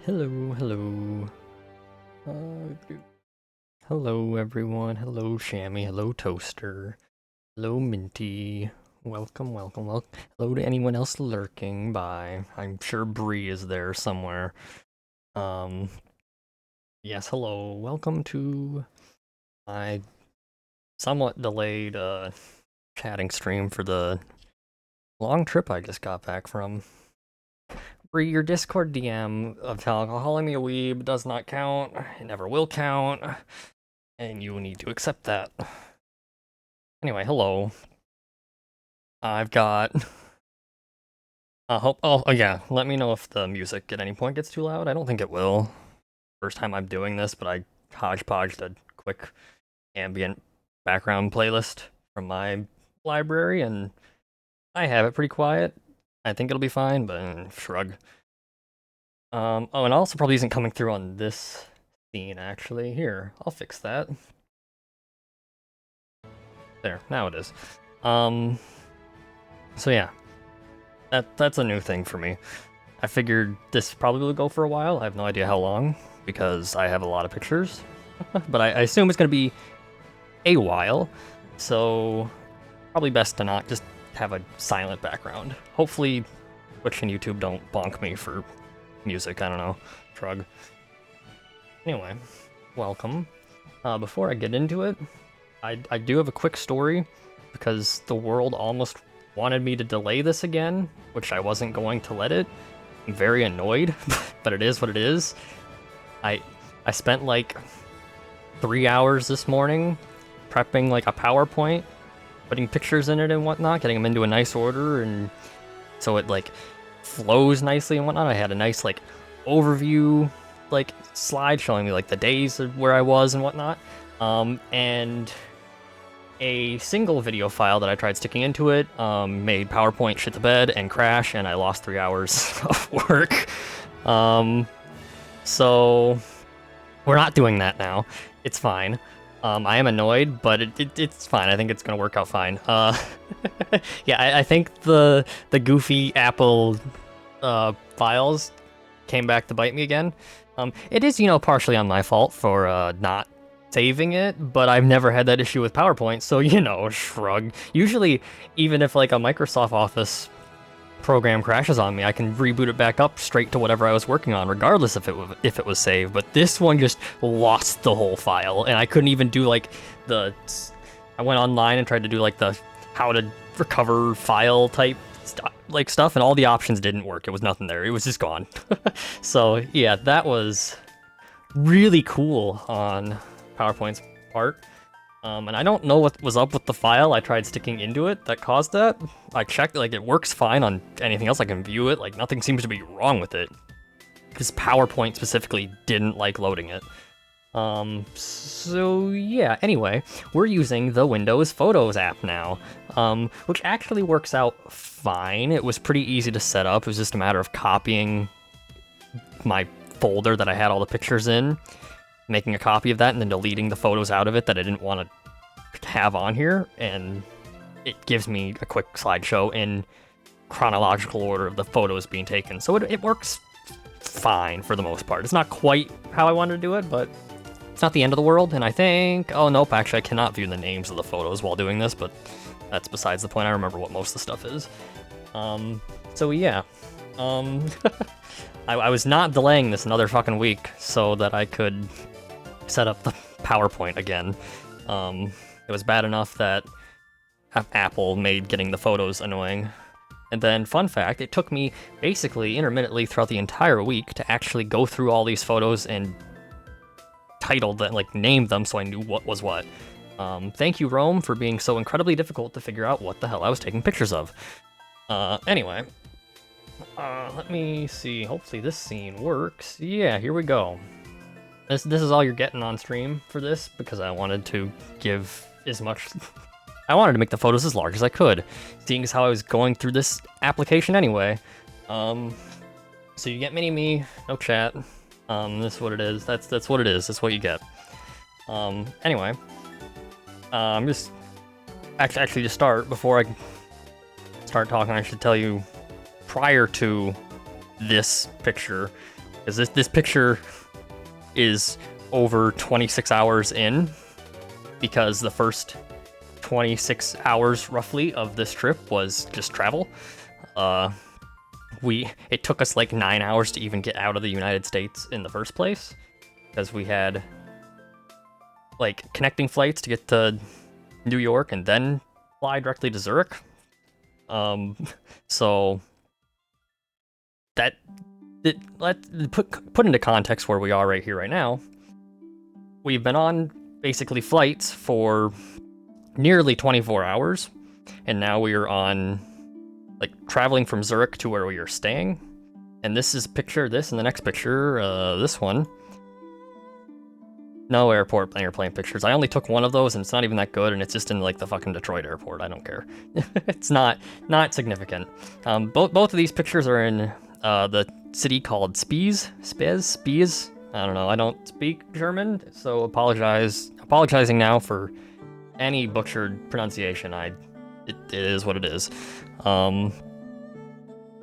Hello, hello. Hello, everyone. Hello, Shammy. Hello, Toaster. Hello, Minty. Welcome, welcome, welcome. Hello to anyone else lurking by. I'm sure Bree is there somewhere. Yes, hello. Welcome to my somewhat delayed chatting stream for the long trip I just got back from. Bree, your Discord DM of calling me a weeb does not count. It never will count. And you need to accept that. Anyway, hello. I've got... oh yeah, let me know if the music at any point gets too loud. I don't think it will. First time I'm doing this, but I hodgepodged a quick ambient background playlist from my library, and I have it pretty quiet. I think it'll be fine, but shrug. Oh, and also probably isn't coming through on this scene, actually. Here, I'll fix that. There, now it is. So yeah, that's a new thing for me. I figured this probably will go for a while. I have no idea how long, because I have a lot of pictures. But I assume it's going to be a while, so probably best to not just have a silent background. Hopefully Twitch and YouTube don't bonk me for music, I don't know. Shrug. Anyway, welcome. Before I get into it, I do have a quick story, because the world almost wanted me to delay this again, which I wasn't going to let it. I'm very annoyed, but it is what it is. I spent like 3 hours this morning prepping like a PowerPoint, putting pictures in it and whatnot, getting them into a nice order, and so it like flows nicely and whatnot. I had a nice like overview like slide showing me like the days of where I was and whatnot, and a single video file that I tried sticking into it made PowerPoint shit the bed and crash, and I lost 3 hours of work. So we're not doing that now. It's fine. I am annoyed, but it's fine. I think it's gonna work out fine. Yeah, I think the goofy Apple files came back to bite me again. It is, partially on my fault for not saving it, but I've never had that issue with PowerPoint, so, shrug. Usually, even if, like, a Microsoft Office program crashes on me, I can reboot it back up straight to whatever I was working on, regardless if it was saved, but this one just lost the whole file, and I couldn't even do, like, I went online and tried to do, like, the how to recover file type stuff, and all the options didn't work. It was nothing there. It was just gone. So, yeah, that was really cool on PowerPoint's part, and I don't know what was up with the file I tried sticking into it that caused that. I checked, like, it works fine on anything else. I can view it, like, nothing seems to be wrong with it, because PowerPoint specifically didn't like loading it. So yeah, anyway, we're using the Windows Photos app now, which actually works out fine. It was pretty easy to set up. It was just a matter of copying my folder that I had all the pictures in, making a copy of that, and then deleting the photos out of it that I didn't want to have on here, and it gives me a quick slideshow in chronological order of the photos being taken. So it works fine for the most part. It's not quite how I wanted to do it, but it's not the end of the world. And I think, oh nope, actually I cannot view the names of the photos while doing this, but that's besides the point. I remember what most of the stuff is. So yeah, I was not delaying this another fucking week so that I could set up the PowerPoint again. It was bad enough that Apple made getting the photos annoying. And then, fun fact, it took me basically intermittently throughout the entire week to actually go through all these photos and title them, like name them, so I knew what was what. Thank you, Rome, for being so incredibly difficult to figure out what the hell I was taking pictures of. Anyway, let me see. Hopefully this scene works. Yeah, here we go. This is all you're getting on stream for this, because I wanted to give as much... I wanted to make the photos as large as I could, seeing as how I was going through this application anyway. So you get mini-me, no chat. This is what it is. That's what it is. That's what you get. Anyway, I'm just... Actually, to start, before I start talking, I should tell you, prior to this picture, because this picture is over 26 hours in, because the first 26 hours roughly of this trip was just travel. It took us like 9 hours to even get out of the United States in the first place, because we had like connecting flights to get to New York and then fly directly to Zurich. So let's put into context where we are right here, right now. We've been on basically flights for nearly 24 hours, and now we are on like traveling from Zurich to where we are staying. And this is this, and the next picture, this one. No airplane pictures. I only took one of those, and it's not even that good, and it's just in like the fucking Detroit airport. I don't care. It's not significant. Both of these pictures are in the city called Spiez. I don't know. I don't speak German, so apologizing now for any butchered pronunciation. It is what it is.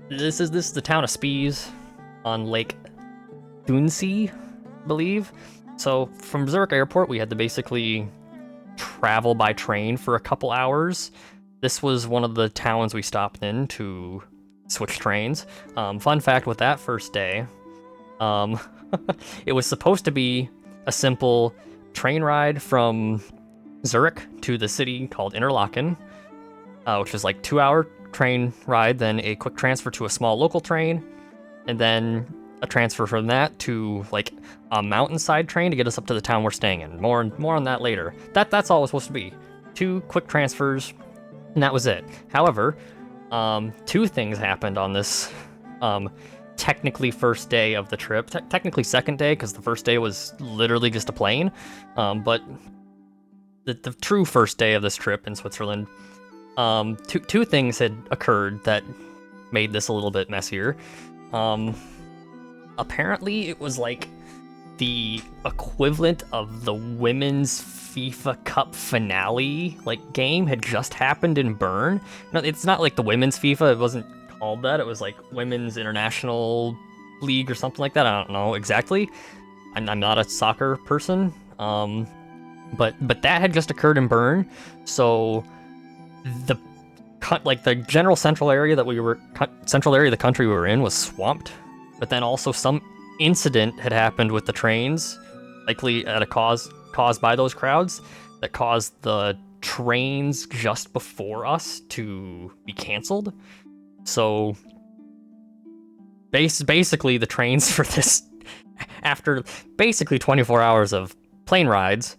This is the town of Spiez on Lake Thun, I believe. So from Zurich Airport, we had to basically travel by train for a couple hours. This was one of the towns we stopped in to switch trains. Fun fact with that first day, it was supposed to be a simple train ride from Zurich to the city called Interlaken, which is like 2-hour train ride, then a quick transfer to a small local train, and then a transfer from that to like a mountainside train to get us up to the town we're staying in. More on that later. That's all it was supposed to be. 2 quick transfers, and that was it. However, 2 things happened on this technically first day of the trip. Technically second day, because the first day was literally just a plane. But the true first day of this trip in Switzerland, two things had occurred that made this a little bit messier. Apparently it was like the equivalent of the women's FIFA Cup finale game had just happened in Bern. No, it's not like the women's FIFA, it wasn't called that, it was like Women's International League or something like that. I don't know exactly. I'm not a soccer person. But that had just occurred in Bern, so the general central area of the country we were in was swamped. But then also some incident had happened with the trains, likely at a caused by those crowds, that caused the trains just before us to be canceled. So basically the trains for this, after basically 24 hours of plane rides,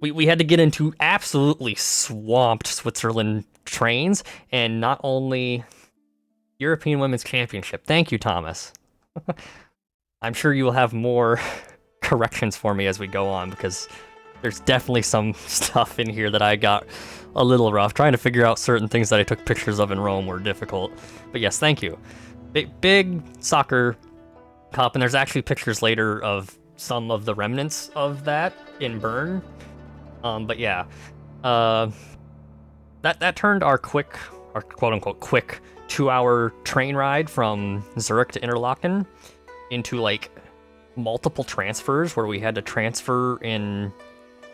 we had to get into absolutely swamped Switzerland trains, and not only European Women's Championship. Thank you, Thomas. I'm sure you will have more corrections for me as we go on, because there's definitely some stuff in here that I got a little rough. Trying to figure out certain things that I took pictures of in Rome were difficult. But yes, thank you. Big soccer cup, and there's actually pictures later of some of the remnants of that in Bern. But yeah, that turned our quote-unquote quick 2-hour train ride from Zurich to Interlaken into like multiple transfers, where we had to transfer in,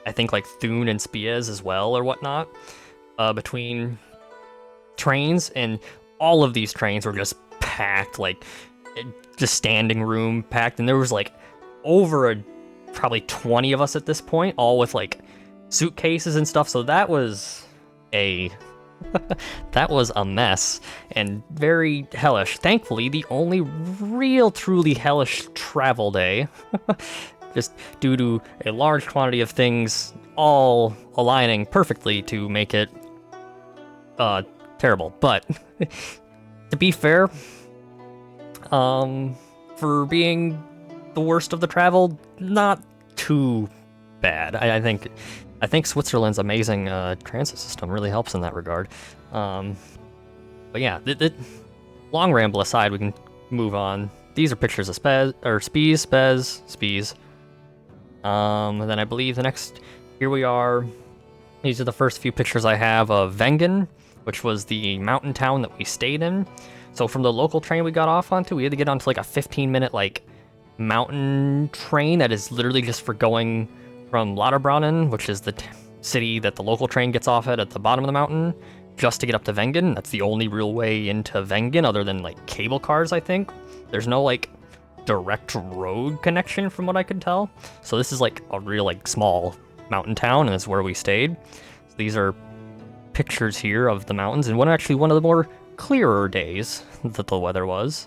I think, like Thun and Spiez as well or whatnot, between trains. And all of these trains were just packed, like just standing room packed, and there was like over probably 20 of us at this point, all with like suitcases and stuff. So that was a mess and very hellish. Thankfully, the only real truly hellish travel day, just due to a large quantity of things all aligning perfectly to make it terrible. But to be fair, for being the worst of the travel, not too bad. I think Switzerland's amazing transit system really helps in that regard. But yeah, long ramble aside, we can move on. These are pictures of Spiez. And then I believe the next, here we are. These are the first few pictures I have of Wengen, which was the mountain town that we stayed in. So from the local train we got off onto, we had to get onto like a 15-minute like mountain train that is literally just for going from Lauterbrunnen, which is the city that the local train gets off at the bottom of the mountain, just to get up to Wengen. That's the only real way into Wengen other than like cable cars, I think. There's no like direct road connection from what I could tell. So this is like a real like small mountain town, and it's where we stayed. So these are pictures here of the mountains, and one of the more clearer days that the weather was.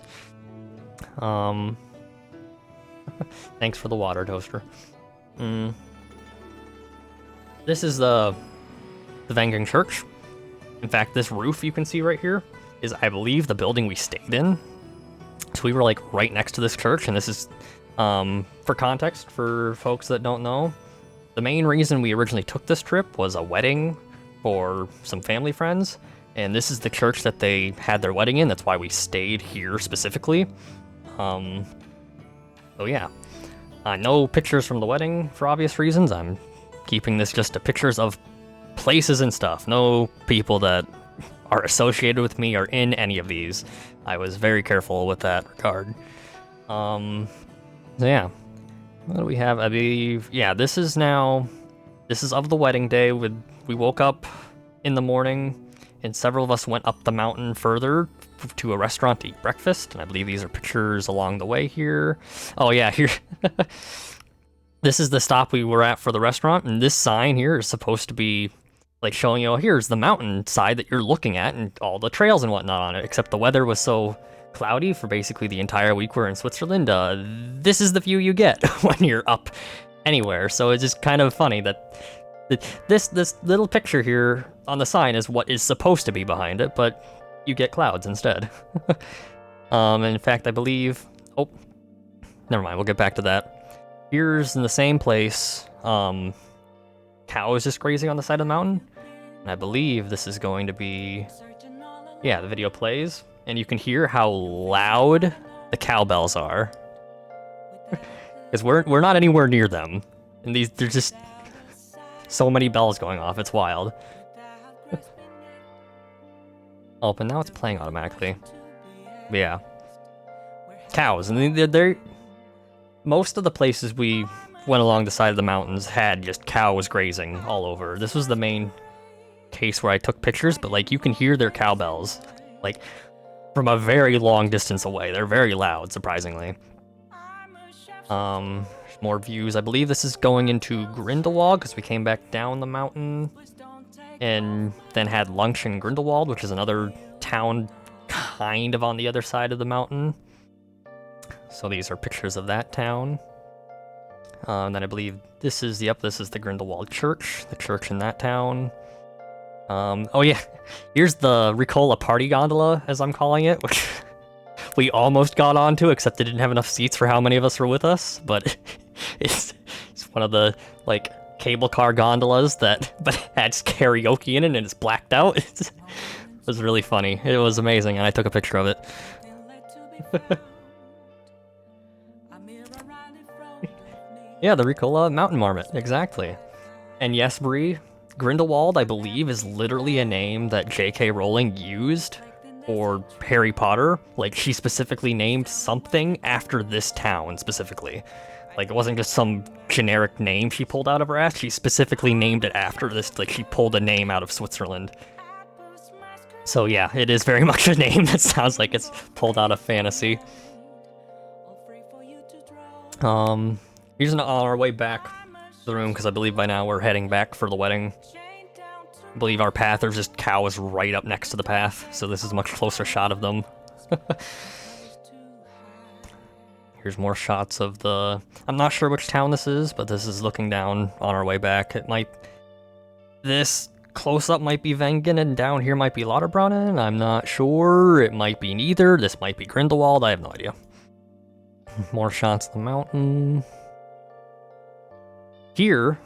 Thanks for the water, Toaster. This is the Wengen Church. In fact, this roof you can see right here is, I believe, the building we stayed in. So we were like right next to this church, and this is, for context, for folks that don't know, the main reason we originally took this trip was a wedding for some family friends, and this is the church that they had their wedding in. That's why we stayed here specifically. So yeah, no pictures from the wedding for obvious reasons. I'm keeping this just to pictures of places and stuff. No people that are associated with me are in any of these. I was very careful with that regard. So yeah, what do we have? I believe, yeah, this is of the wedding day. We woke up in the morning, and several of us went up the mountain further to a restaurant to eat breakfast, and I believe these are pictures along the way here. Oh yeah, here. This is the stop we were at for the restaurant, and this sign here is supposed to be like showing you, oh, here's the mountain side that you're looking at and all the trails and whatnot on it, except the weather was so cloudy for basically the entire week we're in Switzerland. This is the view you get when you're up anywhere, so it's just kind of funny that this little picture here on the sign is what is supposed to be behind it, but you get clouds instead. In fact, I believe, oh, never mind, we'll get back to that. Here's in the same place, cow is just grazing on the side of the mountain, and I believe this is going to be, yeah, the video plays, and you can hear how loud the cowbells are, because we're not anywhere near them, and there's just so many bells going off, it's wild. Oh, but now it's playing automatically. But yeah, cows, and they're most of the places we went along the side of the mountains had just cows grazing all over. This was the main case where I took pictures, but like you can hear their cowbells like from a very long distance away. They're very loud, surprisingly. More views. I believe this is going into Grindelwald because we came back down the mountain and then had lunch in Grindelwald, which is another town kind of on the other side of the mountain. So these are pictures of that town. And then I believe this is the Grindelwald Church, the church in that town. Oh yeah, here's the Ricola party gondola, as I'm calling it, which we almost got onto, except it didn't have enough seats for how many of us were with us. But it's one of the like cable car gondolas but has karaoke in it and it's blacked out. It was really funny. It was amazing, and I took a picture of it. Yeah, the Ricola mountain marmot, exactly. And yes, Bree, Grindelwald, I believe, is literally a name that J.K. Rowling used for Harry Potter. Like, she specifically named something after this town, specifically. Like, it wasn't just some generic name she pulled out of her ass, she specifically named it after this, like, she pulled a name out of Switzerland. So yeah, it is very much a name that sounds like it's pulled out of fantasy. Here's on our way back to the room, because I believe by now we're heading back for the wedding. I believe our path, there's just cows right up next to the path, so this is a much closer shot of them. Here's more shots of the... I'm not sure which town this is, but this is looking down on our way back. It might... This close-up might be Wengen, and down here might be Lauterbrunnen. I'm not sure. It might be neither. This might be Grindelwald. I have no idea. More shots of the mountain. Here...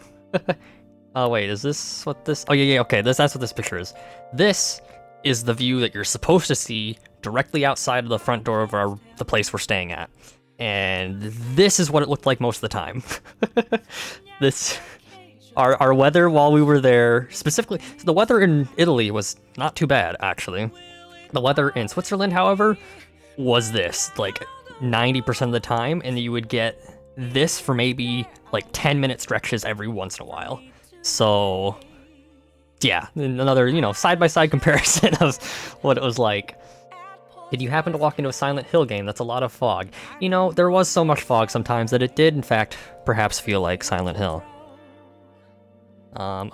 Oh wait, is this what this... Oh yeah, okay, that's what this picture is. This is the view that you're supposed to see directly outside of the front door of the place we're staying at. And this is what it looked like most of the time. This... Our weather while we were there, specifically, so the weather in Italy was not too bad, actually. The weather in Switzerland, however, was this, like 90% of the time, and you would get this for maybe like 10-minute stretches every once in a while. So, yeah, another, side-by-side comparison of what it was like. Did you happen to walk into a Silent Hill game? That's a lot of fog. There was so much fog sometimes that it did, in fact, perhaps feel like Silent Hill.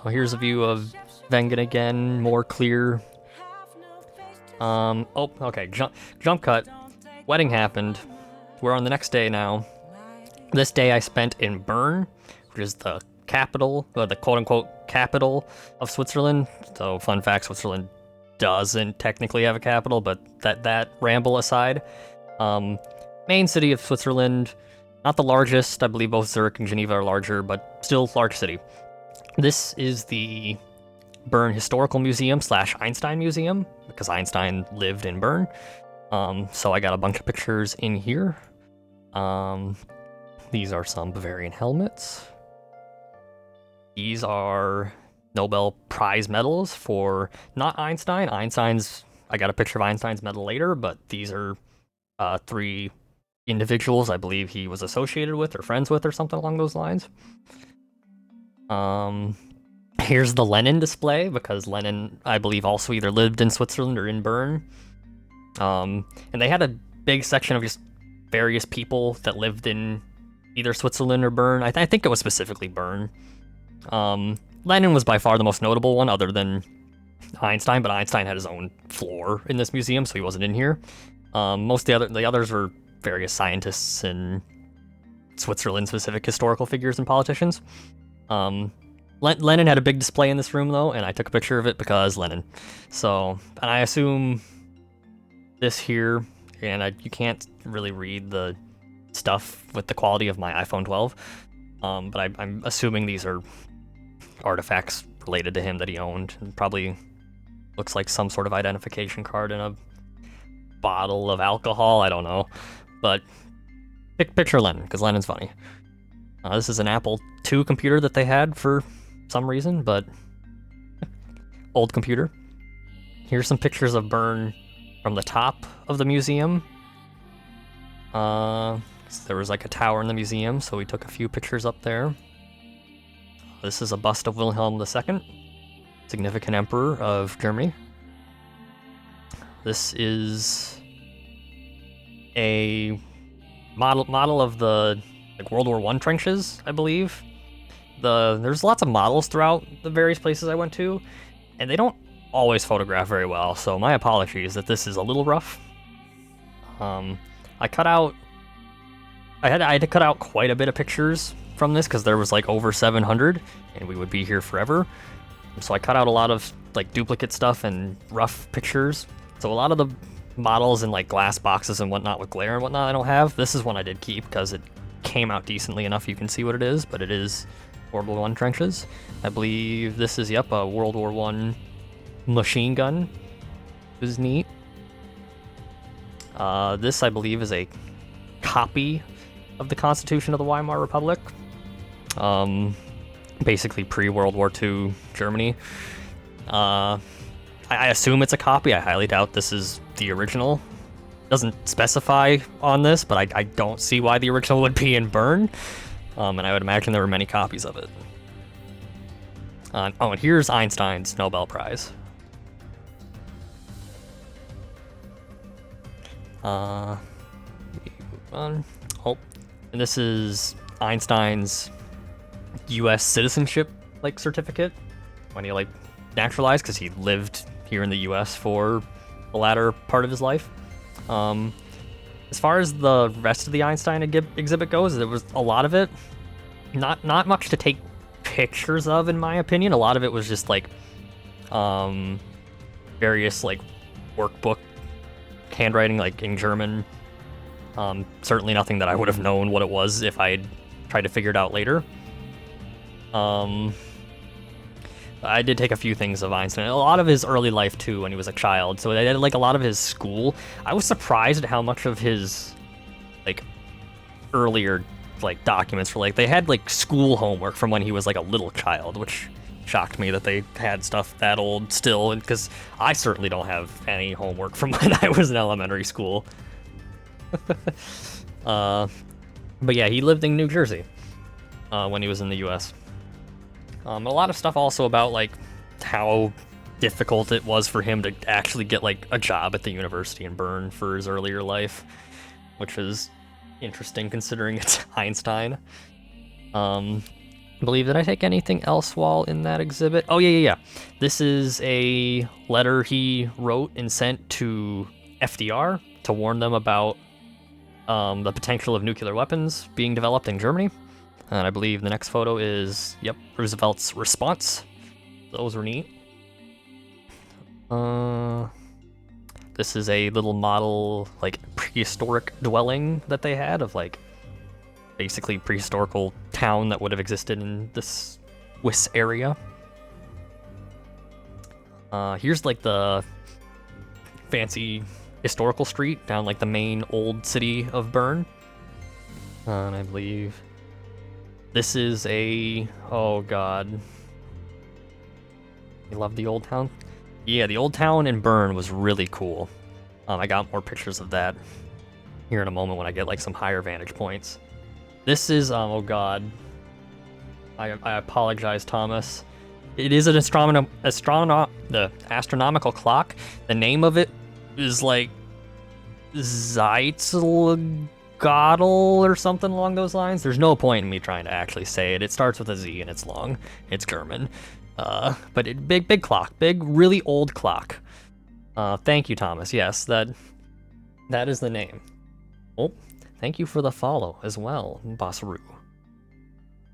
Here's a view of Wengen again, more clear. Okay, jump cut. Wedding happened. We're on the next day now. This day I spent in Bern, which is the capital, the quote-unquote capital of Switzerland. So, fun fact, Switzerland doesn't technically have a capital, but that ramble aside. Main city of Switzerland, not the largest. I believe both Zurich and Geneva are larger, but still large city. This is the Bern Historical Museum / Einstein Museum, because Einstein lived in Bern. So I got a bunch of pictures in here. These are some Bavarian helmets. These are Nobel Prize medals for not Einstein. I got a picture of Einstein's medal later, but these are 3 individuals I believe he was associated with or friends with or something along those lines. Here's the Lenin display, because Lenin, I believe, also either lived in Switzerland or in Bern. And they had a big section of just various people that lived in either Switzerland or Bern. I think it was specifically Bern. Lenin was by far the most notable one, other than Einstein, but Einstein had his own floor in this museum, so he wasn't in here. Most of the others were various scientists and Switzerland-specific historical figures and politicians. Lenin had a big display in this room, though, and I took a picture of it because Lenin. So, and I assume this here, and you can't really read the stuff with the quality of my iPhone 12, but I'm assuming these are artifacts related to him that he owned, and probably looks like some sort of identification card in a bottle of alcohol, I don't know, but picture Lenin, because Lenin's funny. This is an Apple II computer that they had for some reason, but old computer. Here's some pictures of Bern from the top of the museum. There was like a tower in the museum, so we took a few pictures up there. This is a bust of Wilhelm II, significant emperor of Germany. This is a model of the World War I trenches, I believe. There's lots of models throughout the various places I went to, and they don't always photograph very well, so my apologies that this is a little rough. I had to cut out quite a bit of pictures from this because there was like over 700, and we would be here forever. So I cut out a lot of like duplicate stuff and rough pictures. So a lot of the models in like glass boxes and whatnot with glare and whatnot I don't have. This is one I did keep because it came out decently enough you can see what it is, but it is World War I trenches. I believe this is, yep, a World War I machine gun. It was neat. This, I believe, is a copy of the Constitution of the Weimar Republic. Basically pre-World War II Germany. I assume it's a copy. I highly doubt this is the original. Doesn't specify on this, but I don't see why the original would be in Bern. And I would imagine there were many copies of it. And here's Einstein's Nobel Prize. And this is Einstein's U.S. citizenship certificate when he naturalized, because he lived here in the U.S. for the latter part of his life. As far as the rest of the Einstein exhibit goes, there was a lot of it, not much to take pictures of, in my opinion. A lot of it was just various workbook handwriting, in German. Certainly nothing that I would have known what it was if I'd tried to figure it out later. I did take a few things of Einstein, a lot of his early life too, when he was a child. So I did a lot of his school. I was surprised at how much of his earlier like documents for like they had like school homework from when he was like a little child, which shocked me that they had stuff that old still, and because I certainly don't have any homework from when I was in elementary school. But yeah, he lived in New Jersey when he was in the U.S. A lot of stuff also about like how difficult it was for him to actually get like a job at the university in Bern for his earlier life, which is interesting considering it's Einstein. Believe, did I take anything else while in that exhibit? Oh yeah. This is a letter he wrote and sent to FDR to warn them about the potential of nuclear weapons being developed in Germany. And I believe the next photo is, yep, Roosevelt's response. Those were neat. This is a little model, like, prehistoric dwelling that they had of, like, basically prehistorical town that would have existed in this Swiss area. Here's, like, the fancy historical street down, like, the main old city of Bern. And I believe this is a... oh, God. You love the old town? Yeah, the old town in Bern was really cool. I got more pictures of that here in a moment when I get like some higher vantage points. This is, oh god, I apologize, Thomas. It is an the astronomical clock. The name of it is like Zeitzlgotl or something along those lines. There's no point in me trying to actually say it. It starts with a Z and it's long. It's German. But big clock, big, really old clock. Thank you, Thomas. Yes, that is the name. Oh, thank you for the follow as well, Bossaru.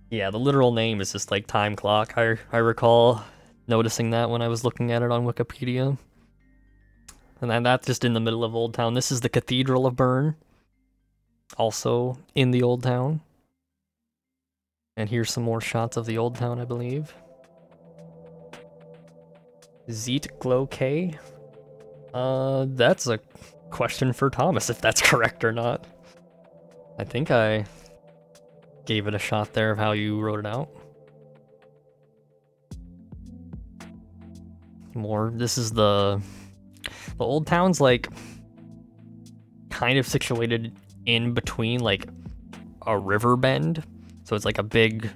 Yeah, the literal name is just like time clock. I recall noticing that when I was looking at it on Wikipedia. And then that's just in the middle of Old Town. This is the Cathedral of Bern, also in the Old Town. And here's some more shots of the Old Town, I believe. Zeitglocke? That's a question for Thomas, if that's correct or not. I think I gave it a shot there of how you wrote it out. More, this is the Old Town's like kind of situated in between like a river bend. So it's like a big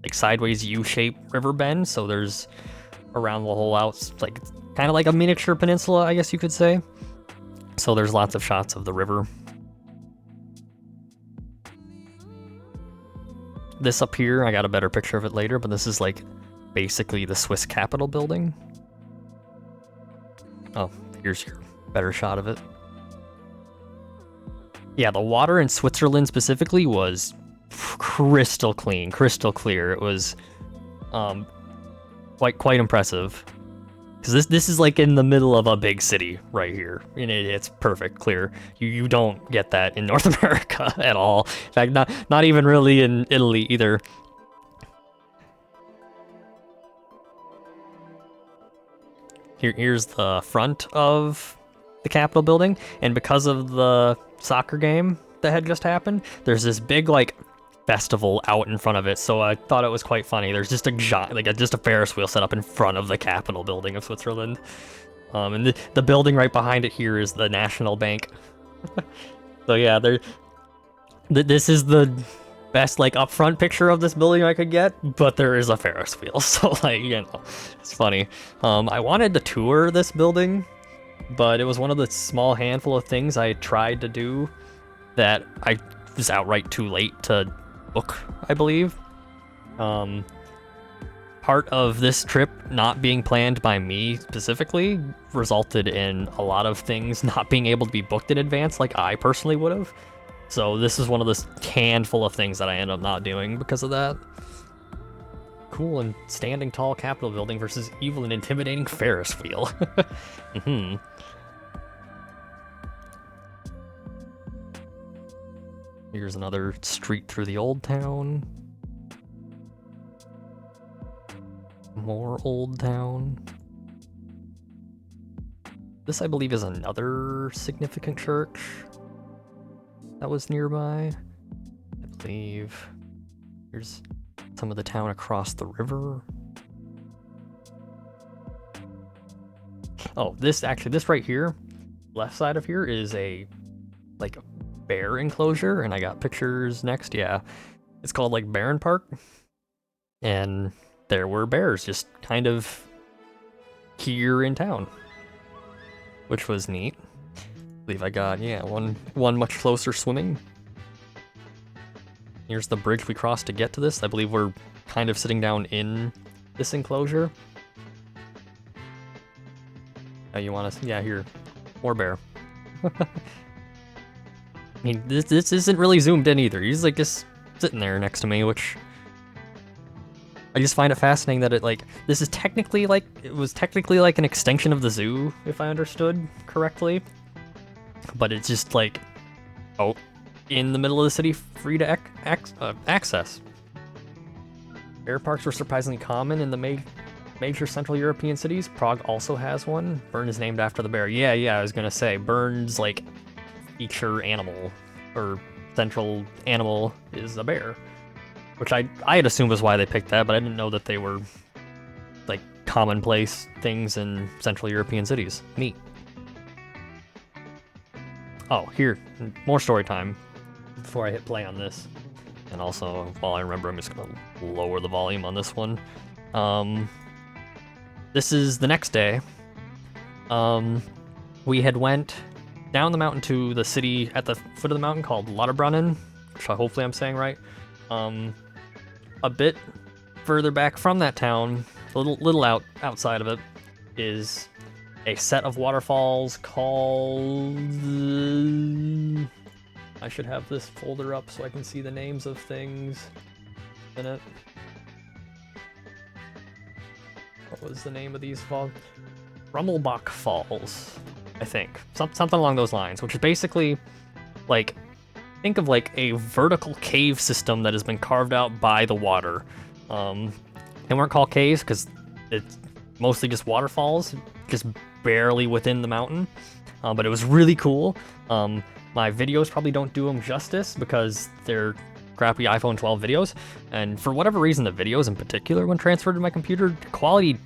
like sideways U-shaped river bend. So there's around the whole outs, like kind of like a miniature peninsula, I guess you could say. So there's lots of shots of the river. This up here, I got a better picture of it later, but this is like basically the Swiss Capitol building. Oh, here's your better shot of it. Yeah, the water in Switzerland specifically was crystal clean, crystal clear. It was quite impressive, because this is like in the middle of a big city right here, and it's perfect clear. You don't get that in North America at all. In fact, not even really in Italy either. Here's the front of the Capitol building, and because of the soccer game that had just happened, there's this big like festival out in front of it, so I thought it was quite funny. There's just a just a Ferris wheel set up in front of the Capitol building of Switzerland, and the building right behind it here is the National Bank. So yeah, this is the best like upfront picture of this building I could get, but there is a Ferris wheel, so like, you know, it's funny. I wanted to tour this building, but it was one of the small handful of things I tried to do that I was outright too late to book, I believe. Part of this trip not being planned by me specifically resulted in a lot of things not being able to be booked in advance like I personally would have. So this is one of the handful of things that I end up not doing because of that. Cool and standing tall Capitol building versus evil and intimidating Ferris wheel. Here's another street through the Old Town. More Old Town. This, I believe, is another significant church that was nearby. I believe here's some of the town across the river. Oh, this right here, left side of here is like a bear enclosure, and I got pictures next. Yeah, it's called like Bern Park, and there were bears just kind of here in town, which was neat. I believe I got, yeah, one much closer swimming. Here's the bridge we crossed to get to this. I believe we're kind of sitting down in this enclosure. Oh, you want to? Yeah, here, more bear. I mean, this isn't really zoomed in either. He's like just sitting there next to me, which I just find it fascinating that it this is technically like, it was technically like an extension of the zoo, if I understood correctly. But it's just like, oh, in the middle of the city, free to access. Bear parks were surprisingly common in the major Central European cities. Prague also has one. Bern is named after the bear. Yeah, I was gonna say, Bern's like feature animal, or central animal, is a bear. Which I had assumed was why they picked that, but I didn't know that they were like commonplace things in Central European cities. Neat. Oh, here, more story time before I hit play on this. And also, while I remember, I'm just gonna lower the volume on this one. This is the next day. We had went down the mountain to the city at the foot of the mountain called Lauterbrunnen, which hopefully I'm saying right. A bit further back from that town, a little outside of it, is a set of waterfalls called... I should have this folder up so I can see the names of things in it. What was the name of these falls? Rummelbach Falls, I think. Something along those lines, which is basically like, think of like a vertical cave system that has been carved out by the water. They weren't called caves because it's mostly just waterfalls, just barely within the mountain. But it was really cool. My videos probably don't do them justice because they're crappy iPhone 12 videos, and for whatever reason, the videos in particular, when transferred to my computer, quality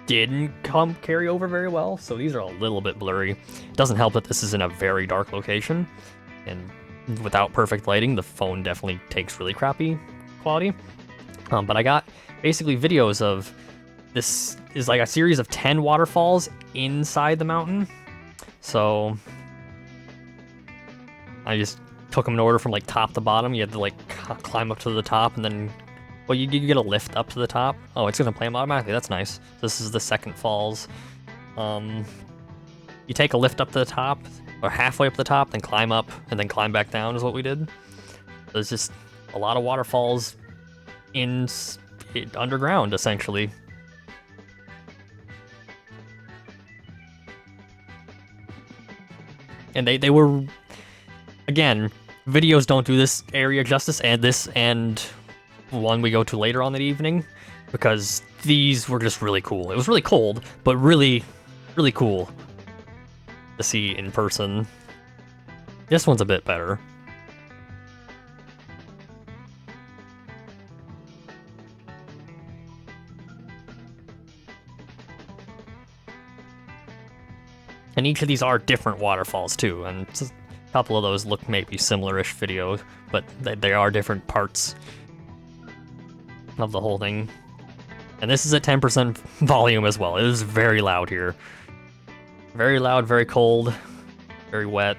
didn't carry over very well, so these are a little bit blurry. It doesn't help that this is in a very dark location, and without perfect lighting, the phone definitely takes really crappy quality. But I got basically videos of, this is like a series of 10 waterfalls inside the mountain, so I just took them in order from like top to bottom. You had to like climb up to the top, and then, well, you get a lift up to the top. Oh, it's gonna play them automatically. That's nice. This is the second falls. You take a lift up to the top, or halfway up the top, then climb up, and then climb back down is what we did. There's just a lot of waterfalls underground, essentially. And they were, again, videos don't do this area justice, and one we go to later on that evening, because these were just really cool. It was really cold, but really, really cool to see in person. This one's a bit better. And each of these are different waterfalls too, and a couple of those look maybe similar-ish videos, but they are different parts of the whole thing. And this is at 10% volume as well. It is very loud here. Very loud, very cold, very wet.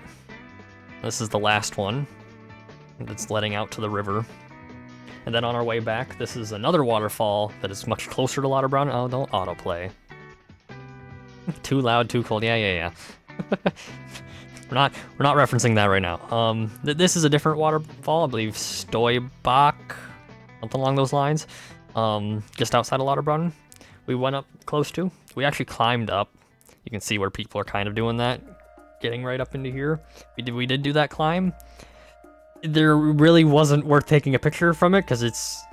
This is the last one that's letting out to the river. And then on our way back, this is another waterfall that is much closer to Lauterbrunnen. Oh, don't autoplay. Too loud, too cold. Yeah. We're not referencing that right now. This is a different waterfall, I believe Stoibach, something along those lines. Just outside of Lauterbrunnen. We went up close to. We actually climbed up. You can see where people are kind of doing that, getting right up into here. We did do that climb. There really wasn't worth taking a picture from it because it's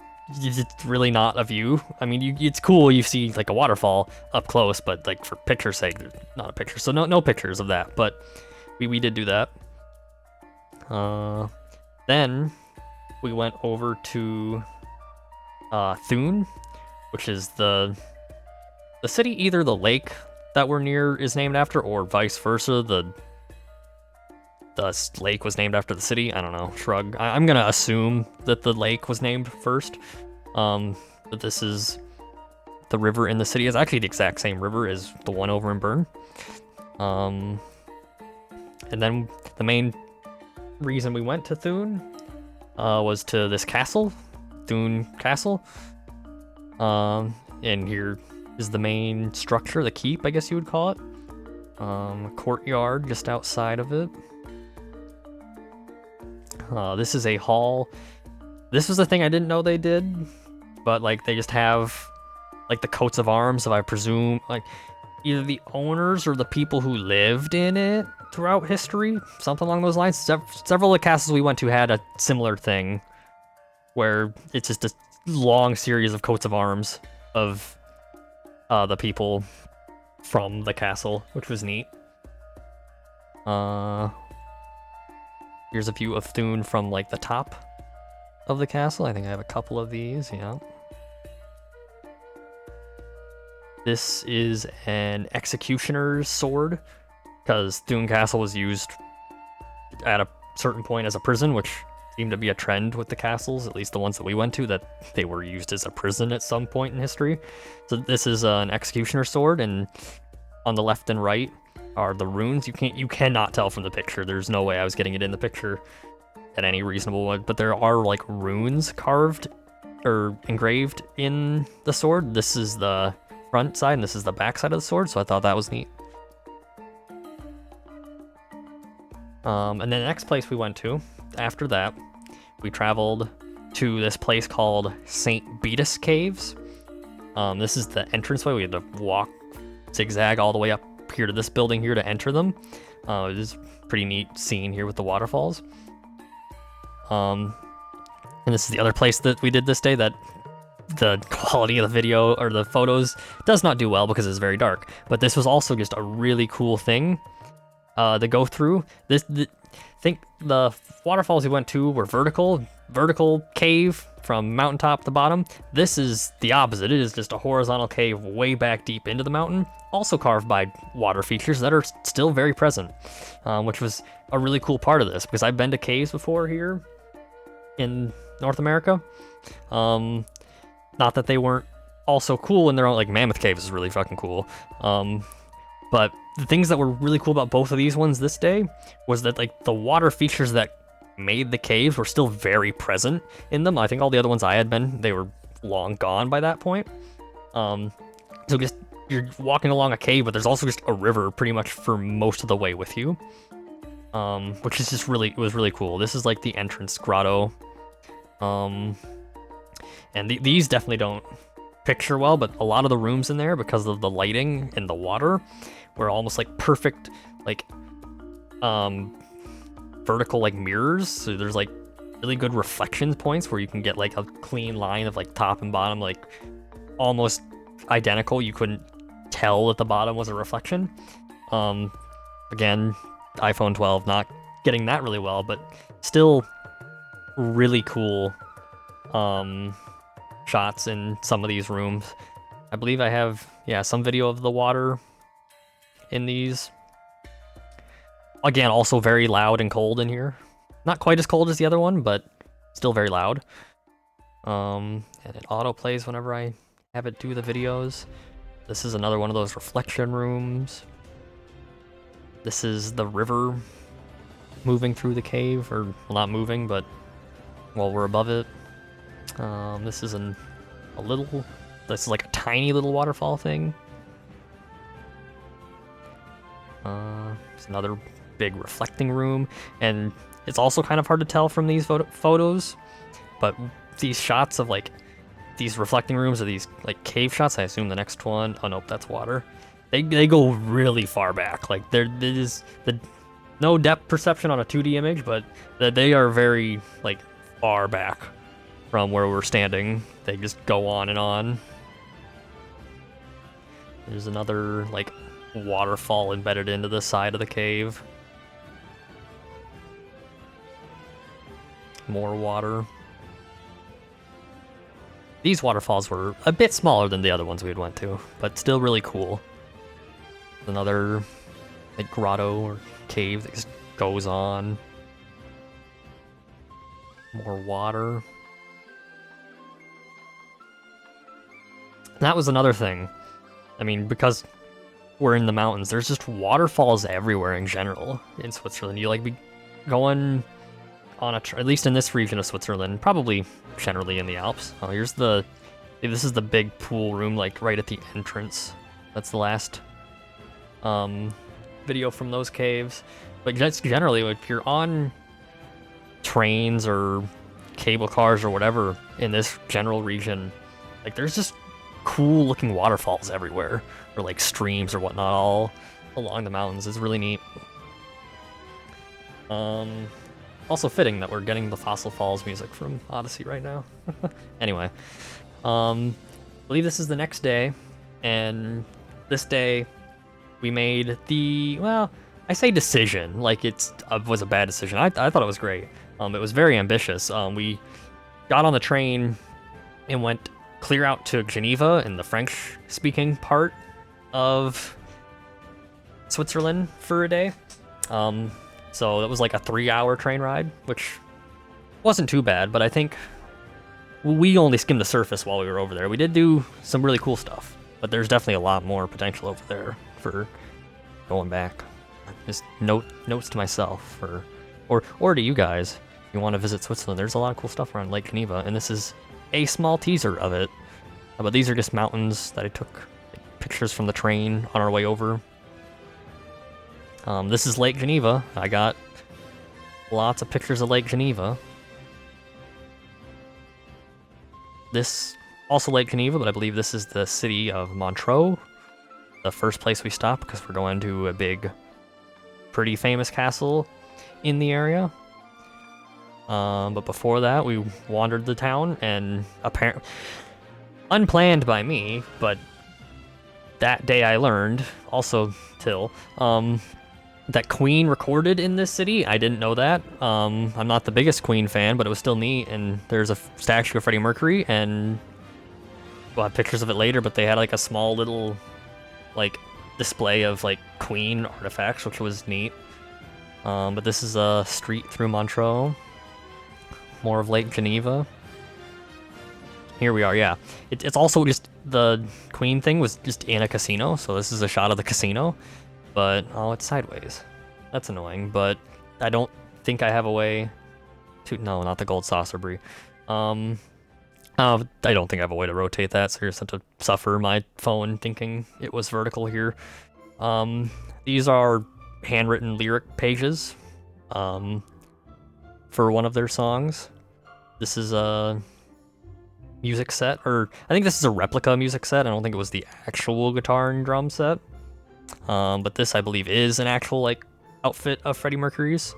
really not a view. I mean, it's cool, you see like a waterfall up close, but like for picture's sake, not a picture. So no pictures of that, but we did do that. Then we went over to Thun, which is the city, either the lake that we're near is named after, or vice versa. The lake was named after the city. I don't know. Shrug. I'm gonna assume that the lake was named first. But this is the river in the city. Is actually the exact same river as the one over in Bern. And then the main reason we went to Thun was to this castle, Thun Castle. And here is the main structure, the keep, I guess you would call it. A courtyard just outside of it. This is a hall. This was the thing I didn't know they did, but like they just have like the coats of arms of, I presume, like either the owners or the people who lived in it throughout history, something along those lines. Several of the castles we went to had a similar thing, where it's just a long series of coats of arms of the people from the castle, which was neat. Here's a view of Thun from like the top of the castle. I think I have a couple of these, yeah. This is an executioner's sword, because Thun Castle was used at a certain point as a prison, which seemed to be a trend with the castles, at least the ones that we went to, that they were used as a prison at some point in history. So this is an executioner's sword, and on the left and right are the runes. You cannot tell from the picture. There's no way I was getting it in the picture at any reasonable one, but there are like runes carved or engraved in the sword. This is the front side and this is the back side of the sword, so I thought that was neat. And then the next place we went to after that, we traveled to this place called St. Beatus Caves. This is the entranceway. We had to walk zigzag all the way up here to this building here to enter them. It is a pretty neat scene here with the waterfalls. And this is the other place that we did this day that the quality of the video or the photos does not do well because it's very dark. But this was also just a really cool thing to go through. I think the waterfalls we went to were vertical cave from mountaintop to bottom. This is the opposite. It is just a horizontal cave way back deep into the mountain, also carved by water features that are still very present, which was a really cool part of this, because I've been to caves before here in North America. Not that they weren't also cool in their own, like Mammoth Cave is really fucking cool. But the things that were really cool about both of these ones this day was that like the water features that made the caves were still very present in them. I think all the other ones I had been, they were long gone by that point. So just you're walking along a cave, but there's also just a river pretty much for most of the way with you, which is just really, it was really cool. This is like the entrance grotto, and these definitely don't picture well, but a lot of the rooms in there, because of the lighting and the water, were almost like perfect, like vertical like mirrors. So there's like really good reflection points where you can get like a clean line of like top and bottom, like almost identical. You couldn't tell that the bottom was a reflection. Again, iPhone 12 not getting that really well, but still really cool shots in some of these rooms. I believe I have, yeah, some video of the water in these. Again, also very loud and cold in here. Not quite as cold as the other one, but still very loud. And it auto plays whenever I have it do the videos. This is another one of those reflection rooms. This is the river moving through the cave, or well, not moving, but well, we're above it. This is this is like a tiny little waterfall thing. It's another big reflecting room, and it's also kind of hard to tell from these photos, but these shots of like these reflecting rooms, or these like cave shots, I assume the next one, oh nope, that's water. They go really far back. Like there is no depth perception on a 2D image, but they are very like far back from where we're standing. They just go on and on. There's another like waterfall embedded into the side of the cave. More water. These waterfalls were a bit smaller than the other ones we had went to, but still really cool. Another like grotto or cave that just goes on. More water. That was another thing. I mean, because we're in the mountains, there's just waterfalls everywhere in general in Switzerland. You like be going on at least in this region of Switzerland, probably generally in the Alps. Oh, here's this is the big pool room, like right at the entrance. That's the last video from those caves. But just generally, if you're on trains or cable cars or whatever in this general region, like there's just cool looking waterfalls everywhere, or like streams or whatnot all along the mountains. It's really neat. Also fitting that we're getting the Fossil Falls music from Odyssey right now. Anyway, I believe this is the next day, and this day we made the, well, I say decision, like it was a bad decision. I thought it was great. It was very ambitious. We got on the train and went clear out to Geneva in the French-speaking part of Switzerland for a day. So that was like a 3-hour train ride, which wasn't too bad, but I think we only skimmed the surface while we were over there. We did do some really cool stuff, but there's definitely a lot more potential over there for going back. Just notes to myself, or to you guys. If you want to visit Switzerland, there's a lot of cool stuff around Lake Geneva, and this is a small teaser of it. But these are just mountains that I took pictures from the train on our way over. This is Lake Geneva. I got lots of pictures of Lake Geneva. This also Lake Geneva, but I believe this is the city of Montreux, the first place we stop because we're going to a big, pretty famous castle in the area. But before that, we wandered the town, and apparently, unplanned by me, but that day I learned, also Till, that Queen recorded in this city. I didn't know that. I'm not the biggest Queen fan, but it was still neat, and there's a statue of Freddie Mercury, and we'll have pictures of it later, but they had like a small little like display of like Queen artifacts, which was neat. But this is a street through Montreux. More of Lake Geneva. Here we are, yeah. It's also just, the Queen thing was just in a casino, so this is a shot of the casino. But, oh, it's sideways. That's annoying, but I don't think I have a way to, no, not the gold saucer brie. I don't think I have a way to rotate that, so you're just have to suffer my phone thinking it was vertical here. These are handwritten lyric pages for one of their songs. This is a music set, or I think this is a replica music set. I don't think it was the actual guitar and drum set. But this, I believe, is an actual like outfit of Freddie Mercury's.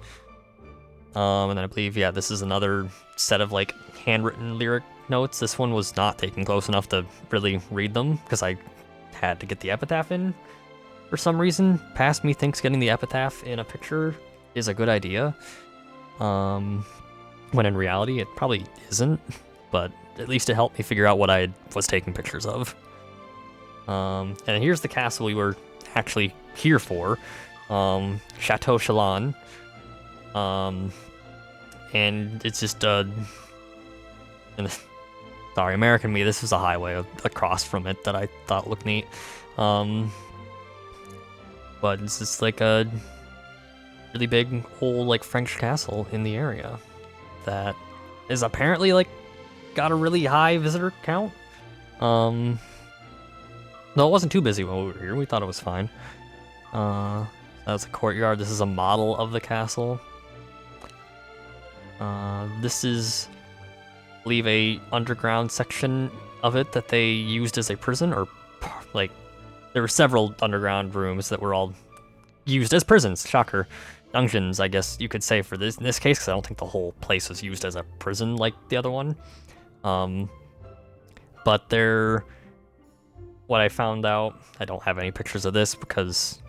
And then I believe, yeah, this is another set of like handwritten lyric notes. This one was not taken close enough to really read them because I had to get the epitaph in for some reason. Past me thinks getting the epitaph in a picture is a good idea. When in reality, it probably isn't, but at least it helped me figure out what I was taking pictures of. And here's the castle we were actually here for, Chateau Chillon. And it's just, sorry, American me, this was a highway across from it that I thought looked neat. But it's just like a really big old like French castle in the area that is apparently like got a really high visitor count. No, it wasn't too busy when we were here. We thought it was fine. That's a courtyard. This is a model of the castle. This is, I believe, a underground section of it that they used as a prison, or like there were several underground rooms that were all used as prisons. Shocker. Dungeons, I guess you could say for this in this case, because I don't think the whole place was used as a prison like the other one. But they're, what I found out, I don't have any pictures of this because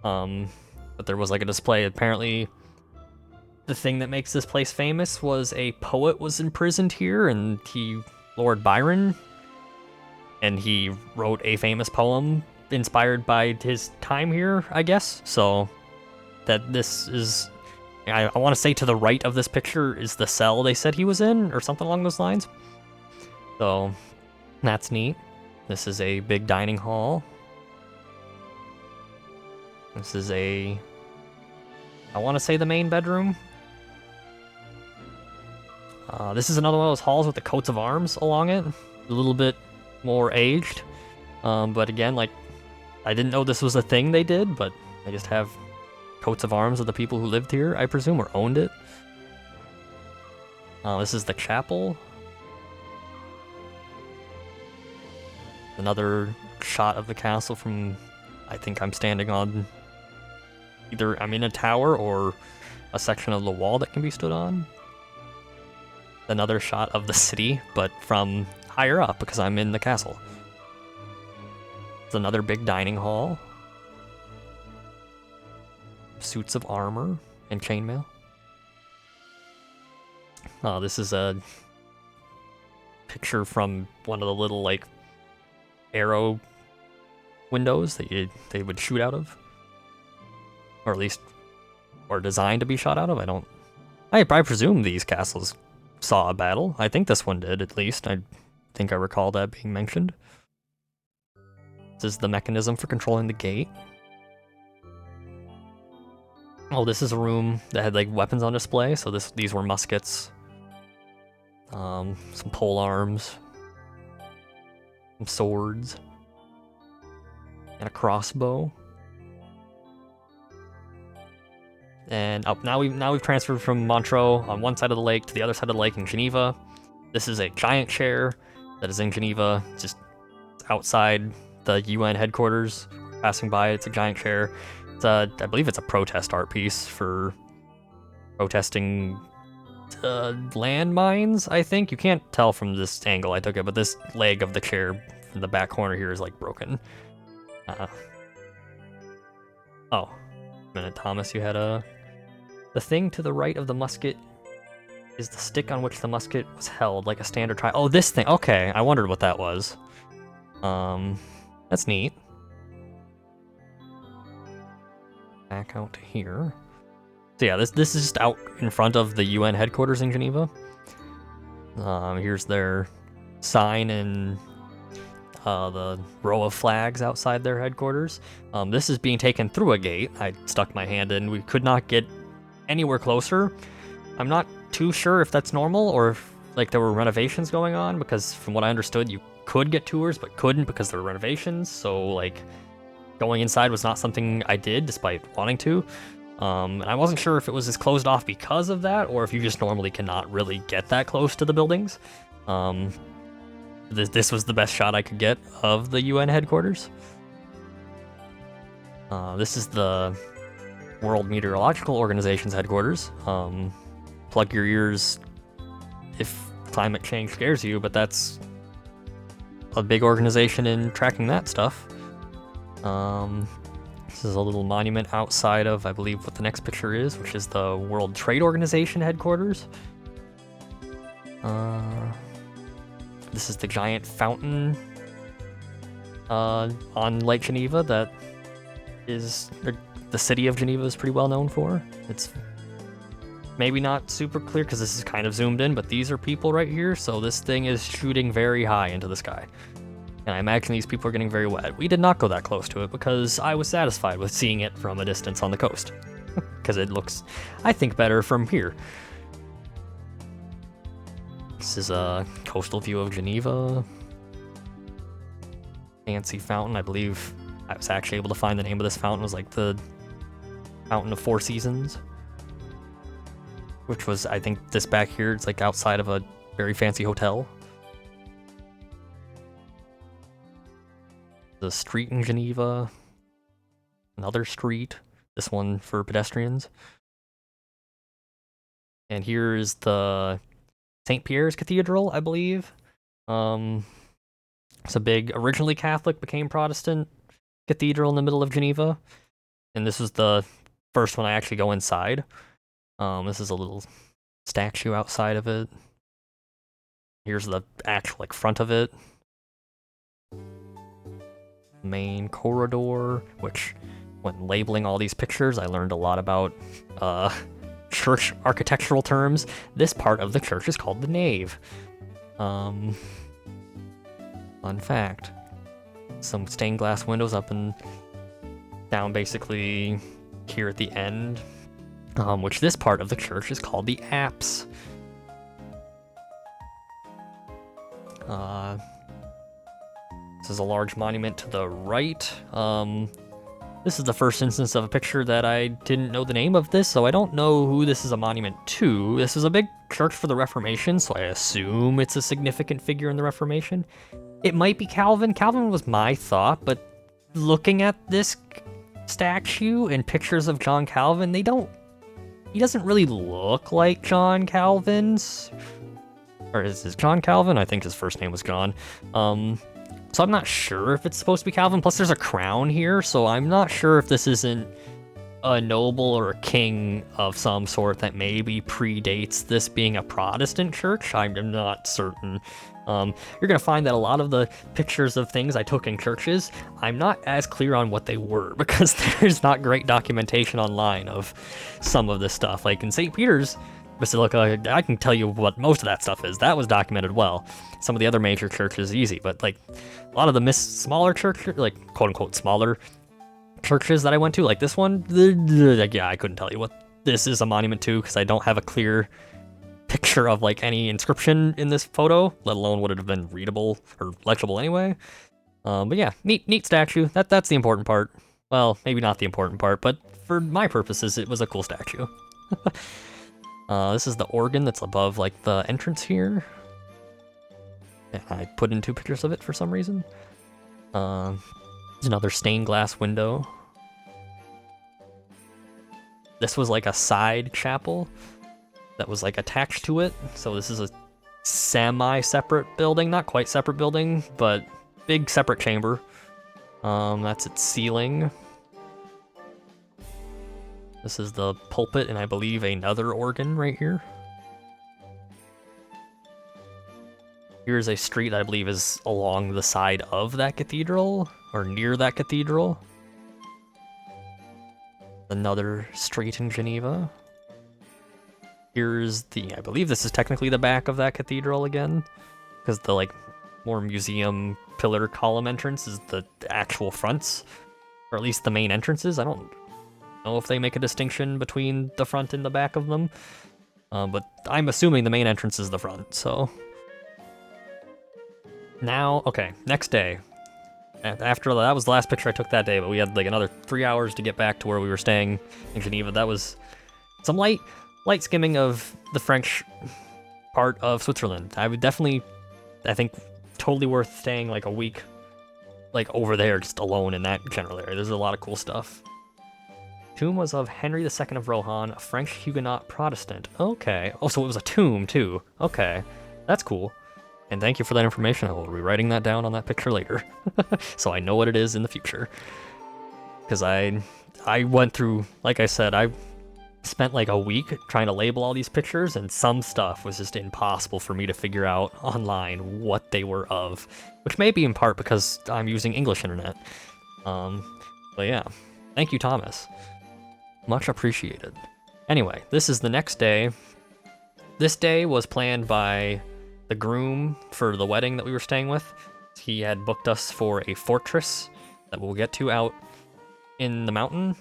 but there was like a display. Apparently, the thing that makes this place famous was a poet was imprisoned here, and he Lord Byron, and he wrote a famous poem inspired by his time here, I guess. So that this is, I want to say to the right of this picture is the cell they said he was in, or something along those lines. So that's neat. This is a big dining hall. This is I want to say the main bedroom. This is another one of those halls with the coats of arms along it. A little bit more aged. But again, like, I didn't know this was a thing they did, but they just have coats of arms of the people who lived here, I presume, or owned it. This is the chapel. Another shot of the castle from, I think I'm standing on, either I'm in a tower or a section of the wall that can be stood on. Another shot of the city, but from higher up because I'm in the castle. It's another big dining hall. Suits of armor and chainmail. This is a picture from one of the little, like, arrow windows that they would shoot out of. Or at least, or designed to be shot out of. I presume these castles saw a battle. I think this one did, at least. I think I recall that being mentioned. This is the mechanism for controlling the gate. Oh, this is a room that had, like, weapons on display. So these were muskets. Some pole arms. Some swords. And a crossbow. And now we've transferred from Montreux on one side of the lake to the other side of the lake in Geneva. This is a giant chair that is in Geneva, just outside the UN headquarters. Passing by, it's a giant chair. I believe it's a protest art piece for protesting landmines, I think. You can't tell from this angle I took it, but this leg of the chair in the back corner here is, like, broken. Oh, a minute, Thomas, you had the thing to the right of the musket is the stick on which the musket was held, like a standard try. Oh, this thing. Okay, I wondered what that was. That's neat. Back out to here. So yeah, this is just out in front of the UN headquarters in Geneva. Here's their sign and the row of flags outside their headquarters. This is being taken through a gate. I stuck my hand in. We could not get anywhere closer. I'm not too sure if that's normal or if, like, there were renovations going on, because from what I understood, you could get tours but couldn't because there were renovations. So, like, going inside was not something I did despite wanting to. And I wasn't sure if it was just closed off because of that or if you just normally cannot really get that close to the buildings. This was the best shot I could get of the UN headquarters. This is the World Meteorological Organization's headquarters. Plug your ears if climate change scares you, but that's a big organization in tracking that stuff. This is a little monument outside of, I believe, what the next picture is, which is the World Trade Organization headquarters. This is the giant fountain on Lake Geneva that is the city of Geneva is pretty well known for. It's maybe not super clear because this is kind of zoomed in, but these are people right here, so this thing is shooting very high into the sky. And I imagine these people are getting very wet. We did not go that close to it because I was satisfied with seeing it from a distance on the coast. Because it looks, I think, better from here. This is a coastal view of Geneva. Fancy fountain. I believe I was actually able to find the name of this fountain. It was like the Fountain of Four Seasons. Which was, I think, this back here. It's like outside of a very fancy hotel. The street in Geneva. Another street. This one for pedestrians. And here is the St. Pierre's Cathedral, I believe. It's a big, originally Catholic, became Protestant cathedral in the middle of Geneva. And this was the first one I actually go inside. This is a little statue outside of it. Here's the actual like front of it. Main corridor, which when labeling all these pictures, I learned a lot about church architectural terms. This part of the church is called the nave. Fun fact. Some stained glass windows up and down basically here at the end, which this part of the church is called the apse. This is a large monument to the right. This is the first instance of a picture that I didn't know the name of this, so I don't know who this is a monument to. This is a big church for the Reformation, so I assume it's a significant figure in the Reformation. It might be Calvin. Calvin was my thought, but looking at this statue and pictures of John Calvin, he doesn't really look like John Calvin's. Or is this John Calvin? I think his first name was John. So I'm not sure if it's supposed to be Calvin. Plus there's a crown here, so I'm not sure if this isn't a noble or a king of some sort that maybe predates this being a Protestant church. I'm not certain. You're gonna find that a lot of the pictures of things I took in churches, I'm not as clear on what they were because there's not great documentation online of some of this stuff. Like in St. Peter's Basilica, I can tell you what most of that stuff is. That was documented well. Some of the other major churches, easy, but like a lot of the smaller churches, like quote unquote smaller churches that I went to, like this one, yeah, I couldn't tell you what this is a monument to because I don't have a clear picture of like any inscription in this photo, let alone would it have been readable or legible anyway. But yeah, neat statue. That's the important part. Well, maybe not the important part, but for my purposes, it was a cool statue. This is the organ that's above like the entrance here. Yeah, I put in 2 pictures of it for some reason. There's another stained glass window. This was like a side chapel that was like attached to it. So this is a semi-separate building, not quite separate building, but big separate chamber. That's its ceiling. This is the pulpit, and I believe another organ right here. Here's a street that I believe is along the side of that cathedral, or near that cathedral. Another street in Geneva. Here's I believe this is technically the back of that cathedral again, because the like more museum pillar column entrance is the actual fronts, or at least the main entrances. I don't know if they make a distinction between the front and the back of them, but I'm assuming the main entrance is the front, so. Now, okay, next day. After that was the last picture I took that day, but we had like another 3 hours to get back to where we were staying in Geneva. That was some light skimming of the French part of Switzerland. I would definitely, I think, totally worth staying like a week, like over there just alone in that general area. There's a lot of cool stuff. Tomb was of Henry II of Rohan, a French Huguenot Protestant. Okay. Oh, so it was a tomb too. Okay, that's cool. And thank you for that information. I will be writing that down on that picture later, so I know what it is in the future. Because I went through, like I said, I spent like a week trying to label all these pictures, and some stuff was just impossible for me to figure out online what they were of, which may be in part because I'm using English internet. But yeah, thank you, Thomas. Much appreciated. Anyway, this is the next day. This day was planned by the groom for the wedding that we were staying with. He had booked us for a fortress that we'll get to out in the mountain,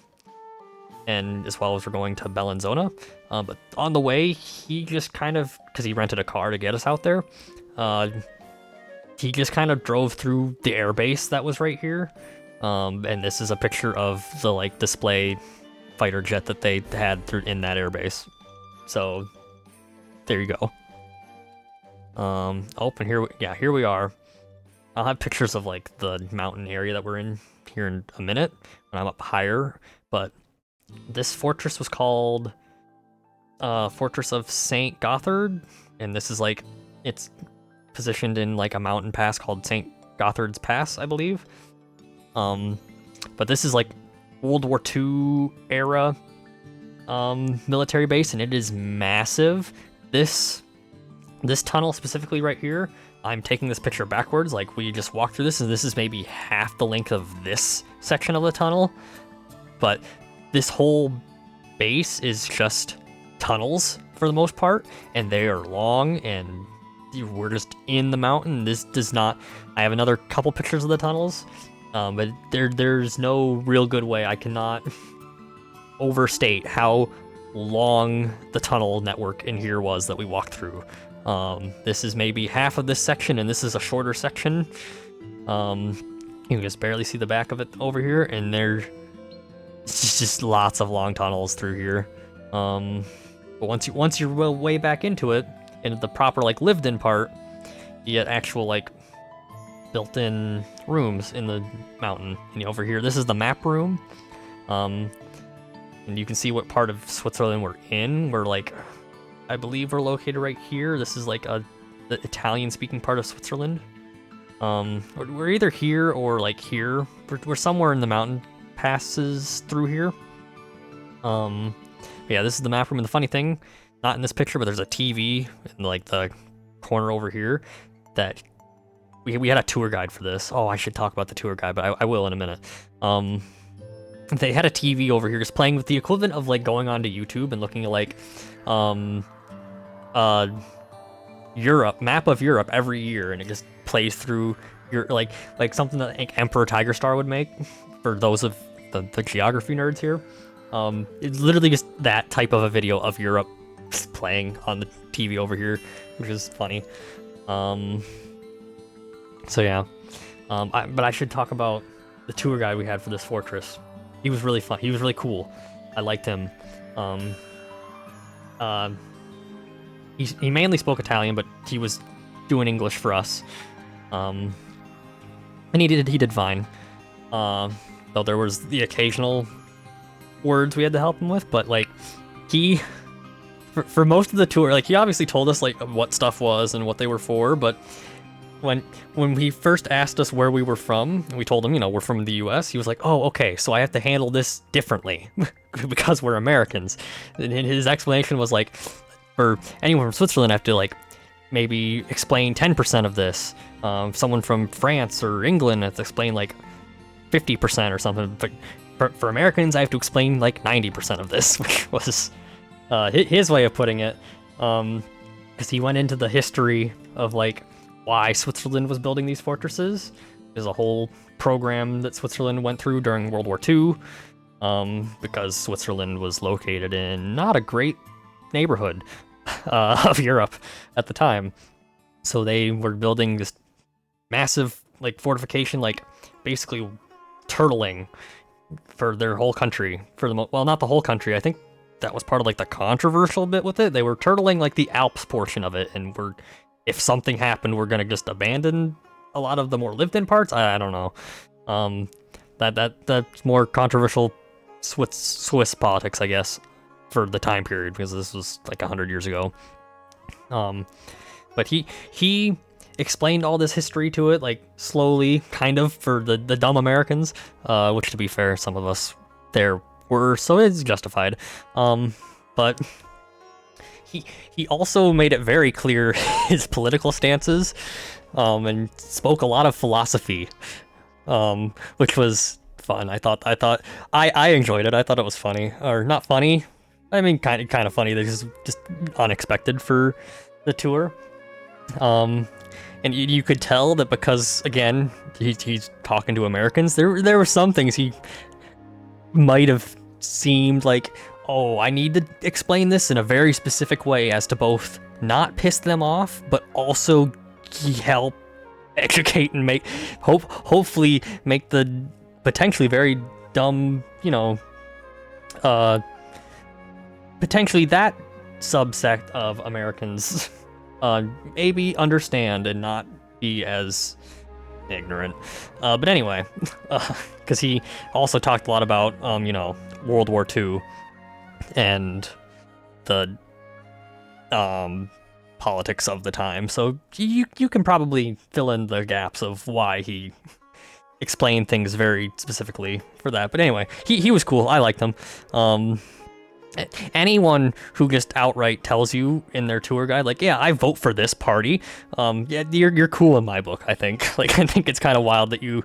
and as well as we're going to Bellinzona. But on the way, he just kind of, because he rented a car to get us out there, he just kind of drove through the airbase that was right here. And this is a picture of the like display fighter jet that they had in that airbase. So there you go. Oh, and here we are. I'll have pictures of like the mountain area that we're in here in a minute when I'm up higher, but this fortress was called Fortress of St. Gotthard, and this is like, it's positioned in like a mountain pass called St. Gotthard's Pass, I believe. But this is like World War II era military base, and it is massive. This This tunnel specifically right here, I'm taking this picture backwards, like we just walked through this, and this is maybe half the length of this section of the tunnel. But this whole base is just tunnels for the most part, and they are long, and we're just in the mountain. This does not, I have another couple pictures of the tunnels, but there's no real good way. I cannot overstate how long the tunnel network in here was that we walked through. This is maybe half of this section, and this is a shorter section. You can just barely see the back of it over here, and there's just lots of long tunnels through here. But once you're way back into it, and the proper like lived-in part, you get actual like built-in rooms in the mountain. And over here, this is the map room. And you can see what part of Switzerland we're in. We're like, I believe we're located right here. This is like the Italian-speaking part of Switzerland. We're either here or like here. We're somewhere in the mountain passes through here. Yeah, this is the map room, and the funny thing, not in this picture, but there's a TV in like the corner over here that we had a tour guide for this. Oh, I should talk about the tour guide, but I will in a minute. They had a TV over here just playing with the equivalent of like going onto YouTube and looking at like Europe, map of Europe every year, and it just plays through your like something that like Emperor Tiger Star would make for those of the geography nerds here. It's literally just that type of a video of Europe playing on the TV over here, which is funny. So yeah, but I should talk about the tour guide we had for this fortress. He was really fun. He was really cool. I liked him. He mainly spoke Italian, but he was doing English for us. And he did fine. Though there was the occasional words we had to help him with, but like for most of the tour, like he obviously told us like what stuff was and what they were for, but when he first asked us where we were from, and we told him, you know, we're from the US, he was like, oh, okay, so I have to handle this differently because we're Americans. And his explanation was like, for anyone from Switzerland, I have to like maybe explain 10% of this. Someone from France or England has to explain like 50% or something. But for Americans, I have to explain like 90% of this, which was his way of putting it. Because he went into the history of like why Switzerland was building these fortresses. There's a whole program that Switzerland went through during World War II, because Switzerland was located in not a great neighborhood of Europe at the time. So they were building this massive like fortification, like basically turtling for their whole country. Well, not the whole country. I think that was part of like the controversial bit with it. They were turtling like the Alps portion of it, and if something happened, we're gonna just abandon a lot of the more lived-in parts. I don't know. That's more controversial Swiss politics, I guess, for the time period, because this was like 100 years ago. But he explained all this history to it, like slowly, kind of, for the dumb Americans, which to be fair, some of us there were, so it's justified. But he also made it very clear his political stances, and spoke a lot of philosophy, which was fun. I enjoyed it. I thought it was funny, or not funny. I mean, kind of funny. This is just unexpected for the tour. And you could tell that because, again, he's talking to Americans. There were some things he might have seemed like, oh, I need to explain this in a very specific way as to both not piss them off, but also help educate and hopefully make the potentially very dumb, you know, potentially that subsect of Americans maybe understand and not be as ignorant. But anyway, because he also talked a lot about, you know, World War II and the politics of the time. So you can probably fill in the gaps of why he explained things very specifically for that. But anyway, he was cool. I liked him. Anyone who just outright tells you in their tour guide, like, yeah, I vote for this party, yeah, you're cool in my book, I think. Like, I think it's kind of wild that you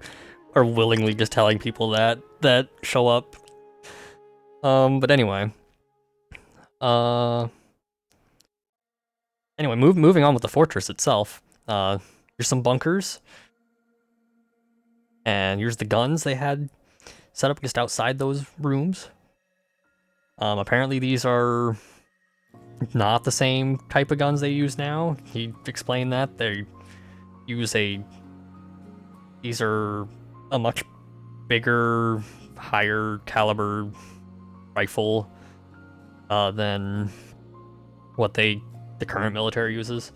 are willingly just telling people that show up. But anyway. Anyway, moving on with the fortress itself. Here's some bunkers. And here's the guns they had set up just outside those rooms. Apparently these are not the same type of guns they use now. He explained that they use these are a much bigger, higher caliber rifle than what the current military uses.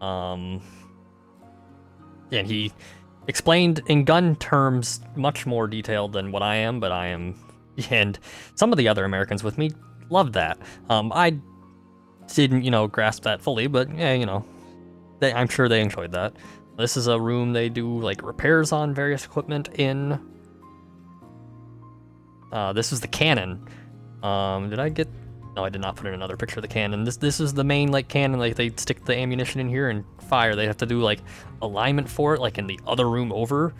And he explained in gun terms much more detailed than what I am, but I am, and some of the other Americans with me loved that. I didn't, grasp that fully, but yeah, I'm sure they enjoyed that. This is a room they do like repairs on various equipment in. This is the cannon. Did I get? No, I did not put in another picture of the cannon. This is the main like cannon. Like they stick the ammunition in here and fire. They have to do like alignment for it, like in the other room over.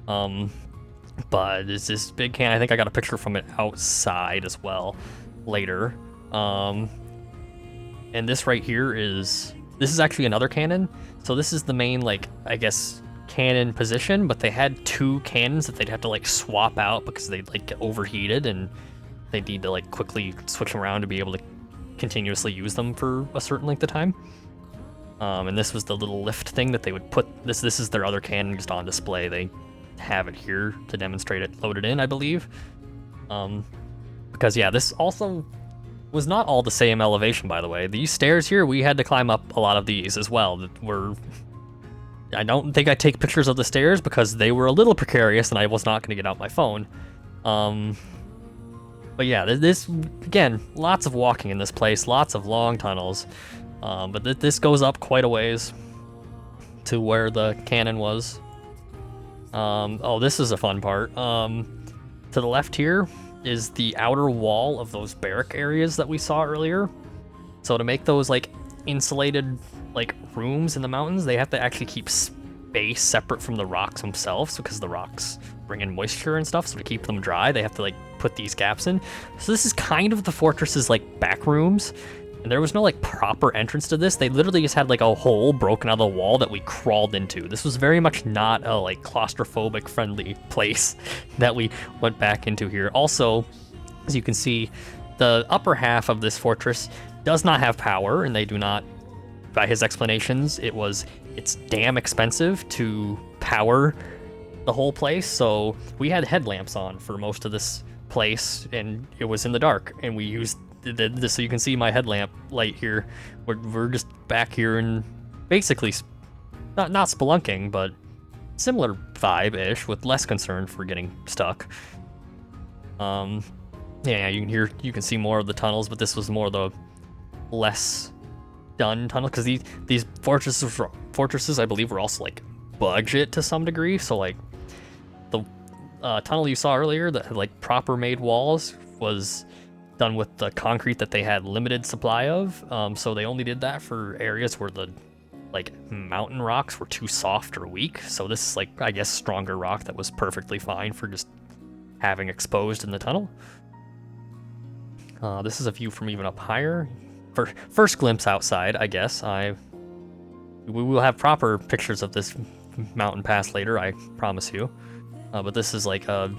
But it's this big cannon. I think I got a picture from it outside as well later. And this right here is actually another cannon. So this is the main like I guess cannon position, but they had two cannons that they'd have to like swap out because they'd like get overheated and they need to like quickly switch them around to be able to continuously use them for a certain length of time. And this was the little lift thing that they would put. This is their other cannon just on display. They have it here to demonstrate it loaded in, I believe. Because yeah, this also was not all the same elevation, by the way. These stairs here, we had to climb up a lot of these as well. That were, I don't think I take pictures of the stairs because they were a little precarious and I was not going to get out my phone. But yeah, this, again, lots of walking in this place, lots of long tunnels. But this goes up quite a ways to where the cannon was. Oh, this is a fun part. To the left here is the outer wall of those barrack areas that we saw earlier. So to make those like insulated like rooms in the mountains, they have to actually keep space separate from the rocks themselves because the rocks bring in moisture and stuff. So to keep them dry, they have to like put these gaps in. So this is kind of the fortress's like back rooms. And there was no like proper entrance to this. They literally just had like a hole broken out of the wall that we crawled into. This was very much not a like claustrophobic friendly place that we went back into here. Also, as you can see, the upper half of this fortress does not have power, and they do not, by his explanations, it's damn expensive to power the whole place. So we had headlamps on for most of this place, and it was in the dark, and we used this, so you can see my headlamp light here. We're just back here and basically not spelunking, but similar vibe-ish with less concern for getting stuck. Yeah, you can see more of the tunnels, but this was more the less done tunnel because these fortresses I believe were also like budget to some degree. So like the tunnel you saw earlier that had like proper made walls was done with the concrete that they had limited supply of. So they only did that for areas where the like mountain rocks were too soft or weak. So this is like, I guess, stronger rock that was perfectly fine for just having exposed in the tunnel. This is a view from even up higher. First glimpse outside, I guess. We will have proper pictures of this mountain pass later, I promise you. But this is like a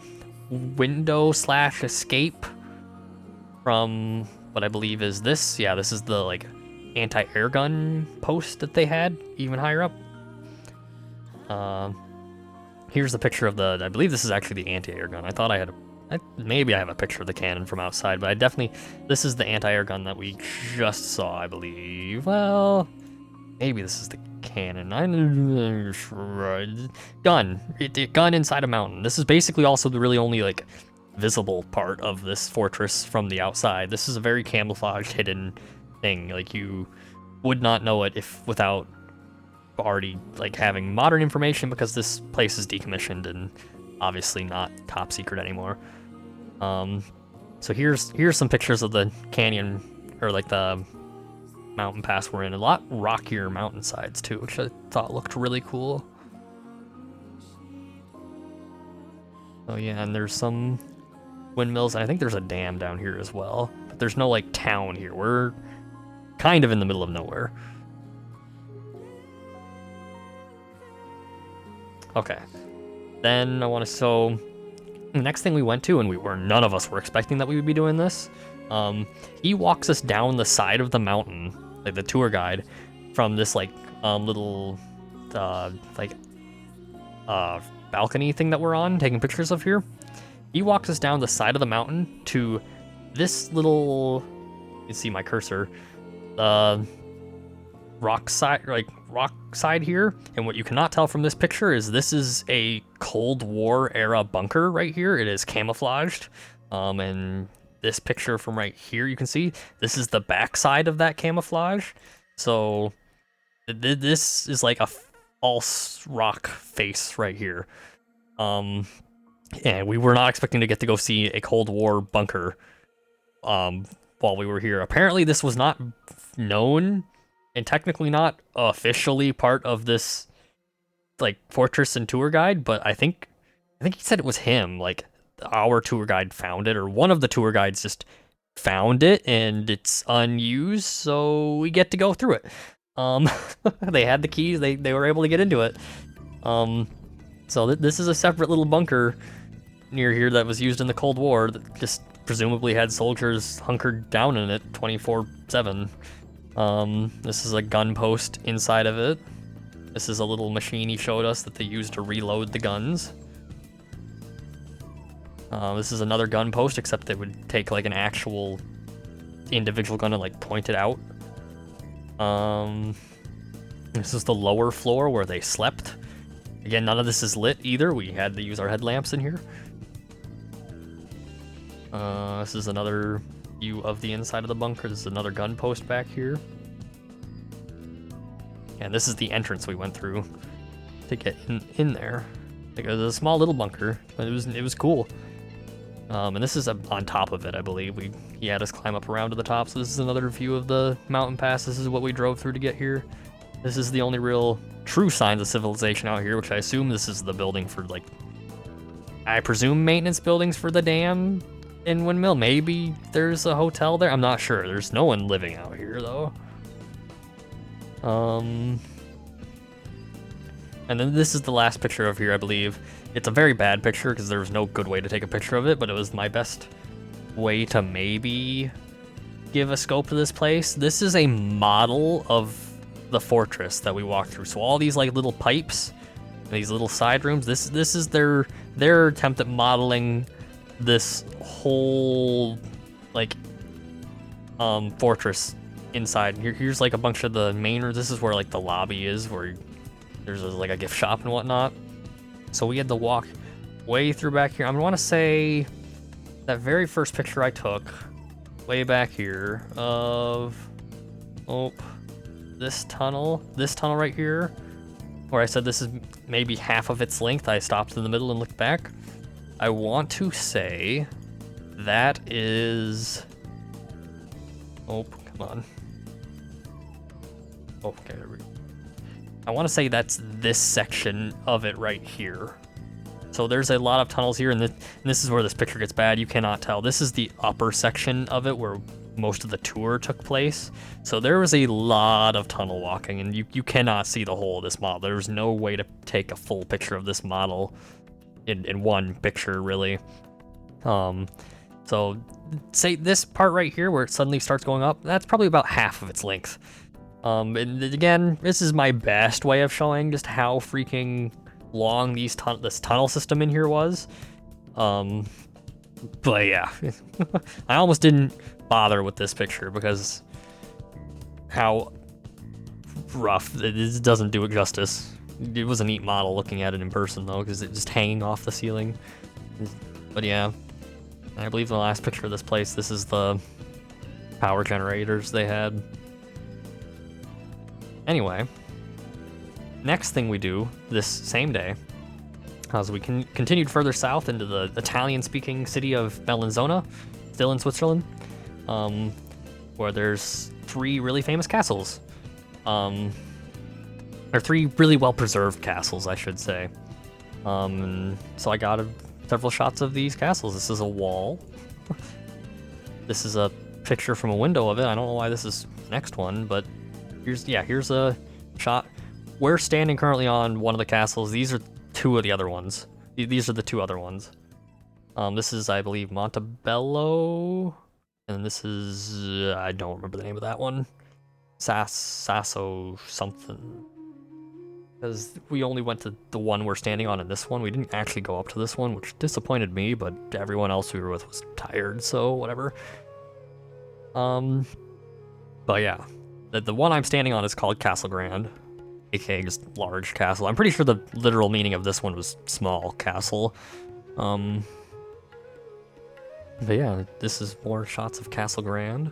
window / escape from what I believe is this. Yeah, this is the like anti-air gun post that they had even higher up. Here's the picture of I believe this is actually the anti-air gun. I thought I had maybe I have a picture of the cannon from outside, but this is the anti-air gun that we just saw, I believe. Well, maybe this is the cannon. Gun inside a mountain. This is basically also the really only like visible part of this fortress from the outside. This is a very camouflaged, hidden thing. Like you would not know it without already like having modern information, because this place is decommissioned and obviously not top secret anymore. So here's some pictures of the canyon, or like the mountain pass we're in. A lot rockier mountainsides too, which I thought looked really cool. Oh yeah, and there's some windmills, and I think there's a dam down here as well. But there's no like town here. We're kind of in the middle of nowhere. Okay. Then I want to, so the next thing we went to, and none of us were expecting that we would be doing this. He walks us down the side of the mountain, like the tour guide, from this like little balcony thing that we're on, taking pictures of here. He walks us down the side of the mountain to this little, you see my cursor, rock side here. And what you cannot tell from this picture is this is a Cold War era bunker right here. It is camouflaged. And this picture from right here, you can see this is the back side of that camouflage. So this is like a false rock face right here. And we were not expecting to get to go see a Cold War bunker while we were here. Apparently this was not known and technically not officially part of this like fortress and tour guide, but I think he said it was him, like our tour guide found it, or one of the tour guides just found it and it's unused, so we get to go through it. They had the keys, they were able to get into it. So this is a separate little bunker near here that was used in the Cold War that just presumably had soldiers hunkered down in it 24/7. This is a gun post inside of it. This is a little machine he showed us that they used to reload the guns. This is another gun post, except it would take like an actual individual gun and like point it out. This is the lower floor where they slept. Again, none of this is lit either. We had to use our headlamps in here. This is another view of the inside of the bunker. This is another gun post back here. And this is the entrance we went through to get in there. Like, it was a small little bunker, but it was cool. And this is on top of it, I believe. He had us climb up around to the top, so this is another view of the mountain pass. This is what we drove through to get here. This is the only real true signs of civilization out here, which I assume this is the building for, like, I presume maintenance buildings for the dam and windmill. Maybe there's a hotel there. I'm not sure. There's no one living out here, though. And then this is the last picture of here, I believe. It's a very bad picture because there was no good way to take a picture of it, but it was my best way to maybe give a scope to this place. This is a model of the fortress that we walked through. So all these like little pipes, these little side rooms, this is their attempt at modeling this whole like fortress inside. Here's like a bunch of the main rooms. This is where like the lobby is, where there's like a gift shop and whatnot. So we had to walk way through back here. I want to say that very first picture I took way back here of this tunnel right here, where I said this is maybe half of its length. I stopped in the middle and looked back. I want to say that is, come on. Okay, there we go. I want to say that's this section of it right here. So there's a lot of tunnels here, and this is where this picture gets bad. You cannot tell. This is the upper section of it where most of the tour took place. So there was a lot of tunnel walking, and you cannot see the whole of this model. There's no way to take a full picture of this model in one picture, really. So say this part right here where it suddenly starts going up, that's probably about half of its length. And again, this is my best way of showing just how freaking long this tunnel system in here was. But yeah, I almost didn't bother with this picture because how rough it doesn't do it justice. It was a neat model looking at it in person though, because it's just hanging off the ceiling. But yeah, I believe the last picture of this place, this is the power generators they had. Anyway, next thing we do this same day, as we continued further south into the Italian-speaking city of Bellinzona, still in Switzerland, where there's 3 really famous castles. Or 3 really well-preserved castles, I should say. So I got several shots of these castles. This is a wall. This is a picture from a window of it. I don't know why this is the next one, but here's a shot. We're standing currently on one of the castles. These are 2 of the other ones. These are the 2 other ones. This is, I believe, Montebello, and this is, I don't remember the name of that one. Sasso something. Because we only went to the one we're standing on in this one. We didn't actually go up to this one, which disappointed me, but everyone else we were with was tired, so whatever. But yeah, the one I'm standing on is called Castle Grand, aka just large castle. I'm pretty sure the literal meaning of this one was small castle. But yeah, this is more shots of Castle Grand.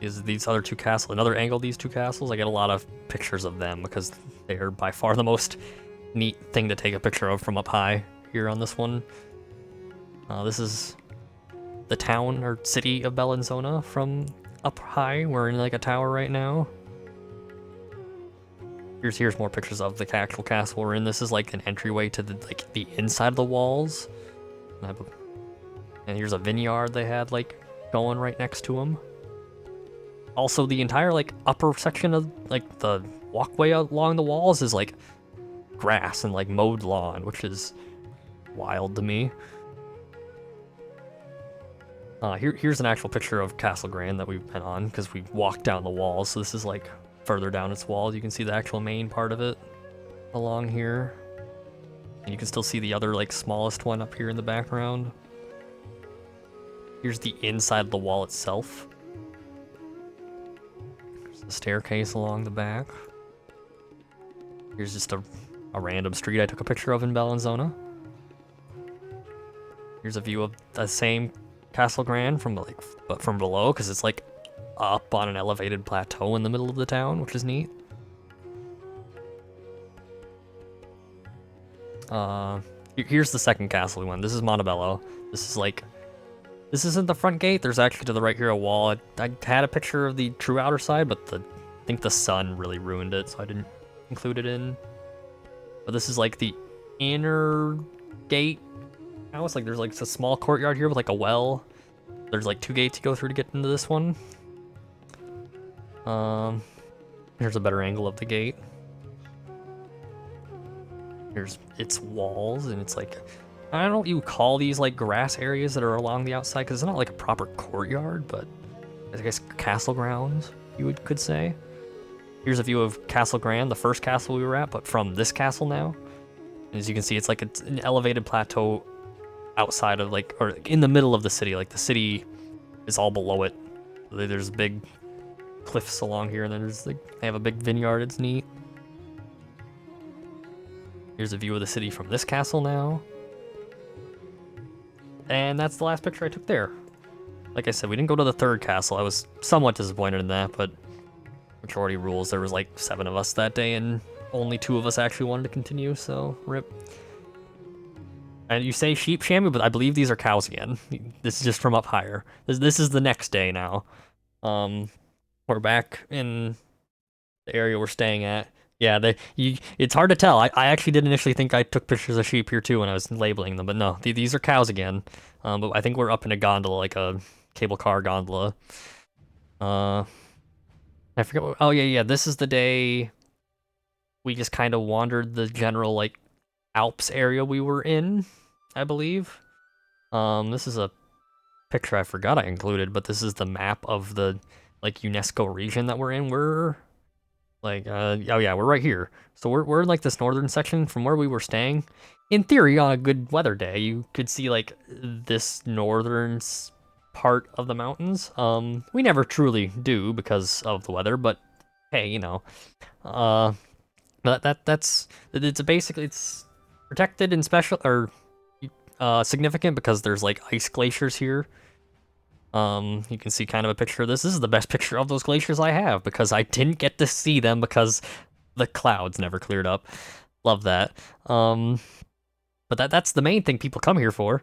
Is these other 2 castles, another angle of these 2 castles. I get a lot of pictures of them because they are by far the most neat thing to take a picture of from up high here on this one. This is the town or city of Bellinzona from up high. We're in like a tower right now. Here's more pictures of the actual castle we're in. This is like an entryway to the inside of the walls. And here's a vineyard they had like going right next to them. Also, the entire like upper section of like the walkway along the walls is like grass and like mowed lawn, which is wild to me. Here's an actual picture of Castle Grand that we've been on because we walked down the walls. So this is like further down its walls. You can see the actual main part of it along here, and you can still see the other like smallest one up here in the background. Here's the inside of the wall itself. The staircase along the back. Here's just a random street I took a picture of in Bellinzona. Here's a view of the same Castle Grand but from below, because it's like up on an elevated plateau in the middle of the town, which is neat. Here's the second castle we went. This is Montebello. This isn't the front gate. There's actually to the right here a wall. I had a picture of the true outer side, but I think the sun really ruined it, so I didn't include it in. But this is like the inner gate house. Like there's like a small courtyard here with like a well. There's like 2 gates you go through to get into this one. Here's a better angle of the gate. Here's its walls, and it's like, I don't know what you call these like grass areas that are along the outside, because it's not like a proper courtyard, but I guess castle grounds, you could say. Here's a view of Castle Grand, the first castle we were at, but from this castle now. As you can see, it's an elevated plateau outside of or in the middle of the city. Like the city is all below it. There's big cliffs along here, and then they have a big vineyard. It's neat. Here's a view of the city from this castle now. And that's the last picture I took there. Like I said, we didn't go to the third castle. I was somewhat disappointed in that, but majority rules. There was like 7 of us that day, and only 2 of us actually wanted to continue, so rip. And you say sheep, Shami, but I believe these are cows again. This is just from up higher. This is the next day now. We're back in the area we're staying at. Yeah, it's hard to tell. I actually did initially think I took pictures of sheep here too when I was labeling them, but no, these are cows again. But I think we're up in a gondola, like a cable car gondola. I forget what, oh yeah, this is the day we just kind of wandered the general like Alps area we were in, I believe. This is a picture I forgot I included, but this is the map of the like UNESCO region that we're in. We're like, oh yeah, we're right here. So we're in like this northern section from where we were staying. In theory, on a good weather day, you could see like this northern part of the mountains. We never truly do because of the weather, but hey, you know, but it's basically, it's protected and special or significant because there's like ice glaciers here. You can see kind of a picture of this. This is the best picture of those glaciers I have because I didn't get to see them because the clouds never cleared up. Love that. But that's the main thing people come here for.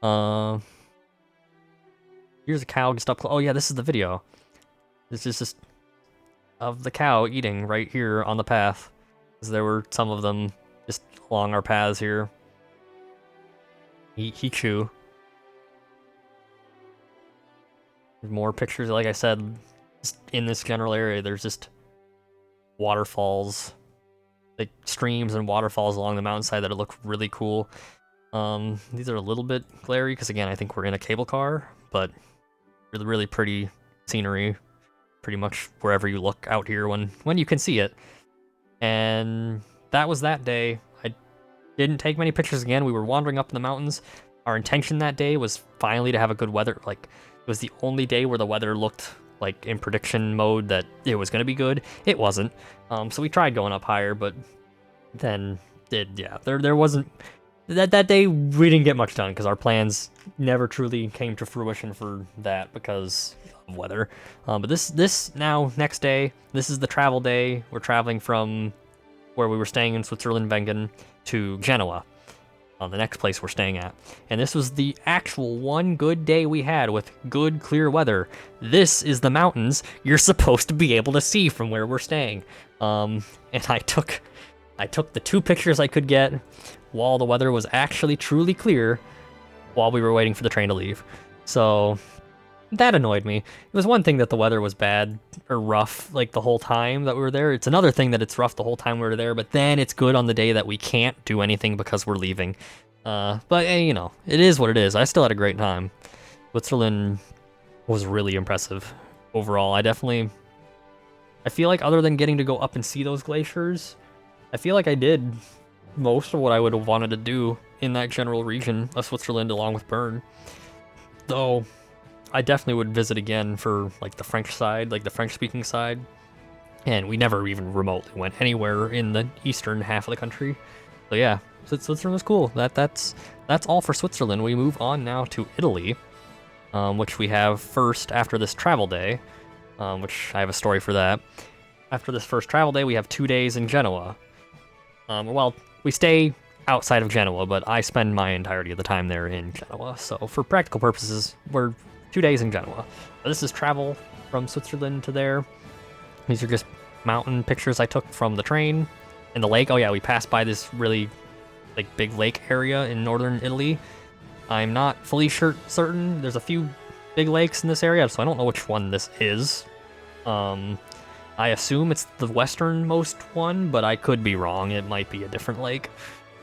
Here's a cow just up close. Oh yeah, this is the video. This is just of the cow eating right here on the path. Because there were some of them just along our paths here. He chew. More pictures, like I said, just in this general area, there's just waterfalls, like streams and waterfalls along the mountainside that look really cool. These are a little bit glary because again, I think we're in a cable car, but really, really pretty scenery, pretty much wherever you look out here when you can see it. And that was that day. I didn't take many pictures again. We were wandering up in the mountains. Our intention that day was finally to have a good weather. Like, it was the only day where the weather looked like in prediction mode that it was going to be good. It wasn't. So we tried going up higher, but then there wasn't. That day we didn't get much done because our plans never truly came to fruition for that because of weather. But this now next day, this is the travel day. We're traveling from where we were staying in Switzerland, Wengen, to Genoa, the next place we're staying at. And this was the actual one good day we had with good clear weather. This is the mountains you're supposed to be able to see from where we're staying. And I took the 2 pictures I could get while the weather was actually truly clear while we were waiting for the train to leave. So that annoyed me. It was one thing that the weather was bad or rough like the whole time that we were there. It's another thing that it's rough the whole time we were there, but then it's good on the day that we can't do anything because we're leaving. But hey, you know, it is what it is. I still had a great time. Switzerland was really impressive overall. I feel like other than getting to go up and see those glaciers, I feel like I did most of what I would have wanted to do in that general region of Switzerland along with Bern. Though I definitely would visit again for like the French side, like the French-speaking side. And we never even remotely went anywhere in the eastern half of the country. So yeah, Switzerland was cool. That's all for Switzerland. We move on now to Italy, which we have first after this travel day, which I have a story for that. After this first travel day, we have 2 days in Genoa. Well, we stay outside of Genoa, but I spend my entirety of the time there in Genoa. So for practical purposes, we're 2 days in Genoa. This is travel from Switzerland to there. These are just mountain pictures I took from the train and the lake. Oh yeah, we passed by this really like big lake area in northern Italy. I'm not fully certain. There's a few big lakes in this area, so I don't know which one this is. I assume it's the westernmost one, but I could be wrong. It might be a different lake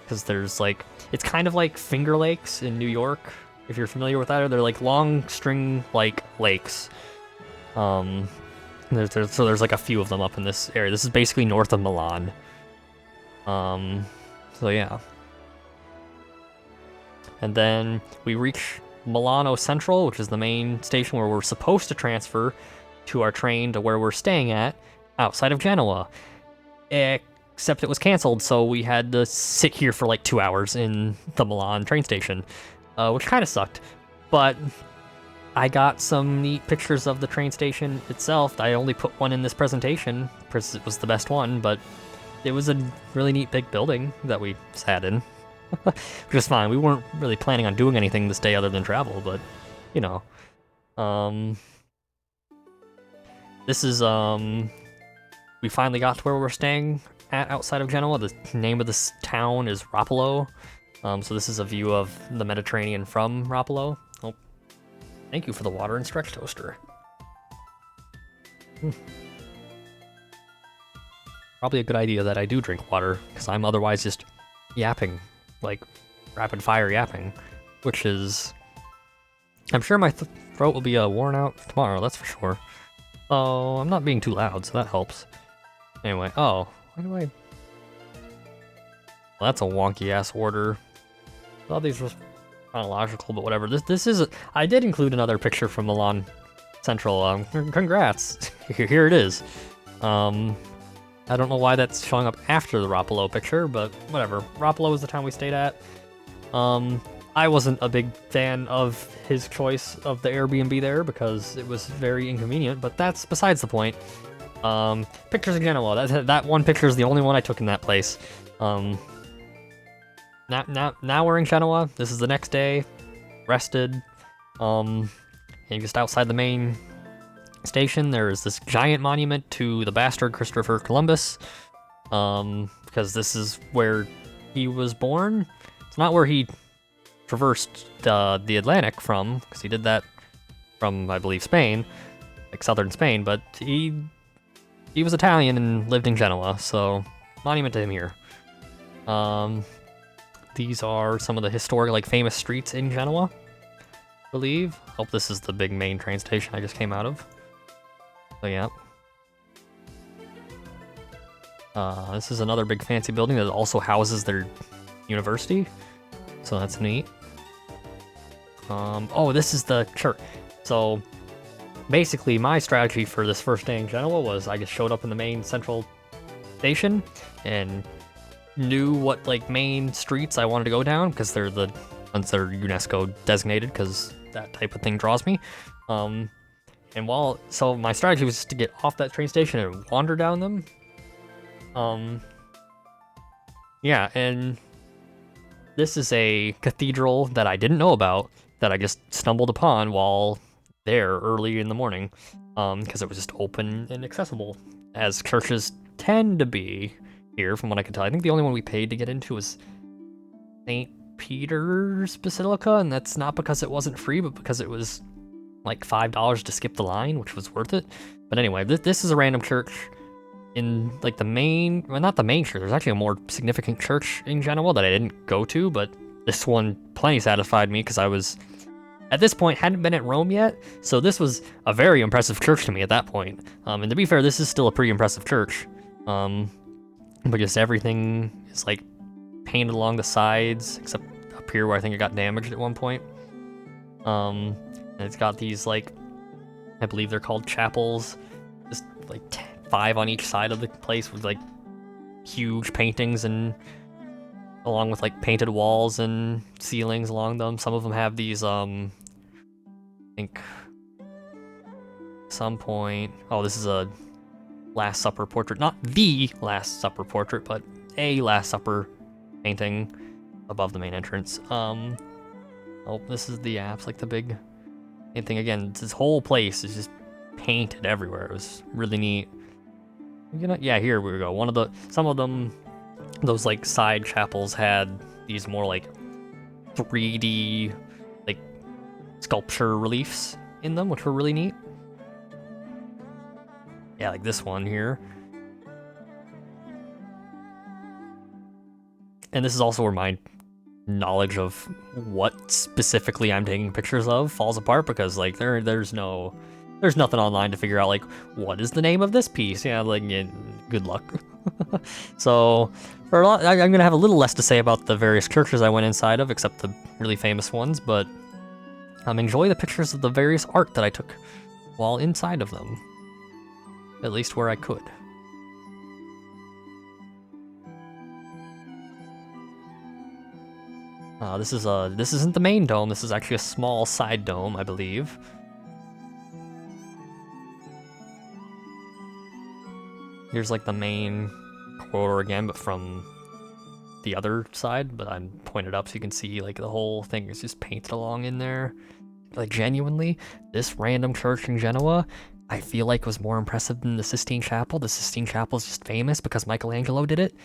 because there's like, it's kind of like Finger Lakes in New York, if you're familiar with that. Or they're like long string like lakes. There's like a few of them up in this area. This is basically north of Milan. So yeah. And then we reach Milano Central, which is the main station where we're supposed to transfer to our train to where we're staying at outside of Genoa. Except it was canceled, so we had to sit here for like 2 hours in the Milan train station, which kind of sucked. But I got some neat pictures of the train station itself. I only put one in this presentation because it was the best one, but it was a really neat big building that we sat in. Which was fine. We weren't really planning on doing anything this day other than travel, but, you know. This is, we finally got to where we're staying at outside of Genoa. The name of this town is Rapallo. So this is a view of the Mediterranean from Rapallo. Oh, thank you for the water and stretch toaster. Probably a good idea that I do drink water, because I'm otherwise just yapping, like rapid fire yapping, which is, I'm sure my throat will be worn out tomorrow, that's for sure. Oh, I'm not being too loud, so that helps. Anyway, oh, why do I... Well, that's a wonky-ass order. All these were chronological, but whatever. This is... I did include another picture from Milan Central. Congrats! Here it is. I don't know why that's showing up after the Rapallo picture, but whatever. Rapallo is the town we stayed at. I wasn't a big fan of his choice of the Airbnb there because it was very inconvenient, but that's besides the point. Pictures of Genoa. That one picture is the only one I took in that place. Now we're in Genoa. This is the next day. rested. And just outside the main station, there's this giant monument to the bastard Christopher Columbus, because this is where he was born. It's not where he traversed the Atlantic from, because he did that from, I believe, Spain, like southern Spain, but he was Italian and lived in Genoa, so monument to him here. These are some of the historic, like, famous streets in Genoa, I believe. Hope this is the big main train station I just came out of. So yeah. This is another big fancy building that also houses their university, so that's neat. Oh, this is the church. So basically, my strategy for this first day in Genoa was I just showed up in the main central station and knew what, like, main streets I wanted to go down, because they're the ones that are UNESCO designated, because that type of thing draws me. So my strategy was just to get off that train station and wander down them. Yeah, and this is a cathedral that I didn't know about, that I just stumbled upon while there early in the morning, because it was just open and accessible, as churches tend to be here, from what I can tell. I think the only one we paid to get into was St. Peter's Basilica, and that's not because it wasn't free, but because it was like $5 to skip the line, which was worth it. But anyway, this is a random church in, like, the main, well, not the main church. There's actually a more significant church in Genoa that I didn't go to, but this one plenty satisfied me, because I was, at this point, hadn't been at Rome yet, so this was a very impressive church to me at that point. And to be fair, this is still a pretty impressive church. But just everything is, like, painted along the sides, except up here where I think it got damaged at one point. And it's got these, like, I believe they're called chapels, just like 5 on each side of the place, with, like, huge paintings, and along with, like, painted walls and ceilings along them. Some of them have these, I think, some point, oh, this is a Last Supper portrait, not the Last Supper portrait, but a Last Supper painting above the main entrance. Oh, this is the apse, like the big thing. Again, this whole place is just painted everywhere. It was really neat. Yeah, here we go. Some of them, those, like, side chapels had these more, like, 3D, like, sculpture reliefs in them, which were really neat. Yeah, like this one here. And this is also where my knowledge of what specifically I'm taking pictures of falls apart, because, like, there's nothing online to figure out, like, what is the name of this piece. Yeah, like, yeah, good luck. So for a lot, I'm gonna have a little less to say about the various churches I went inside of, except the really famous ones, but enjoy the pictures of the various art that I took while inside of them, at least where I could. This isn't the main dome. This is actually a small side dome, I believe. Here's, like, the main corridor again, but from the other side. But I'm pointed up so you can see, like, the whole thing is just painted along in there. Like, genuinely, this random church in Genoa, I feel like, was more impressive than the Sistine Chapel. The Sistine Chapel is just famous because Michelangelo did it.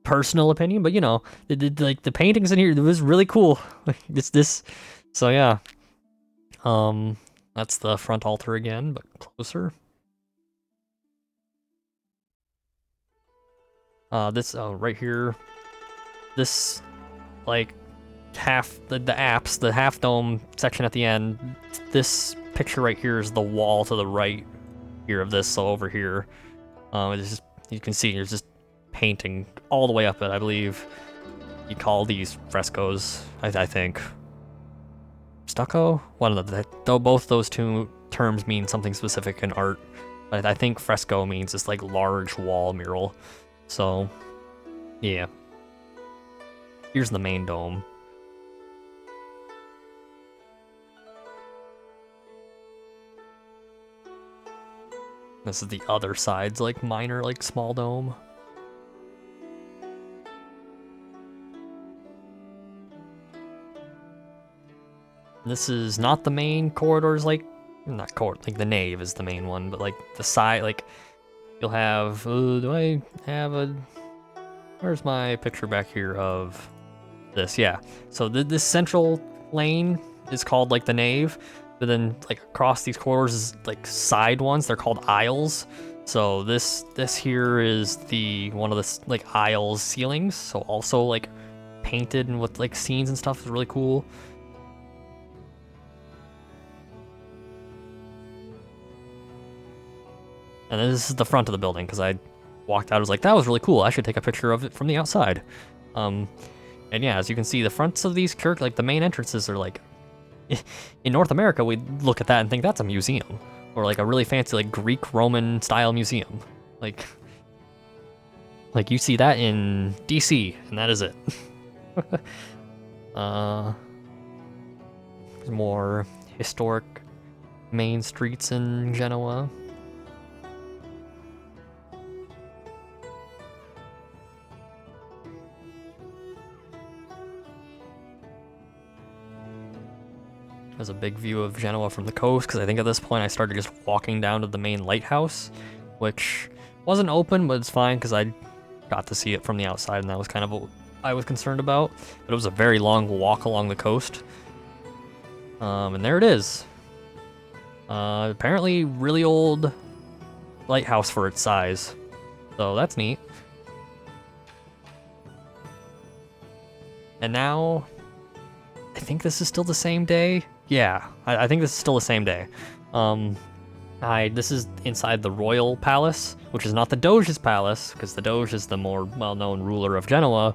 Personal opinion, but, you know, like, the paintings in here, it was really cool. This, so yeah. That's the front altar again, but closer. Right here, this, like, the apse, the half dome section at the end, this picture right here is the wall to the right here of this. So over here, it's just, you can see there's just painting all the way up it. I believe you call these frescoes, I think. Stucco? One of them. Though both those two terms mean something specific in art. But I think fresco means this, like, large wall mural. So, yeah. Here's the main dome. This is the other side's, like, minor, like, small dome. This is not the main corridors, like, not corridor, like the nave is the main one, but like the side, like, you'll have, do I have a, where's my picture back here of this? Yeah, so this central lane is called like the nave, but then like across these corridors is like side ones, they're called aisles. So this here is the one of the like aisles ceilings, so also like painted and with like scenes and stuff is really cool. And this is the front of the building, because I walked out, I was like, that was really cool, I should take a picture of it from the outside. And yeah, as you can see, the fronts of these church, like the main entrances are like, in North America, we look at that and think that's a museum, or like a really fancy like Greek Roman style museum. Like you see that in DC, and that is it. There's more historic main streets in Genoa. There's a big view of Genoa from the coast, because I think at this point I started just walking down to the main lighthouse, which wasn't open, but it's fine because I got to see it from the outside, and that was kind of what I was concerned about. But it was a very long walk along the coast. And there it is. Apparently really old lighthouse for its size, so that's neat. And now, I think this is still the same day. Yeah, I think this is still the same day. This is inside the royal palace, which is not the Doge's palace, because the Doge is the more well-known ruler of Genoa.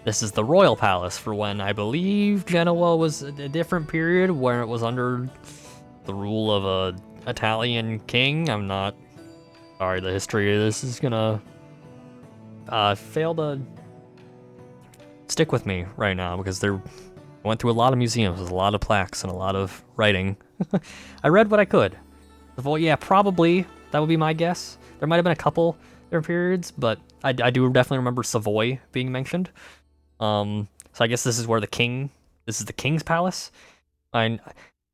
This is the royal palace for when I believe Genoa was a different period where it was under the rule of a Italian king. I'm not sorry, the history of this is gonna fail to stick with me right now, because I went through a lot of museums with a lot of plaques and a lot of writing. I read what I could. Well, yeah, probably that would be my guess. There might have been a couple different periods, but I do definitely remember Savoy being mentioned. So I guess this is where this is the king's palace. The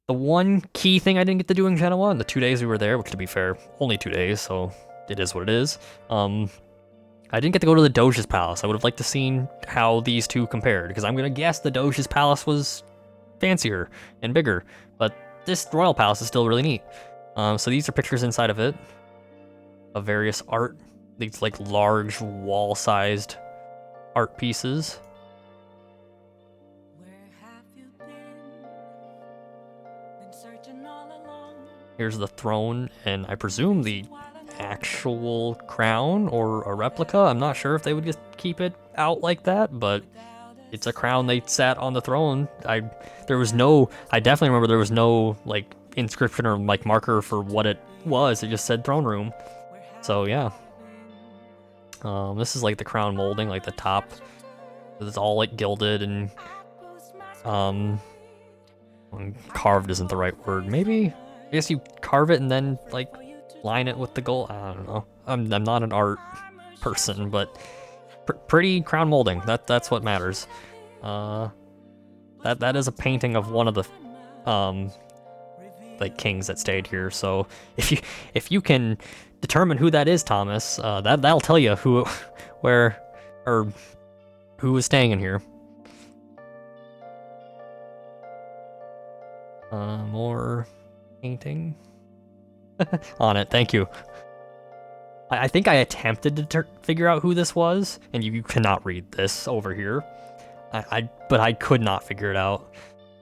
one key thing I didn't get to do in Genoa in the 2 days we were there, which to be fair, only 2 days, so it is what it is. I didn't get to go to the Doge's palace. I would have liked to seen how these two compared, because I'm gonna guess the Doge's palace was fancier and bigger, but this royal palace is still really neat. So these are pictures inside of it of various art, these like large wall-sized art pieces. Here's the throne, and I presume the actual crown or a replica. I'm not sure if they would just keep it out like that, but it's a crown they sat on the throne. I definitely remember there was no like inscription or like marker for what it was. It just said throne room. So yeah. This is like the crown molding, like the top. It's all like gilded and carved isn't the right word. Maybe I guess you carve it and then like line it with the gold. I don't know. I'm not an art person, but pretty crown molding. That's what matters. That is a painting of one of the like kings that stayed here. So if you can determine who that is, Thomas, that'll tell you who was staying in here. More painting on it. Thank you. I think I attempted to figure out who this was, and you cannot read this over here. But I could not figure it out.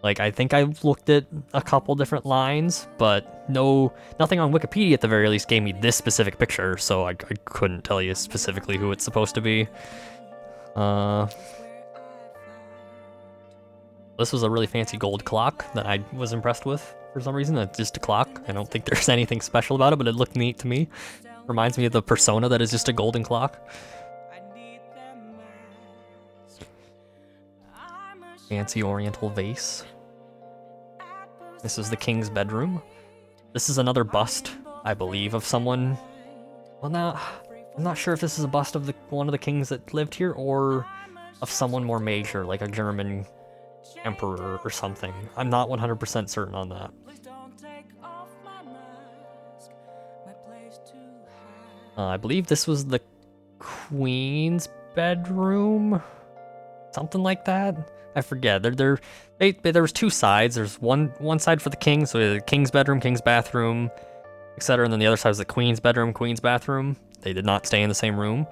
Like, I think I looked at a couple different lines, but nothing on Wikipedia at the very least gave me this specific picture, so I couldn't tell you specifically who it's supposed to be. This was a really fancy gold clock that I was impressed with for some reason. It's just a clock. I don't think there's anything special about it, but it looked neat to me. Reminds me of the Persona that is just a golden clock. Fancy oriental vase. This is the king's bedroom. This is another bust, I believe, of someone. Well, now I'm not sure if this is a bust of one of the kings that lived here or of someone more major, like a German emperor or something. I'm not 100% certain on that. I believe this was the queen's bedroom, something like that. I forget. There was two sides. There's one side for the king, so the king's bedroom, king's bathroom, etc. And then the other side is the queen's bedroom, queen's bathroom. They did not stay in the same room.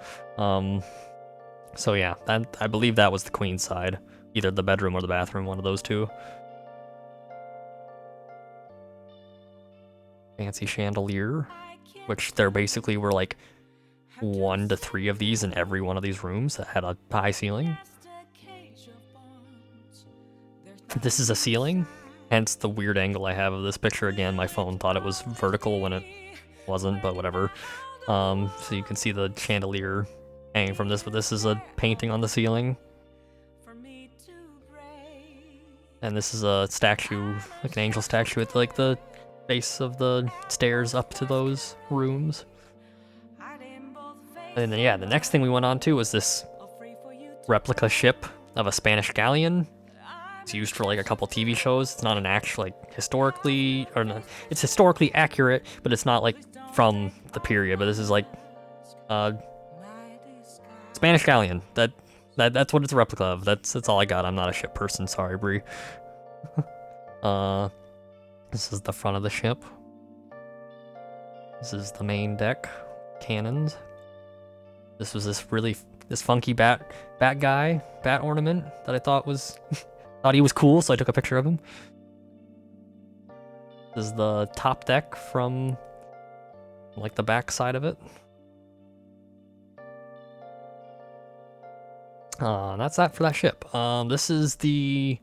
So yeah, I believe that was the queen's side, either the bedroom or the bathroom, one of those two. Fancy chandelier, which there basically were like 1 to 3 of these in every one of these rooms that had a high ceiling. This is a ceiling, hence the weird angle I have of this picture. Again, my phone thought it was vertical when it wasn't, but whatever. So you can see the chandelier hanging from this, but this is a painting on the ceiling. And this is a statue, like an angel statue at like the base of the stairs up to those rooms. And then yeah, the next thing we went on to was this replica ship of a Spanish galleon. It's used for like a couple TV shows. It's not an actual like historically, or no, it's historically accurate, but it's not like from the period. But this is like Spanish galleon. That's what it's a replica of. That's all I got. I'm not a ship person. Sorry, Brie. This is the front of the ship. This is the main deck. Cannons. This was this funky bat ornament that I thought he was cool, so I took a picture of him. This is the top deck from like the back side of it. That's that for that ship. This is the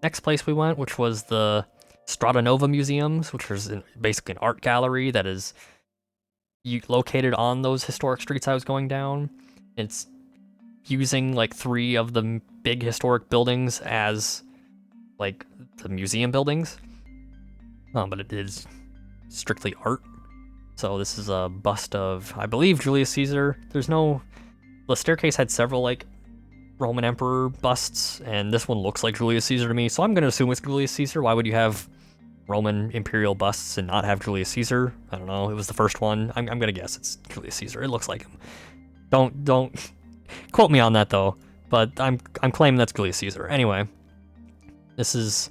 next place we went, which was the Strada Nova Museums, which is basically an art gallery that is located on those historic streets I was going down. It's using like 3 of the big historic buildings as like the museum buildings, but it is strictly art. So this is a bust of, I believe, Julius Caesar. The staircase had several like Roman emperor busts, and this one looks like Julius Caesar to me, so I'm gonna assume it's Julius Caesar. Why would you have Roman imperial busts and not have Julius Caesar? I don't know. It was the first one. I'm gonna guess it's Julius Caesar. It looks like him. Don't quote me on that though. But I'm claiming that's Julius Caesar. Anyway, this is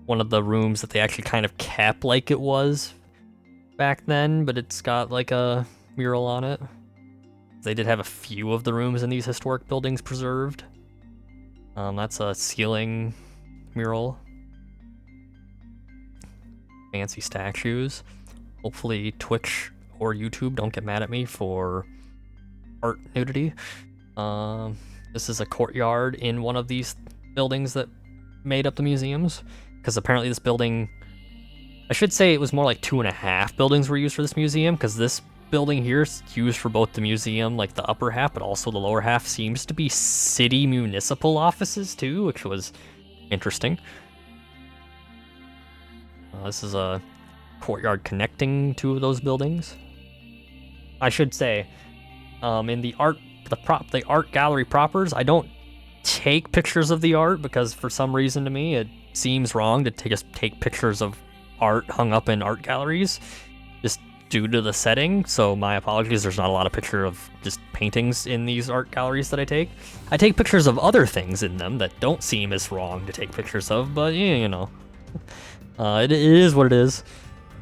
one of the rooms that they actually kind of kept like it was back then, but it's got like a mural on it. They did have a few of the rooms in these historic buildings preserved. That's a ceiling mural. Fancy statues. Hopefully Twitch or YouTube don't get mad at me for art nudity. This is a courtyard in one of these buildings that made up the museums, because apparently this building, I should say it was more like 2.5 buildings were used for this museum, because this building here is used for both the museum, like the upper half, but also the lower half seems to be city municipal offices too, which was interesting. This is a courtyard connecting 2 of those buildings. I should say, in the art gallery propers, I don't take pictures of the art because for some reason to me it seems wrong to just take pictures of art hung up in art galleries, just due to the setting. So my apologies, there's not a lot of picture of just paintings in these art galleries that I take. I take pictures of other things in them that don't seem as wrong to take pictures of, but yeah, you know. It is what it is.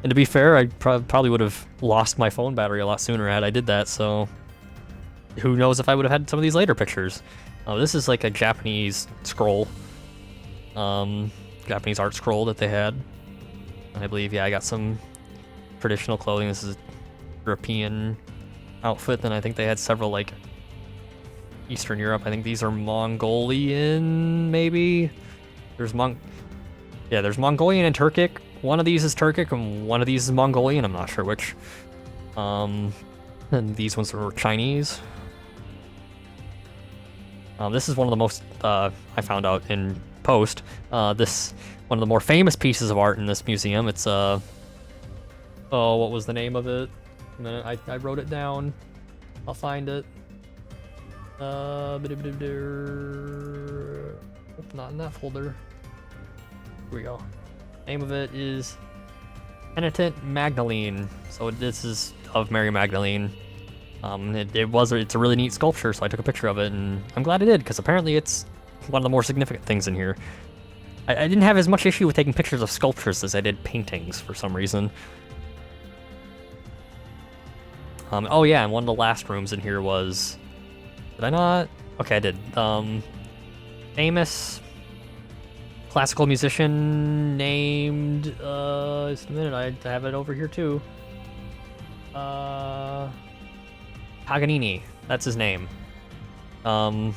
And to be fair, I probably would have lost my phone battery a lot sooner had I did that, so who knows if I would have had some of these later pictures. This is like a Japanese scroll. Japanese art scroll that they had. I believe, yeah, I got some traditional clothing. This is a European outfit, and I think they had several like Eastern Europe. I think these are Mongolian, maybe? There's Mongolian and Turkic. One of these is Turkic and one of these is Mongolian. I'm not sure which. And these ones are Chinese. This is one of the most, I found out in post, this one of the more famous pieces of art in this museum. It's, oh, what was the name of it? A minute, I wrote it down. I'll find it. Not in that folder. Here we go. Name of it is Penitent Magdalene. So this is of Mary Magdalene. It's a really neat sculpture, so I took a picture of it, and I'm glad I did, because apparently it's one of the more significant things in here. I didn't have as much issue with taking pictures of sculptures as I did paintings for some reason. Oh yeah, and one of the last rooms in here was... Did I not? Okay, I did. Famous classical musician named... just a minute, I have it over here too. Paganini, that's his name. Yeah,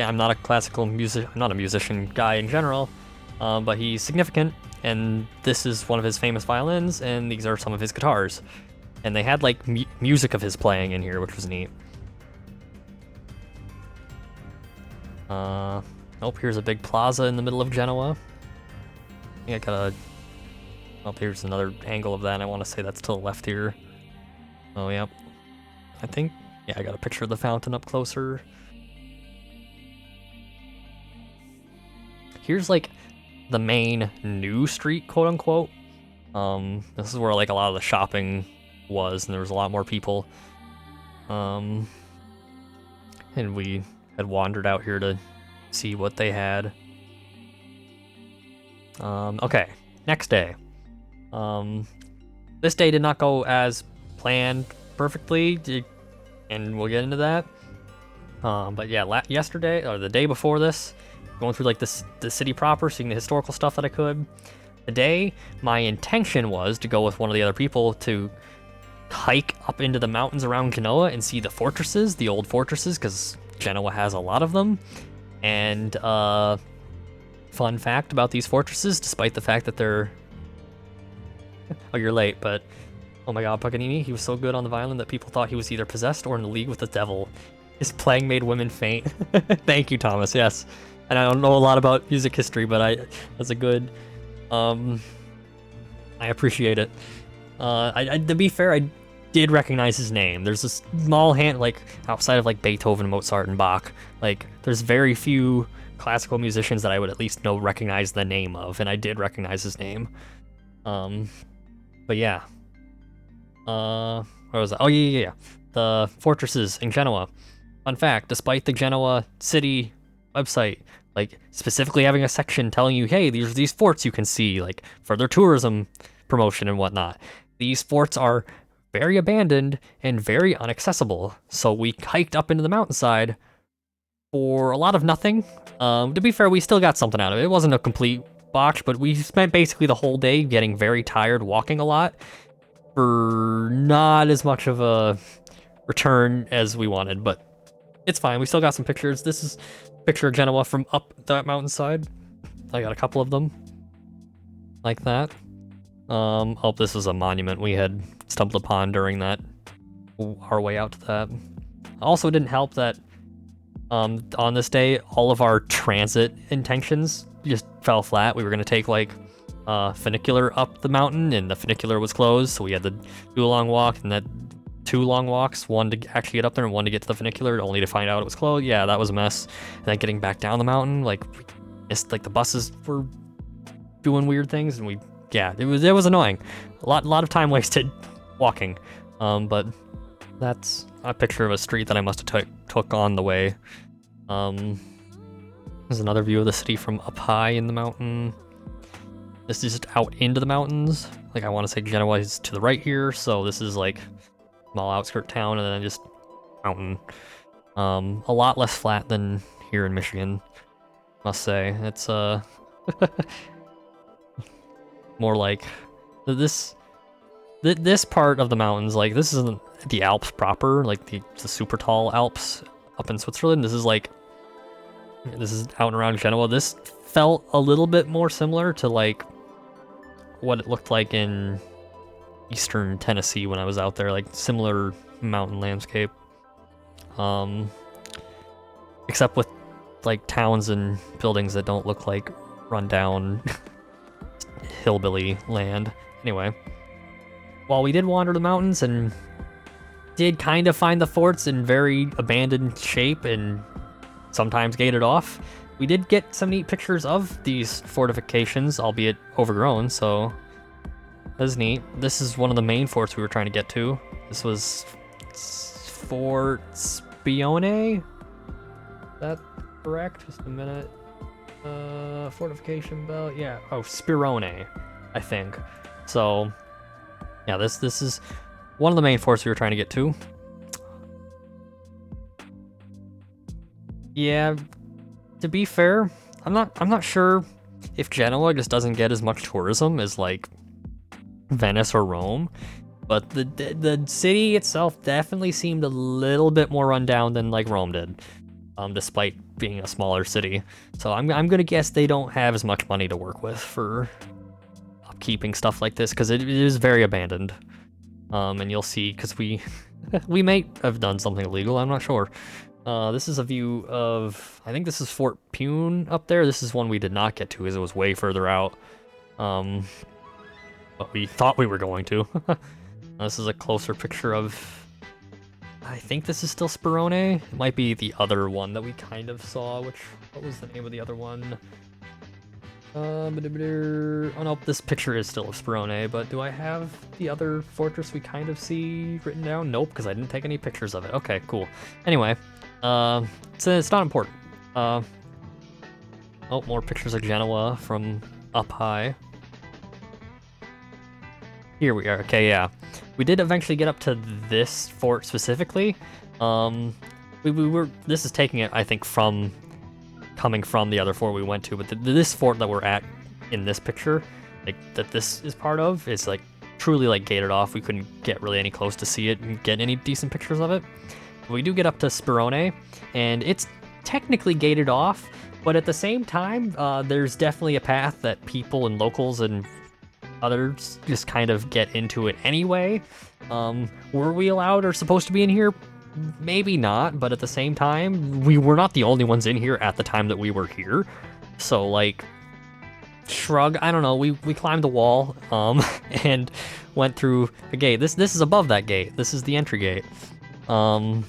I'm not a classical music, I'm not a musician guy in general, but he's significant, and this is one of his famous violins, and these are some of his guitars. And they had like music of his playing in here, which was neat. Nope, here's a big plaza in the middle of Genoa. I think I got a... Oh, here's another angle of that, and I want to say that's to the left here. Oh, yep. I think... Yeah, I got a picture of the fountain up closer. Here's, like, the main new street, quote-unquote. This is where, like, a lot of the shopping was, and there was a lot more people. And we had wandered out here to see what they had. Okay, next day. This day did not go as planned perfectly, and we'll get into that. But yeah, yesterday, or the day before this, going through like the city proper, seeing the historical stuff that I could. Today, my intention was to go with one of the other people to hike up into the mountains around Genoa and see the fortresses, the old fortresses, because Genoa has a lot of them. And fun fact about these fortresses, despite the fact that they're... Oh, you're late, but oh my god, Paganini, he was so good on the violin that people thought he was either possessed or in league with the devil. His playing made women faint. Thank you, Thomas, yes. And I don't know a lot about music history, but that's a good... I appreciate it. To be fair, I did recognize his name. There's a small hand, like, outside of, like, Beethoven, Mozart, and Bach, like, there's very few classical musicians that I would at least recognize the name of, and I did recognize his name. But yeah. Where was that? Oh, yeah. The fortresses in Genoa. Fun fact, despite the Genoa city website, like, specifically having a section telling you, hey, there's these forts you can see, like, for their tourism promotion and whatnot. These forts are very abandoned and very inaccessible, so we hiked up into the mountainside for a lot of nothing. To be fair, we still got something out of it. It wasn't a complete botch, but we spent basically the whole day getting very tired, walking a lot, for not as much of a return as we wanted, but it's fine. We still got some pictures. This is a picture of Genoa from up that mountainside. I got a couple of them like that. Oh, this is a monument we had stumbled upon during our way out to that. Also, it didn't help that on this day, all of our transit intentions just fell flat. We were going to take, like, funicular up the mountain, and the funicular was closed, so we had to do a long walk, and that 2 long walks, one to actually get up there and one to get to the funicular, only to find out it was closed. Yeah, that was a mess. And then getting back down the mountain, like, the buses were doing weird things, and it was annoying. A lot of time wasted walking. But that's a picture of a street that I must have took on the way. There's another view of the city from up high in the mountain. This is just out into the mountains. Like, I want to say Genoa is to the right here, so this is like small outskirt town and then just mountain. A lot less flat than here in Michigan, must say. It's more like this part of the mountains, like, this isn't the Alps proper, like the super tall Alps up in Switzerland. This is out and around Genoa. This felt a little bit more similar to, like, what it looked like in eastern Tennessee when I was out there, like similar mountain landscape. Except with, like, towns and buildings that don't look like rundown hillbilly land. Anyway, while we did wander the mountains and did kind of find the forts in very abandoned shape and sometimes gated off, we did get some neat pictures of these fortifications, albeit overgrown, so that's neat. This is one of the main forts we were trying to get to. This was Fort Spione? Is that correct? Just a minute. Fortification belt, yeah. Oh, Spirone, I think. So, yeah, this is one of the main forts we were trying to get to. Yeah, to be fair, I'm not sure if Genoa just doesn't get as much tourism as like Venice or Rome, but the city itself definitely seemed a little bit more rundown than like Rome did, despite being a smaller city. So I'm gonna guess they don't have as much money to work with for upkeeping stuff like this, because it is very abandoned. And you'll see, because we may have done something illegal, I'm not sure. This is a view of, I think this is Fort Thun up there. This is one we did not get to because it was way further out. But we thought we were going to. This is a closer picture of, I think this is still Spirone. It might be the other one that we kind of saw, what was the name of the other one? Oh no, this picture is still of Spirone, but do I have the other fortress we kind of see written down? Nope, because I didn't take any pictures of it. Okay, cool. Anyway, it's not important. Oh, more pictures of Genoa from up high. Here we are. Okay, yeah. We did eventually get up to this fort specifically. We were. This is taking it, I think, from coming from the other fort we went to, but this fort that we're at in this picture, like that this is part of, is like truly like gated off. We couldn't get really any close to see it and get any decent pictures of it. But we do get up to Spirone, and it's technically gated off, but at the same time, there's definitely a path that people and locals and others just kind of get into it anyway. Were we allowed or supposed to be in here? Maybe not, but at the same time, we were not the only ones in here at the time that we were here. So, like, shrug, I don't know, we climbed the wall, and went through the gate. This is above that gate. This is the entry gate. But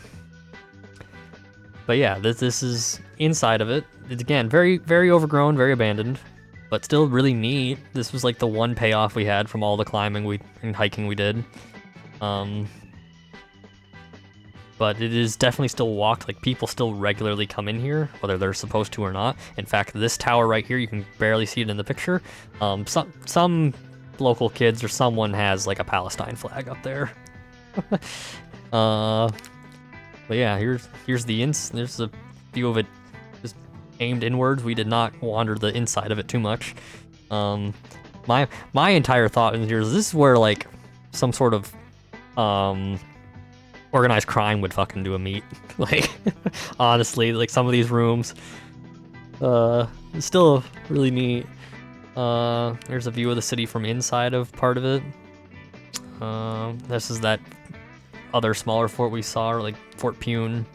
yeah, this is inside of it. It's, again, very, very overgrown, very abandoned, but still really neat. This was like the one payoff we had from all the climbing and hiking we did. But it is definitely still walked. Like, people still regularly come in here, whether they're supposed to or not. In fact, this tower right here, you can barely see it in the picture. Some local kids or someone has like a Palestine flag up there. But yeah, here's there's a view of it just aimed inwards. We did not wander the inside of it too much. My entire thought in here is this is where like some sort of organized crime would fucking do a meet. Like, honestly, like some of these rooms, it's still really neat. There's a view of the city from inside of part of it. This is that other smaller fort we saw, or like Fort Thun.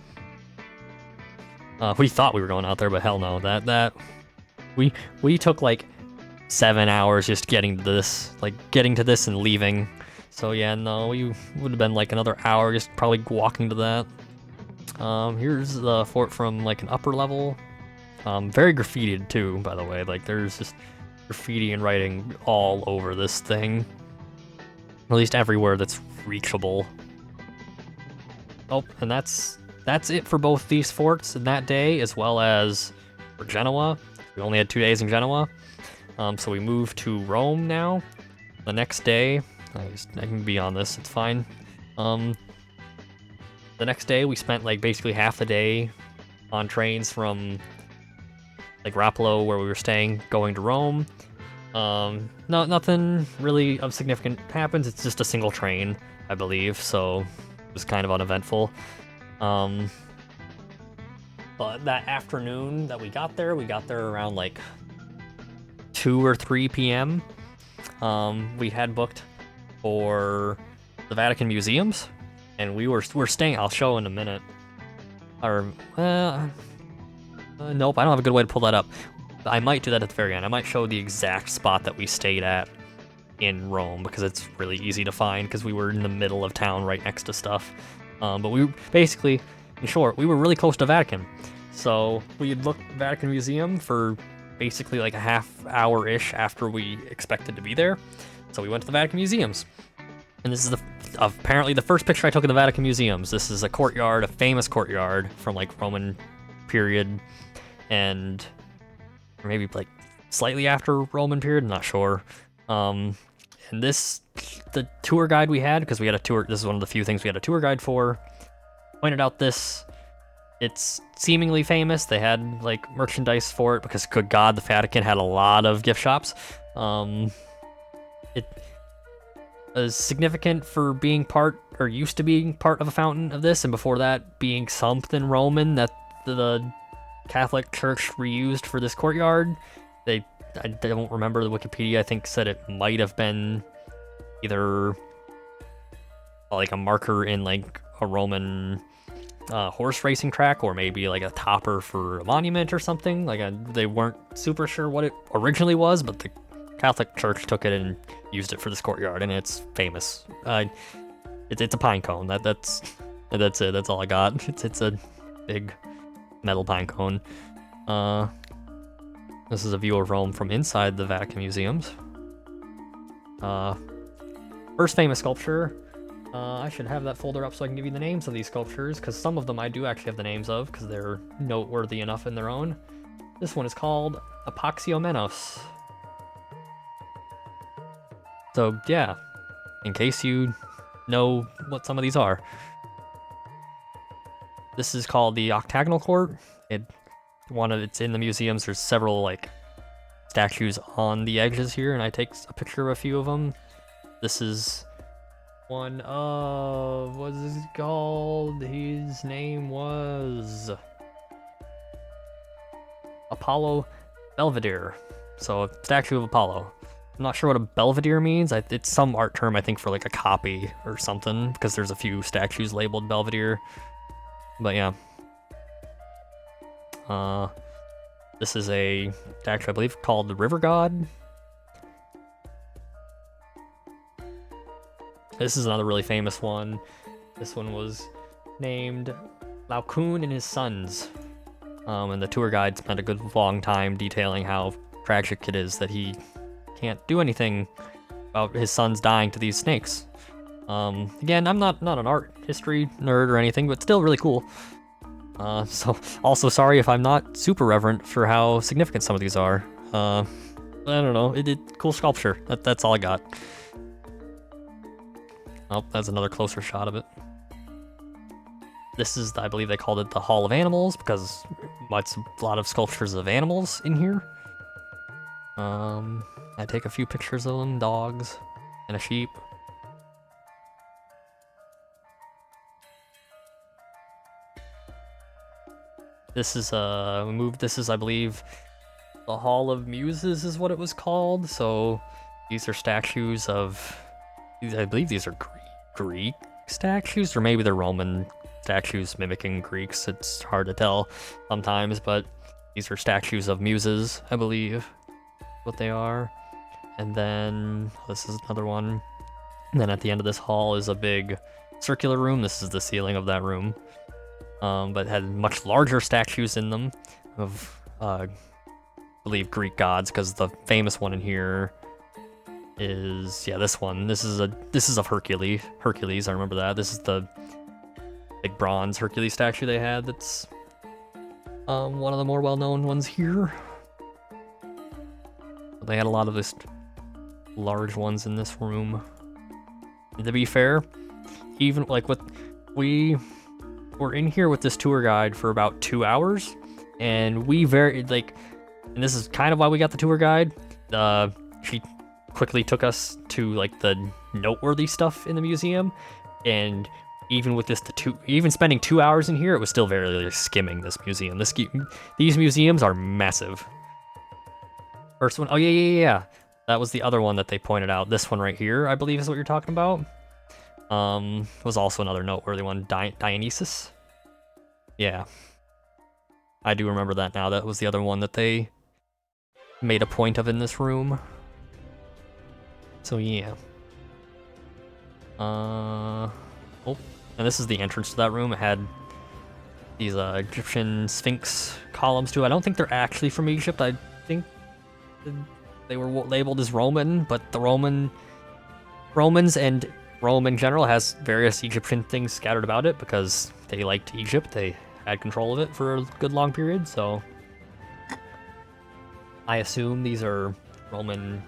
We thought we were going out there, but hell no. That we took like 7 hours just getting to this and leaving. So yeah, no, we would have been like another hour just probably walking to that. Here's the fort from like an upper level. Very graffitied too, by the way. Like, there's just graffiti and writing all over this thing. At least everywhere that's reachable. Oh, and that's it for both these forts in that day, as well as for Genoa. We only had 2 days in Genoa. So we moved to Rome now. The next day, I can be on this, it's fine. The next day we spent like basically half the day on trains from like Rapallo, where we were staying, going to Rome. Nothing really of significant happens. It's just a single train, I believe, so it was kind of uneventful. But that afternoon that we got there around like 2 or 3 p.m. We had booked for the Vatican Museums, and we're staying. I'll show in a minute. Or nope, I don't have a good way to pull that up. I might do that at the very end. I might show the exact spot that we stayed at in Rome, because it's really easy to find, because we were in the middle of town right next to stuff. But we basically, in short, we were really close to Vatican. So we had looked at Vatican Museum for basically like a half hour-ish after we expected to be there. So we went to the Vatican Museums. And this is apparently the first picture I took of the Vatican Museums. This is a courtyard, a famous courtyard from like Roman period, and or maybe like slightly after Roman period, I'm not sure. And the tour guide we had, because we had a tour, this is one of the few things we had a tour guide for, pointed out this. It's seemingly famous. They had like merchandise for it because, good God, the Vatican had a lot of gift shops. It is significant for being part, or used to being part of a fountain of this, and before that being something Roman that the Catholic Church reused for this courtyard. I don't remember the Wikipedia. I think said it might have been either like a marker in like a Roman horse racing track, or maybe like a topper for a monument or something. Like they weren't super sure what it originally was, but the Catholic Church took it and used it for this courtyard, and it's famous. It's a pine cone. That's it. That's all I got. It's a big metal pine cone. This is a view of Rome from inside the Vatican Museums. First famous sculpture. I should have that folder up so I can give you the names of these sculptures, because some of them I do actually have the names of, because they're noteworthy enough in their own. This one is called Apoxiomenos. So yeah, in case you know what some of these are. This is called the Octagonal Court. It's in the museums. There's several like statues on the edges here, and I take a picture of a few of them. This is one of, what is it called? His name was Apollo Belvedere. So a statue of Apollo. I'm not sure what a belvedere means. It's some art term, I think, for like a copy or something, because there's a few statues labeled belvedere. But yeah. This is a statue, I believe, called the River God. This is another really famous one. This one was named Laocoon and His Sons. And the tour guide spent a good long time detailing how tragic it is that he can't do anything about his sons dying to these snakes. Again, I'm not an art history nerd or anything, but still really cool. So also sorry if I'm not super reverent for how significant some of these are. I don't know, cool sculpture. That's all I got. Oh, that's another closer shot of it. This is, I believe they called it the Hall of Animals, because it's a lot of sculptures of animals in here. I take a few pictures of them, dogs and a sheep. This is I believe, the Hall of Muses is what it was called. So these are statues of, I believe these are Greek statues, or maybe they're Roman statues mimicking Greeks. It's hard to tell sometimes, but these are statues of muses, I believe, what they are. And then this is another one. And then at the end of this hall is a big circular room. This is the ceiling of that room. But had much larger statues in them of, I believe, Greek gods, because the famous one in here is, yeah, this one. This is of Hercules. I remember that. This is the big bronze Hercules statue they had. That's one of the more well-known ones here. They had a lot of this large ones in this room. And to be fair, even like we were in here with this tour guide for about 2 hours, and and this is kind of why we got the tour guide. She quickly took us to like the noteworthy stuff in the museum, and even with this, even spending 2 hours in here, it was still very like, skimming this museum. These museums are massive. First one, oh yeah. That was the other one that they pointed out. This one right here, I believe, is what you're talking about. Was also another noteworthy one, Dionysus. Yeah. I do remember that now. That was the other one that they made a point of in this room. So yeah. Oh, and this is the entrance to that room. It had these Egyptian Sphinx columns too. I don't think they're actually from Egypt. I think they were labeled as Roman, but the Romans and Rome in general has various Egyptian things scattered about it because they liked Egypt. They had control of it for a good long period, so I assume these are Roman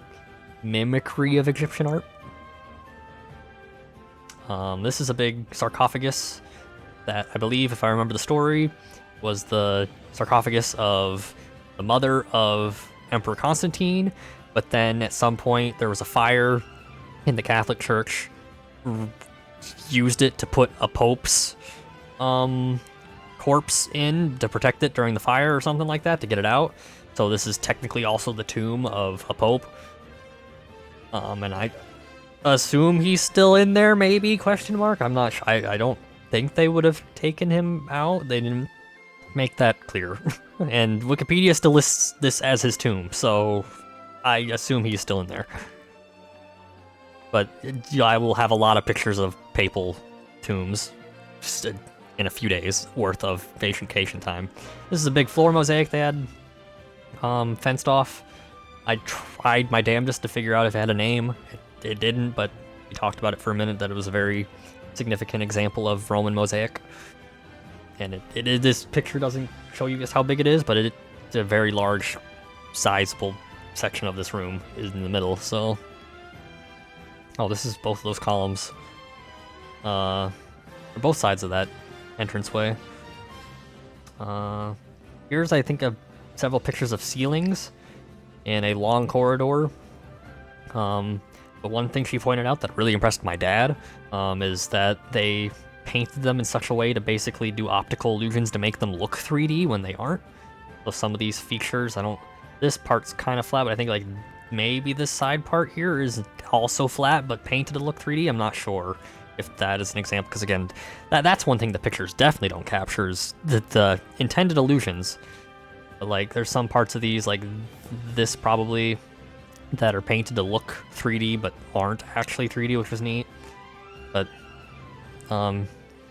mimicry of Egyptian art. This is a big sarcophagus that I believe, if I remember the story, was the sarcophagus of the mother of Emperor Constantine, but then at some point there was a fire in the Catholic Church, used it to put a pope's corpse in to protect it during the fire or something like that, to get it out. So this is technically also the tomb of a pope. And I assume he's still in there, maybe, question mark? I'm not sure. I don't think they would have taken him out. They didn't make that clear. And Wikipedia still lists this as his tomb, so I assume he's still in there. But I will have a lot of pictures of papal tombs just in a few days worth of vacation time. This is a big floor mosaic they had fenced off. I tried my damnedest to figure out if it had a name. It didn't, but we talked about it for a minute, that it was a very significant example of Roman mosaic. And this picture doesn't show you just how big it is, but it's a very large, sizable section of this room is in the middle, so... Oh, this is both of those columns. Or both sides of that entranceway. Here's, I think, several pictures of ceilings in a long corridor. But one thing she pointed out that really impressed my dad is that they painted them in such a way to basically do optical illusions to make them look 3D when they aren't. So some of these features, this part's kind of flat, but I think like maybe this side part here is also flat but painted to look 3D. I'm not sure if that is an example, because again, that's one thing the pictures definitely don't capture, is the intended illusions. But like there's some parts of these, like this probably, that are painted to look 3D but aren't actually 3D, which was neat. But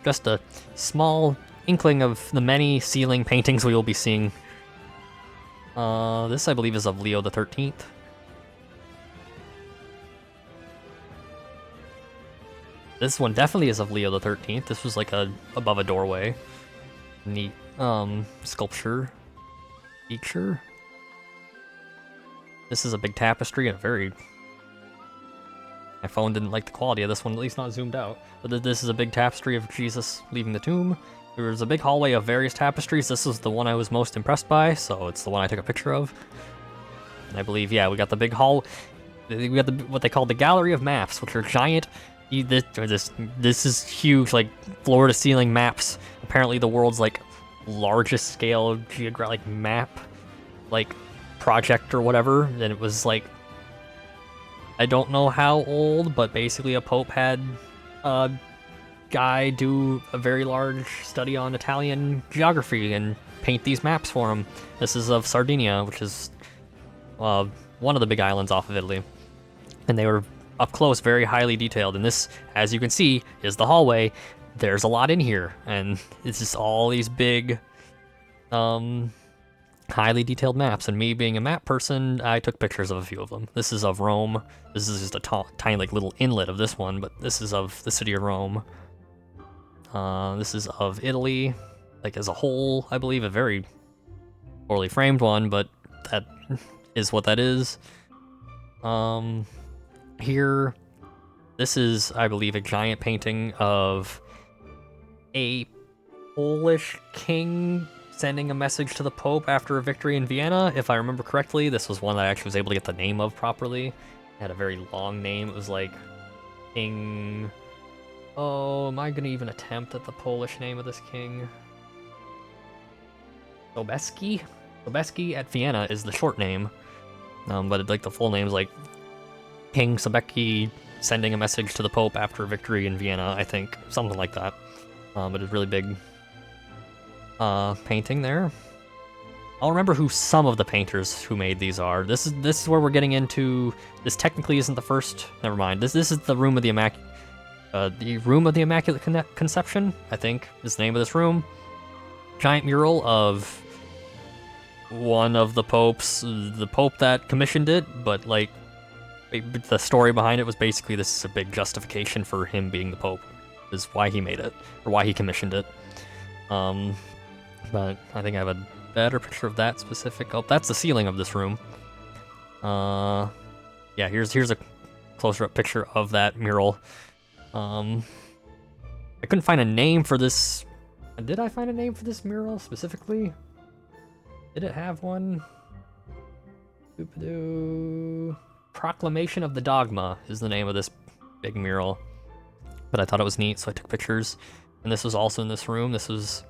just a small inkling of the many ceiling paintings we will be seeing. This I believe is of Leo the 13th. This one definitely is of Leo the 13th. This was like above a doorway. Neat sculpture feature. This is a big tapestry and my phone didn't like the quality of this one, at least not zoomed out. But this is a big tapestry of Jesus leaving the tomb. There was a big hallway of various tapestries. This is the one I was most impressed by, so it's the one I took a picture of. And I believe, yeah, we got the big hall. We got what they call the Gallery of Maps, which are giant. This is huge, like floor to ceiling maps. Apparently the world's like largest scale geographic map, like project or whatever. And it was like, I don't know how old, but basically a pope had a guy do a very large study on Italian geography and paint these maps for him. This is of Sardinia, which is one of the big islands off of Italy. And they were up close, very highly detailed. And this, as you can see, is the hallway. There's a lot in here, and it's just all these big, highly detailed maps. And me being a map person, I took pictures of a few of them. This is of Rome. This is just a tiny, like, little inlet of this one, but this is of the city of Rome. This is of Italy, like as a whole, I believe, a very poorly framed one, but that is what that is. Here, this is, I believe, a giant painting of a Polish king sending a message to the Pope after a victory in Vienna, if I remember correctly. This was one that I actually was able to get the name of properly. It had a very long name. It was like King... Oh, am I going to even attempt at the Polish name of this king? Sobieski? Sobieski at Vienna is the short name. But like the full name is like King Sobieski sending a message to the Pope after a victory in Vienna, I think. Something like that. But it's really big painting there. I'll remember who some of the painters who made these are. This is where we're getting into... This technically isn't the first... Never mind. This is the Room of the Immaculate Conception, I think, is the name of this room. giant mural of one of the popes, the pope that commissioned it, but like the story behind it was basically this is a big justification for him being the pope, is why he made it, or why he commissioned it. But I think I have a better picture of that specific. Oh, that's the ceiling of this room. Yeah, here's a closer up picture of that mural. I couldn't find a name for this. Did I find a name for this mural specifically? Did it have one? Proclamation of the Dogma is the name of this big mural. But I thought it was neat, so I took pictures. And this was also in this room. This was,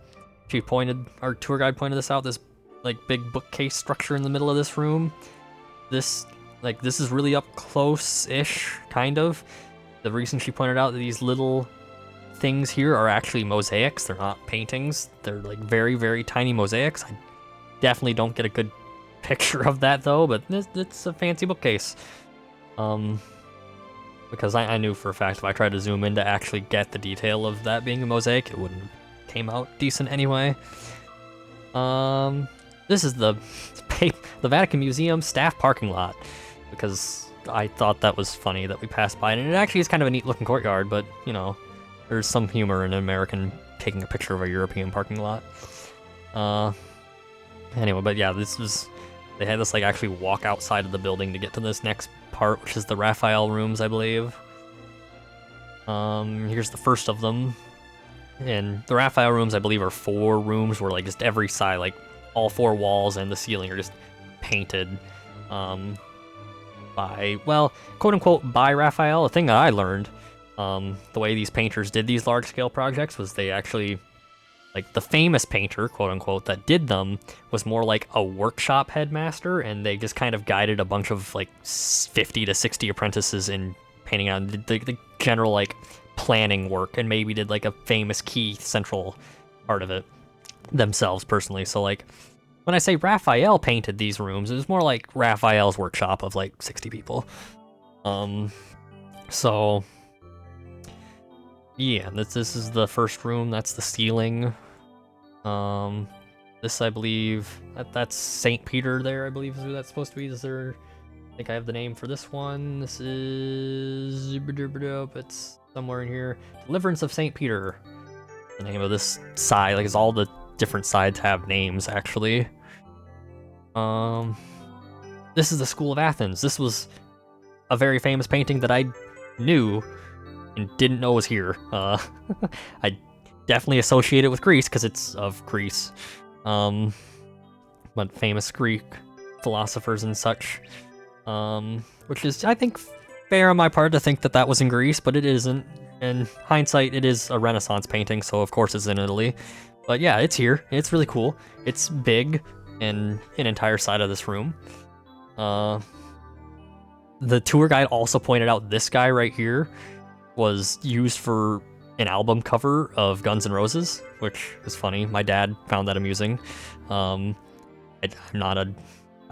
our tour guide pointed this out, this like big bookcase structure in the middle of this room. This is really up close-ish, kind of. The reason she pointed out that these little things here are actually mosaics. They're not paintings. They're like very, very tiny mosaics. I definitely don't get a good picture of that though, but it's a fancy bookcase. Because I knew for a fact if I tried to zoom in to actually get the detail of that being a mosaic, it wouldn't came out decent anyway. This is the Vatican Museums staff parking lot, because I thought that was funny that we passed by, and it actually is kind of a neat looking courtyard, but you know, there's some humor in an American taking a picture of a European parking lot. Anyway, but yeah, they had us like actually walk outside of the building to get to this next part, which is the Raphael rooms, I believe. Here's the first of them. And the Raphael rooms, I believe, are 4 rooms where like just every side, like all 4 walls and the ceiling are just painted by, well, quote unquote, by Raphael. A thing that I learned, the way these painters did these large scale projects was they actually, like the famous painter, quote unquote, that did them was more like a workshop headmaster, and they just kind of guided a bunch of like 50 to 60 apprentices in painting on the general like planning work, and maybe did like a famous key central part of it themselves personally. So like when I say Raphael painted these rooms, it was more like Raphael's workshop of like 60 people. So yeah, this is the first room. That's the ceiling. This, I believe, that's St. Peter there, I believe is who that's supposed to be. Is there, I think I have the name for this one. This is, it's somewhere in here. Deliverance of St. Peter. The name of this side, like, 'cause all the different sides have names, actually. This is the School of Athens. This was a very famous painting that I knew and didn't know was here. I definitely associate it with Greece because it's of Greece. But famous Greek philosophers and such. Which is, I think, fair on my part to think that that was in Greece, but it isn't. In hindsight, it is a Renaissance painting, so of course it's in Italy. But yeah, it's here. It's really cool. It's big and an entire side of this room. The tour guide also pointed out this guy right here was used for an album cover of Guns N' Roses, which is funny. My dad found that amusing. I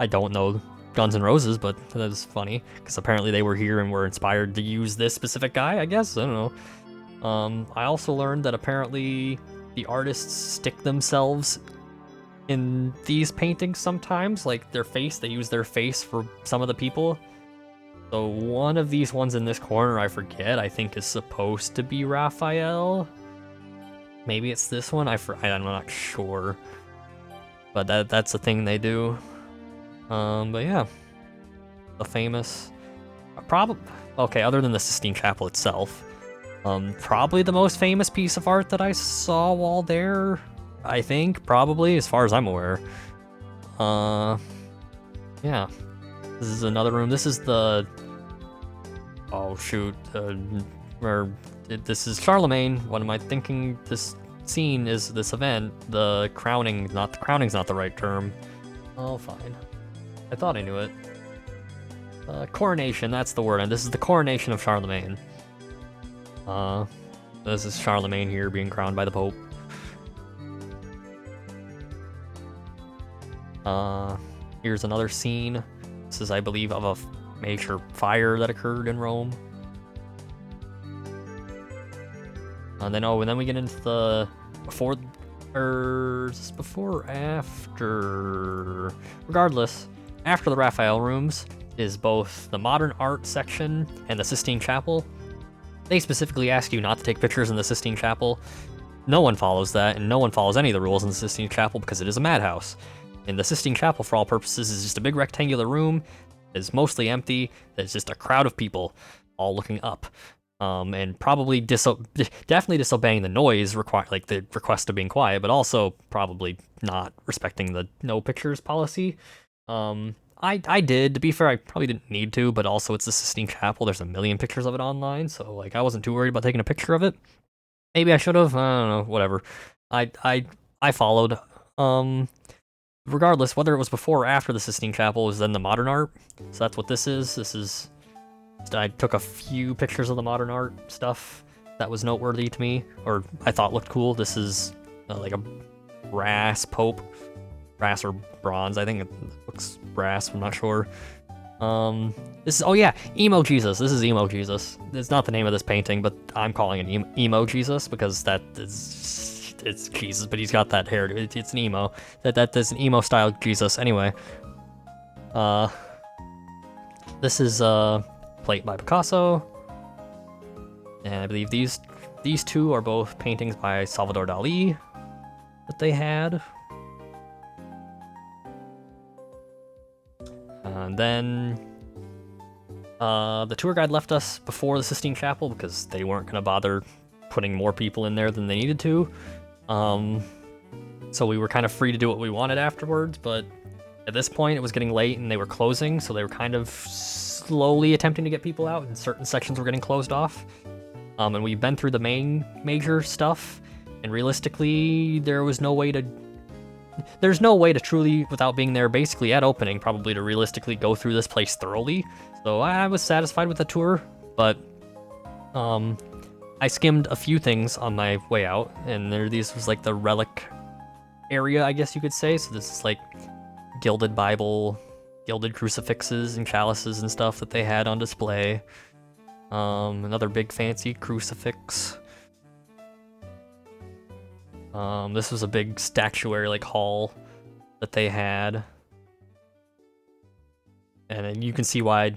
don't know Guns N' Roses, but that was funny because apparently they were here and were inspired to use this specific guy, I guess. I don't know. I also learned that apparently the artists stick themselves in these paintings sometimes, like their face. They use their face for some of the people. So one of these ones in this corner, I forget, I think is supposed to be Raphael. Maybe it's this one. I'm not sure. But that's the thing they do. But yeah, the famous, okay, other than the Sistine Chapel itself, probably the most famous piece of art that I saw while there, I think, probably, as far as I'm aware. Yeah, this is another room. This is the, oh shoot, this is Charlemagne. What am I thinking? This scene is this event, the crowning's not the right term. Oh, fine. I thought I knew it. Coronation, that's the word, and this is the coronation of Charlemagne. This is Charlemagne here being crowned by the Pope. Here's another scene. This is, I believe, of a major fire that occurred in Rome. And then we get into the, Or is this before or after? Regardless, after the Raphael rooms is both the modern art section and the Sistine Chapel. They specifically ask you not to take pictures in the Sistine Chapel. No one follows that, and no one follows any of the rules in the Sistine Chapel because it is a madhouse. And the Sistine Chapel, for all purposes, is just a big rectangular room. It's mostly empty. There's just a crowd of people all looking up. And probably definitely disobeying the noise like the request of being quiet, but also probably not respecting the no pictures policy. I did, to be fair, I probably didn't need to, but also it's the Sistine Chapel. There's a million pictures of it online, so like I wasn't too worried about taking a picture of it. Maybe I should have. I don't know. Whatever. I followed. Regardless, whether it was before or after the Sistine Chapel is then the modern art. So that's what this is. This is. I took a few pictures of the modern art stuff that was noteworthy to me, or I thought looked cool. This is like a brass Pope, brass or bronze. I think it looks brass. I'm not sure. This is, oh yeah, Emo Jesus. This is Emo Jesus. It's not the name of this painting, but I'm calling it Emo Jesus because that is, it's Jesus, but he's got that hair. It's an emo. That's an emo style Jesus. Anyway, this is plate by Picasso, and I believe these two are both paintings by Salvador Dali that they had. And then the tour guide left us before the Sistine Chapel because they weren't going to bother putting more people in there than they needed to. So we were kind of free to do what we wanted afterwards, but at this point it was getting late and they were closing, so they were kind of slowly attempting to get people out, and certain sections were getting closed off. And we've been through the major stuff, and realistically, there's no way to truly, without being there basically at opening, probably to realistically go through this place thoroughly. So I was satisfied with the tour, but I skimmed a few things on my way out, and these was like the relic area, I guess you could say. So this is like gilded Bible, gilded crucifixes and chalices and stuff that they had on display. Another big fancy crucifix. This was a big statuary like hall that they had. And then you can see why I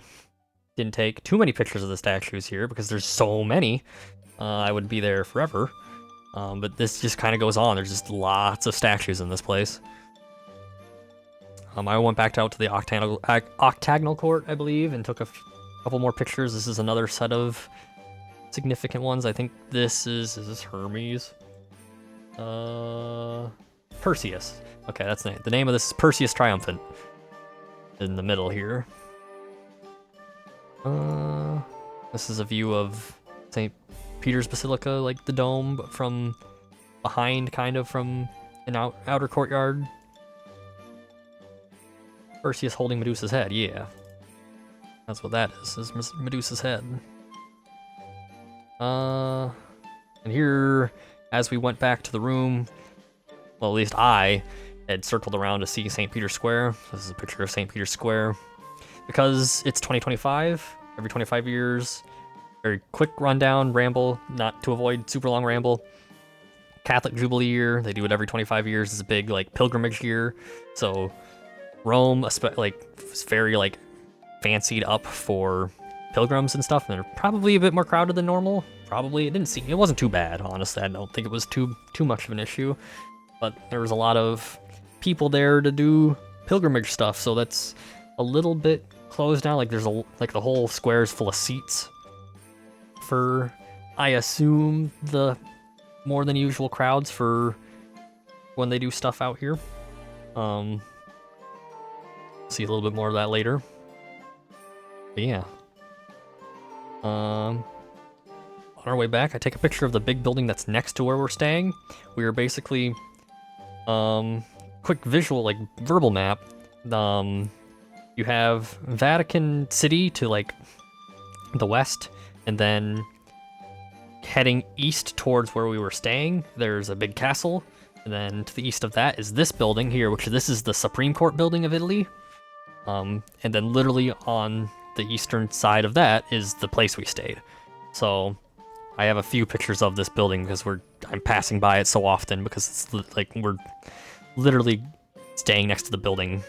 didn't take too many pictures of the statues here, because there's so many. I would be there forever. But this just kind of goes on. There's just lots of statues in this place. I went back out to the octagonal court, I believe, and took a couple more pictures. This is another set of significant ones. I think this is this Hermes? Perseus. Okay, that's the name of this is Perseus Triumphant. In the middle here. This is a view of St. Peter's Basilica, like the dome, but from behind, kind of from an outer courtyard. Perseus holding Medusa's head, yeah. That's what that is Medusa's head. And here, as we went back to the room, well, at least I had circled around to see St. Peter's Square. This is a picture of St. Peter's Square. Because it's 2025, every 25 years, very quick rundown, ramble, not to avoid super long ramble. Catholic Jubilee year, they do it every 25 years. It's a big, like, pilgrimage year. So Rome, like, is very, like, fancied up for pilgrims and stuff, and they're probably a bit more crowded than normal. Probably, it wasn't too bad, honestly. I don't think it was too much of an issue. But there was a lot of people there to do pilgrimage stuff, so that's a little bit closed now. Like there's the whole square is full of seats for, I assume, the more than usual crowds for when they do stuff out here. See a little bit more of that later. But yeah. On our way back, I take a picture of the big building that's next to where we're staying. We were basically quick visual, like verbal map. You have Vatican City to like the west, and then heading east towards where we were staying, there's a big castle, and then to the east of that is this building here, this is the Supreme Court building of Italy. And then literally on the eastern side of that is the place we stayed. So I have a few pictures of this building because I'm passing by it so often because it's like we're literally staying next to the building,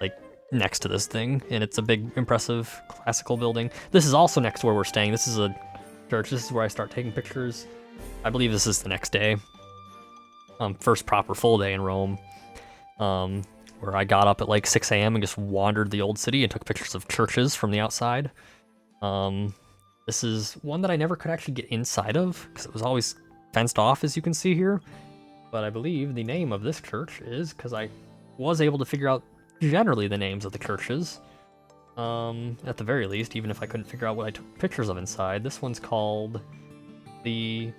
like next to this thing, and it's a big, impressive classical building. This is also next to where we're staying. This is a church. This is where I start taking pictures. I believe this is the next day. First proper full day in Rome. Where I got up at like 6 a.m. and just wandered the old city and took pictures of churches from the outside. This is one that I never could actually get inside of because it was always fenced off, as you can see here. But I believe the name of this church is, because I was able to figure out generally the names of the churches, at the very least, even if I couldn't figure out what I took pictures of inside. This one's called the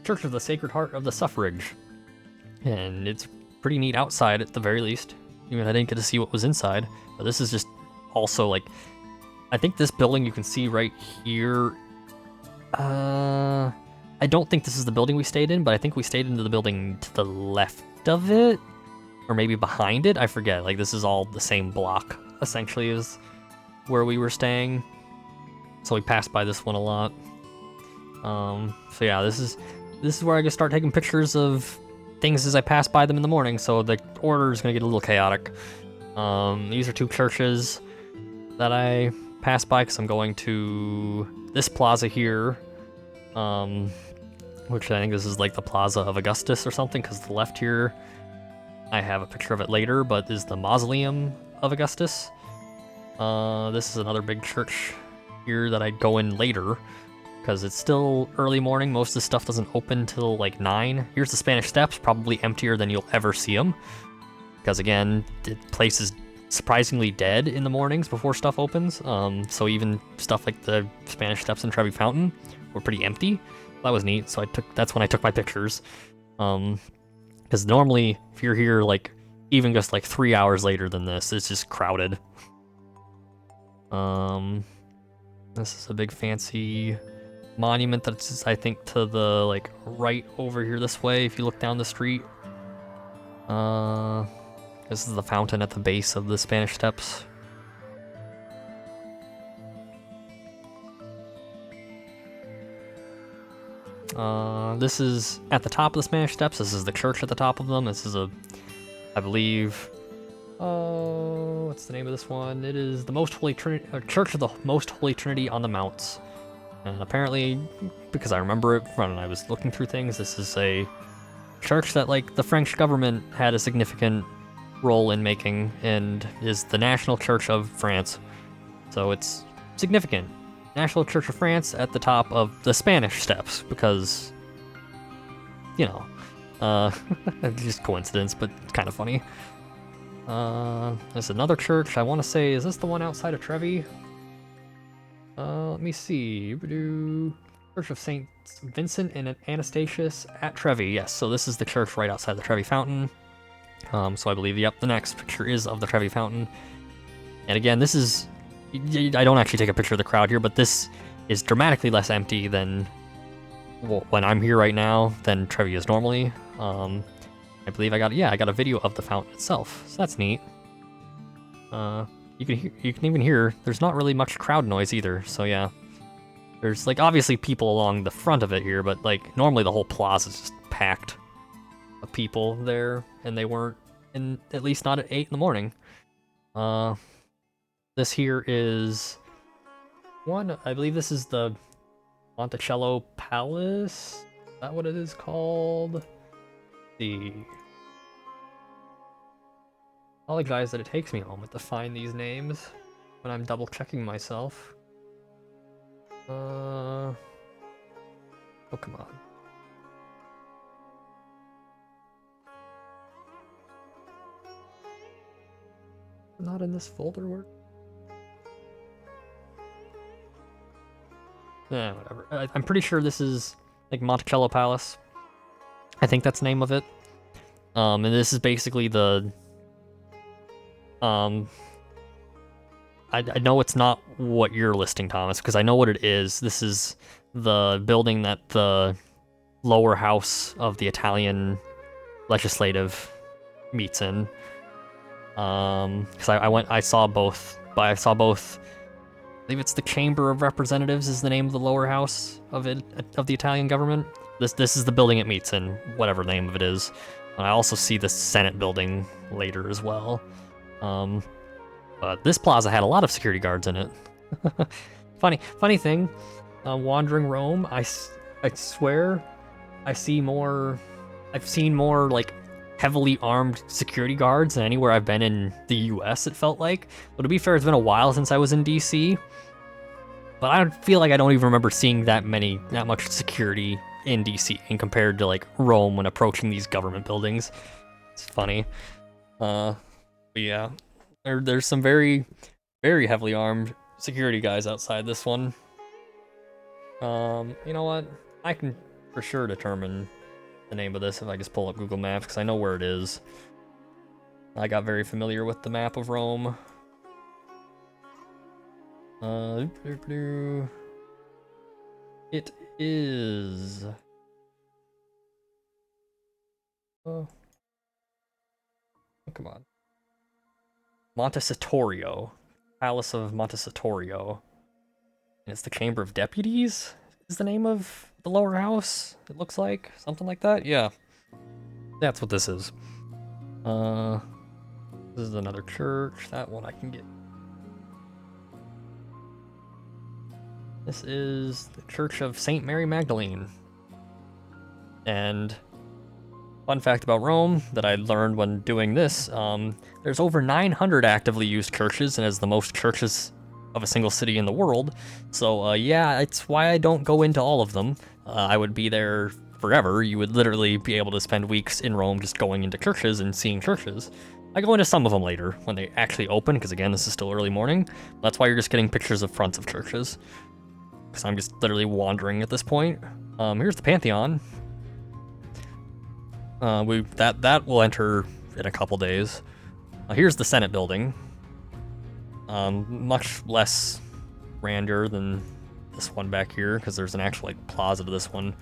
Church of the Sacred Heart of the Suffrage. And it's pretty neat outside at the very least. Even I didn't get to see what was inside, but this is just also like, I think this building you can see right here. I don't think this is the building we stayed in, but I think we stayed into the building to the left of it, or maybe behind it. I forget. Like this is all the same block essentially as where we were staying, so we passed by this one a lot. So yeah, this is where I can start taking pictures of things as I pass by them in the morning, so the order is going to get a little chaotic. These are two churches that I pass by because I'm going to this plaza here, which I think this is like the Plaza of Augustus or something, because the left here, I have a picture of it later, but is the Mausoleum of Augustus. This is another big church here that I'd go in later, because it's still early morning. Most of the stuff doesn't open till like 9. Here's the Spanish Steps, probably emptier than you'll ever see them, because again, the place is surprisingly dead in the mornings before stuff opens. So even stuff like the Spanish Steps and Trevi Fountain were pretty empty. That was neat. So that's when I took my pictures. Because normally, if you're here like even just like 3 hours later than this, it's just crowded. This is a big fancy monument that's, I think, to the like right over here this way if you look down the street. This is the fountain at the base of the Spanish Steps. This is at the top of the Spanish Steps. This is the church at the top of them. This is I believe, what's the name of this one? It is the Most Holy Trinity, Church of the Most Holy Trinity on the Mounts. And apparently, because I remember it when I was looking through things, this is a church that like the French government had a significant role in making, and is the National Church of France. So it's significant. National Church of France at the top of the Spanish Steps, because, you know, just coincidence, but it's kind of funny. There's another church, I want to say, is this the one outside of Trevi? Let me see. Church of St. Vincent and Anastasius at Trevi. Yes, so this is the church right outside the Trevi Fountain. So I believe, yep, the next picture is of the Trevi Fountain. And again, this is, I don't actually take a picture of the crowd here, but this is dramatically less empty than, well, when I'm here right now than Trevi is normally. I believe I got a video of the fountain itself, so that's neat. You can even hear, there's not really much crowd noise either, so yeah. There's like obviously people along the front of it here, but like normally the whole plaza is just packed of people there, and they weren't, at least not at 8 in the morning. This here is I believe this is the Monticello Palace. Is that what it is called? Apologize that it takes me a moment to find these names when I'm double checking myself. Oh, come on. Not in this folder, where? Whatever. I'm pretty sure this is like Monticello Palace. I think that's the name of it. And this is basically the... I know it's not what you're listing, Thomas, because I know what it is. This is the building that the lower house of the Italian legislative meets in. Because I saw both believe it's the Chamber of Representatives is the name of the lower house of the Italian government. This is the building it meets in, whatever name of it is. And I also see the Senate building later as well. But this plaza had a lot of security guards in it. funny thing, wandering Rome, I swear I've seen more like heavily armed security guards than anywhere I've been in the US, it felt like. But to be fair, it's been a while since I was in DC. But I feel like I don't even remember seeing that much security in DC and compared to like Rome when approaching these government buildings. It's funny. But yeah, there's some very, very heavily armed security guys outside this one. You know what? I can for sure determine the name of this if I just pull up Google Maps, because I know where it is. I got very familiar with the map of Rome. It is... Oh, come on. Montecitorio. Palace of Montecitorio. And it's the Chamber of Deputies? Is the name of the lower house? It looks like something like that. Yeah, that's what this is. This is another church. That one I can get. This is the Church of Saint Mary Magdalene. And fun fact about Rome that I learned when doing this: there's over 900 actively used churches, and has the most churches of a single city in the world. So yeah, it's why I don't go into all of them. I would be there forever. You would literally be able to spend weeks in Rome just going into churches and seeing churches. I go into some of them later when they actually open, because again, this is still early morning. That's why you're just getting pictures of fronts of churches, because I'm just literally wandering at this point. Here's the Pantheon. That will enter in a couple days. Here's the Senate building. Much less grandeur than this one back here, because there's an actual like plaza to this one.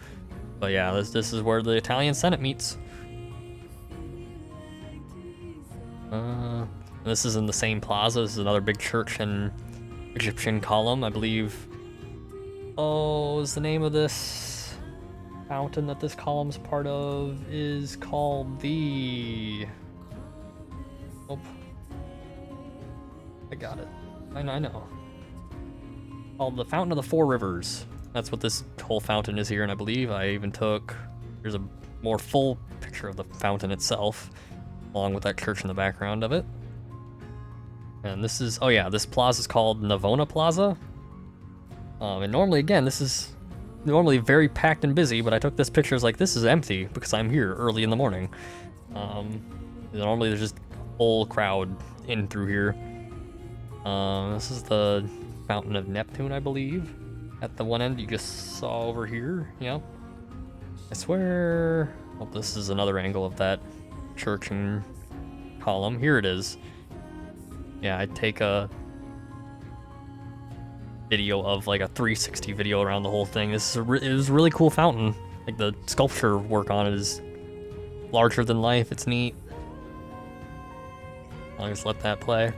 But yeah, this is where the Italian Senate meets. This is in the same plaza. This is another big church and Egyptian column, I believe. Oh, is the name of this fountain that this column's part of is called the... Oh, I got it. I know. Called the Fountain of the Four Rivers. That's what this whole fountain is here, and I believe I even took... There's a more full picture of the fountain itself, along with that church in the background of it. And this is... Oh yeah, this plaza is called Navona Plaza. And normally, again, this is normally very packed and busy, but I took this picture as like, this is empty because I'm here early in the morning. Normally there's just a whole crowd in through here. This is the Fountain of Neptune, I believe. At the one end you just saw over here. Yep. I swear... Oh, this is another angle of that church and column. Here it is. Yeah, I'd take a video of like a 360 video around the whole thing. This is it was a really cool fountain. Like the sculpture work on it is larger than life. It's neat. I'll just let that play.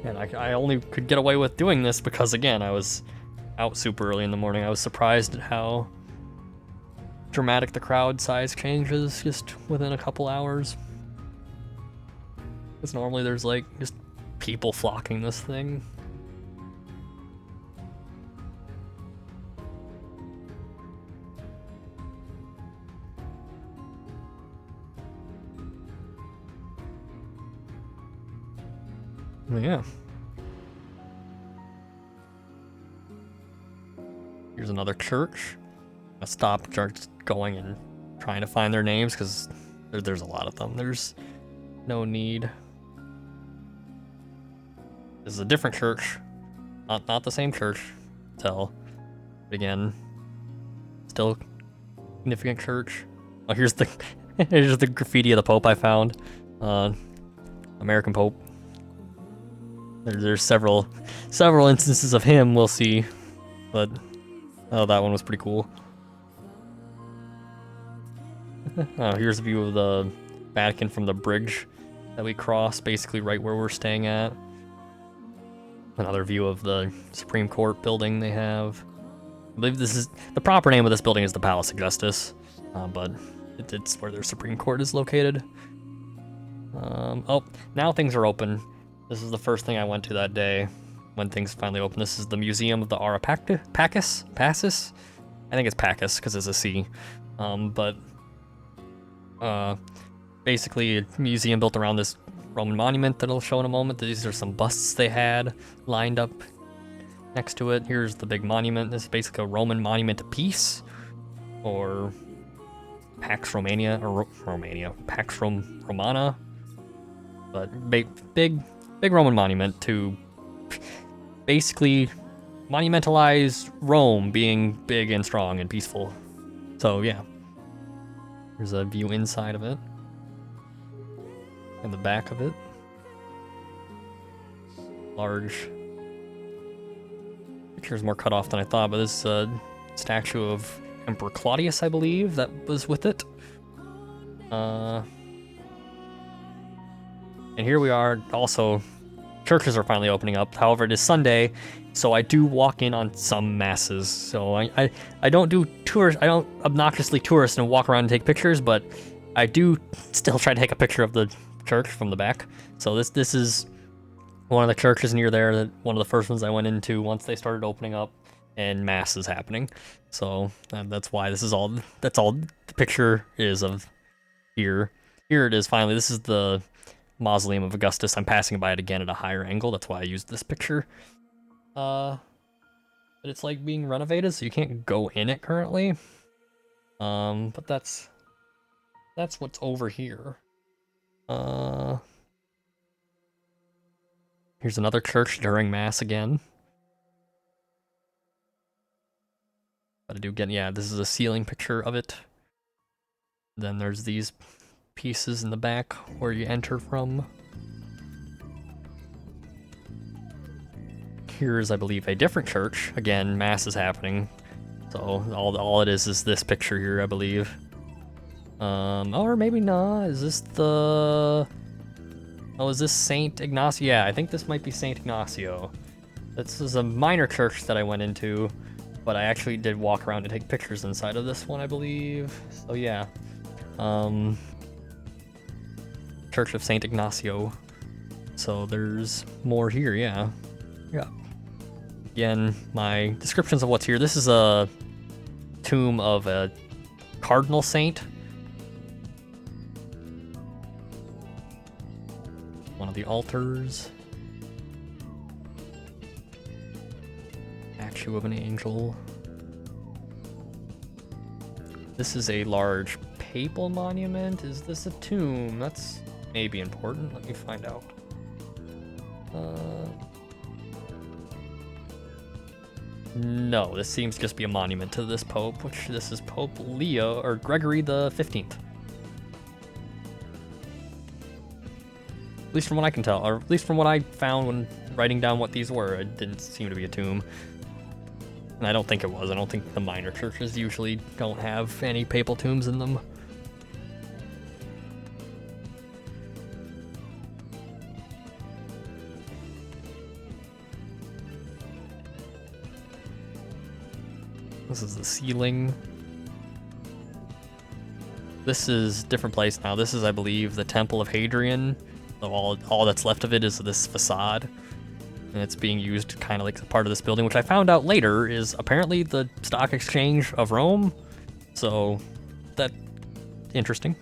And I only could get away with doing this because, again, I was out super early in the morning. I was surprised at how dramatic the crowd size changes just within a couple hours. Because normally there's like just people flocking this thing. Yeah. Here's another church. I stopped just going and trying to find their names because there's a lot of them. There's no need. This is a different church. Not the same church. Tell. But again, still significant church. Oh, here's the here's the graffiti of the Pope I found. American Pope. There's several instances of him we'll see, but oh, that one was pretty cool. Oh, here's a view of the Vatican from the bridge that we crossed, basically right where we're staying at. Another view of the Supreme Court building they have. I believe this is the proper name of this building is the Palace Augustus, but it's where their Supreme Court is located. Oh, now things are open. This is the first thing I went to that day when things finally opened. This is the Museum of the Passus. I think it's Pacus because it's a C. But basically a museum built around this Roman monument that I'll show in a moment. These are some busts they had lined up next to it. Here's the big monument. This is basically a Roman monument to peace, or Pax Romana, Pax Romana. But big Roman monument to basically monumentalize Rome being big and strong and peaceful. So yeah, there's a view inside of it and the back of it. Large. Picture's more cut off than I thought, but this statue of Emperor Claudius, I believe, that was with it. And here we are. Also, churches are finally opening up. However, it is Sunday, so I do walk in on some masses. So I don't do tours. I don't obnoxiously tourist and walk around and take pictures, but I do still try to take a picture of the church from the back. So this is one of the churches near there, that one of the first ones I went into once they started opening up and mass is happening. So that's why this is all, that's all the picture is of here. Here it is finally. This is the Mausoleum of Augustus. I'm passing by it again at a higher angle. That's why I used this picture. But it's like being renovated, so you can't go in it currently. But that's what's over here. Here's another church during mass again. But I do get, yeah, this is a ceiling picture of it. Then there's these pieces in the back where you enter from. Here's, I believe, a different church. Again, mass is happening. So all it is this picture here, I believe. Or maybe not. Is this the... Oh, is this Saint Ignacio? Yeah, I think this might be Saint Ignacio. This is a minor church that I went into, but I actually did walk around to take pictures inside of this one, I believe. So yeah. Church of Saint Ignacio. So there's more here, yeah. Yeah. Again, my descriptions of what's here. This is a tomb of a cardinal saint. One of the altars. Statue of an angel. This is a large papal monument. Is this a tomb? That's maybe important. Let me find out. No, this seems to just be a monument to this pope, which this is Pope Leo, or Gregory the 15th. At least from what I can tell, or at least from what I found when writing down what these were, it didn't seem to be a tomb. And I don't think it was. I don't think the minor churches usually don't have any papal tombs in them. This is the ceiling. This is a different place now. This is, I believe, the Temple of Hadrian. So all that's left of it is this facade. And it's being used kind of like a part of this building, which I found out later is apparently the stock exchange of Rome. So, that's interesting.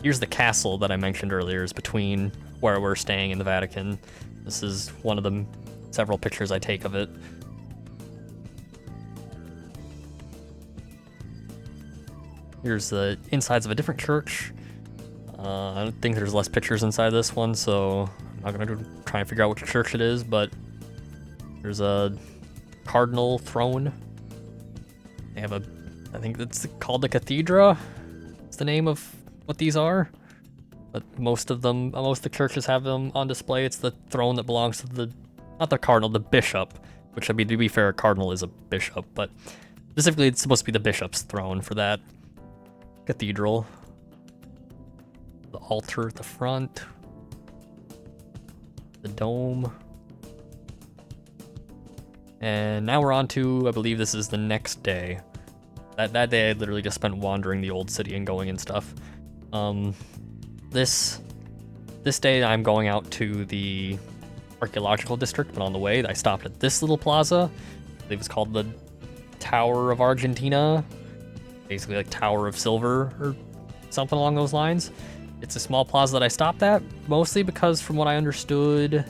Here's the castle that I mentioned earlier, is between where we're staying in the Vatican. This is one of the several pictures I take of it. Here's the insides of a different church. I don't think there's less pictures inside this one, so I'm not gonna try and figure out which church it is, but there's a cardinal throne. They have I think it's called the Cathedra. It's the name of what these are. but most of the churches have them on display. It's the throne that belongs to not the cardinal, the bishop, which, I mean, to be fair, a cardinal is a bishop, but specifically it's supposed to be the bishop's throne for that cathedral. The altar at the front, the dome. And now we're on to, I believe this is the next day. That day I literally just spent wandering the old city and going and stuff. This day I'm going out to the archaeological district, but on the way I stopped at this little plaza. I believe it's called the Tower of Argentina. Basically like Tower of Silver or something along those lines. It's a small plaza that I stopped at, mostly because from what I understood,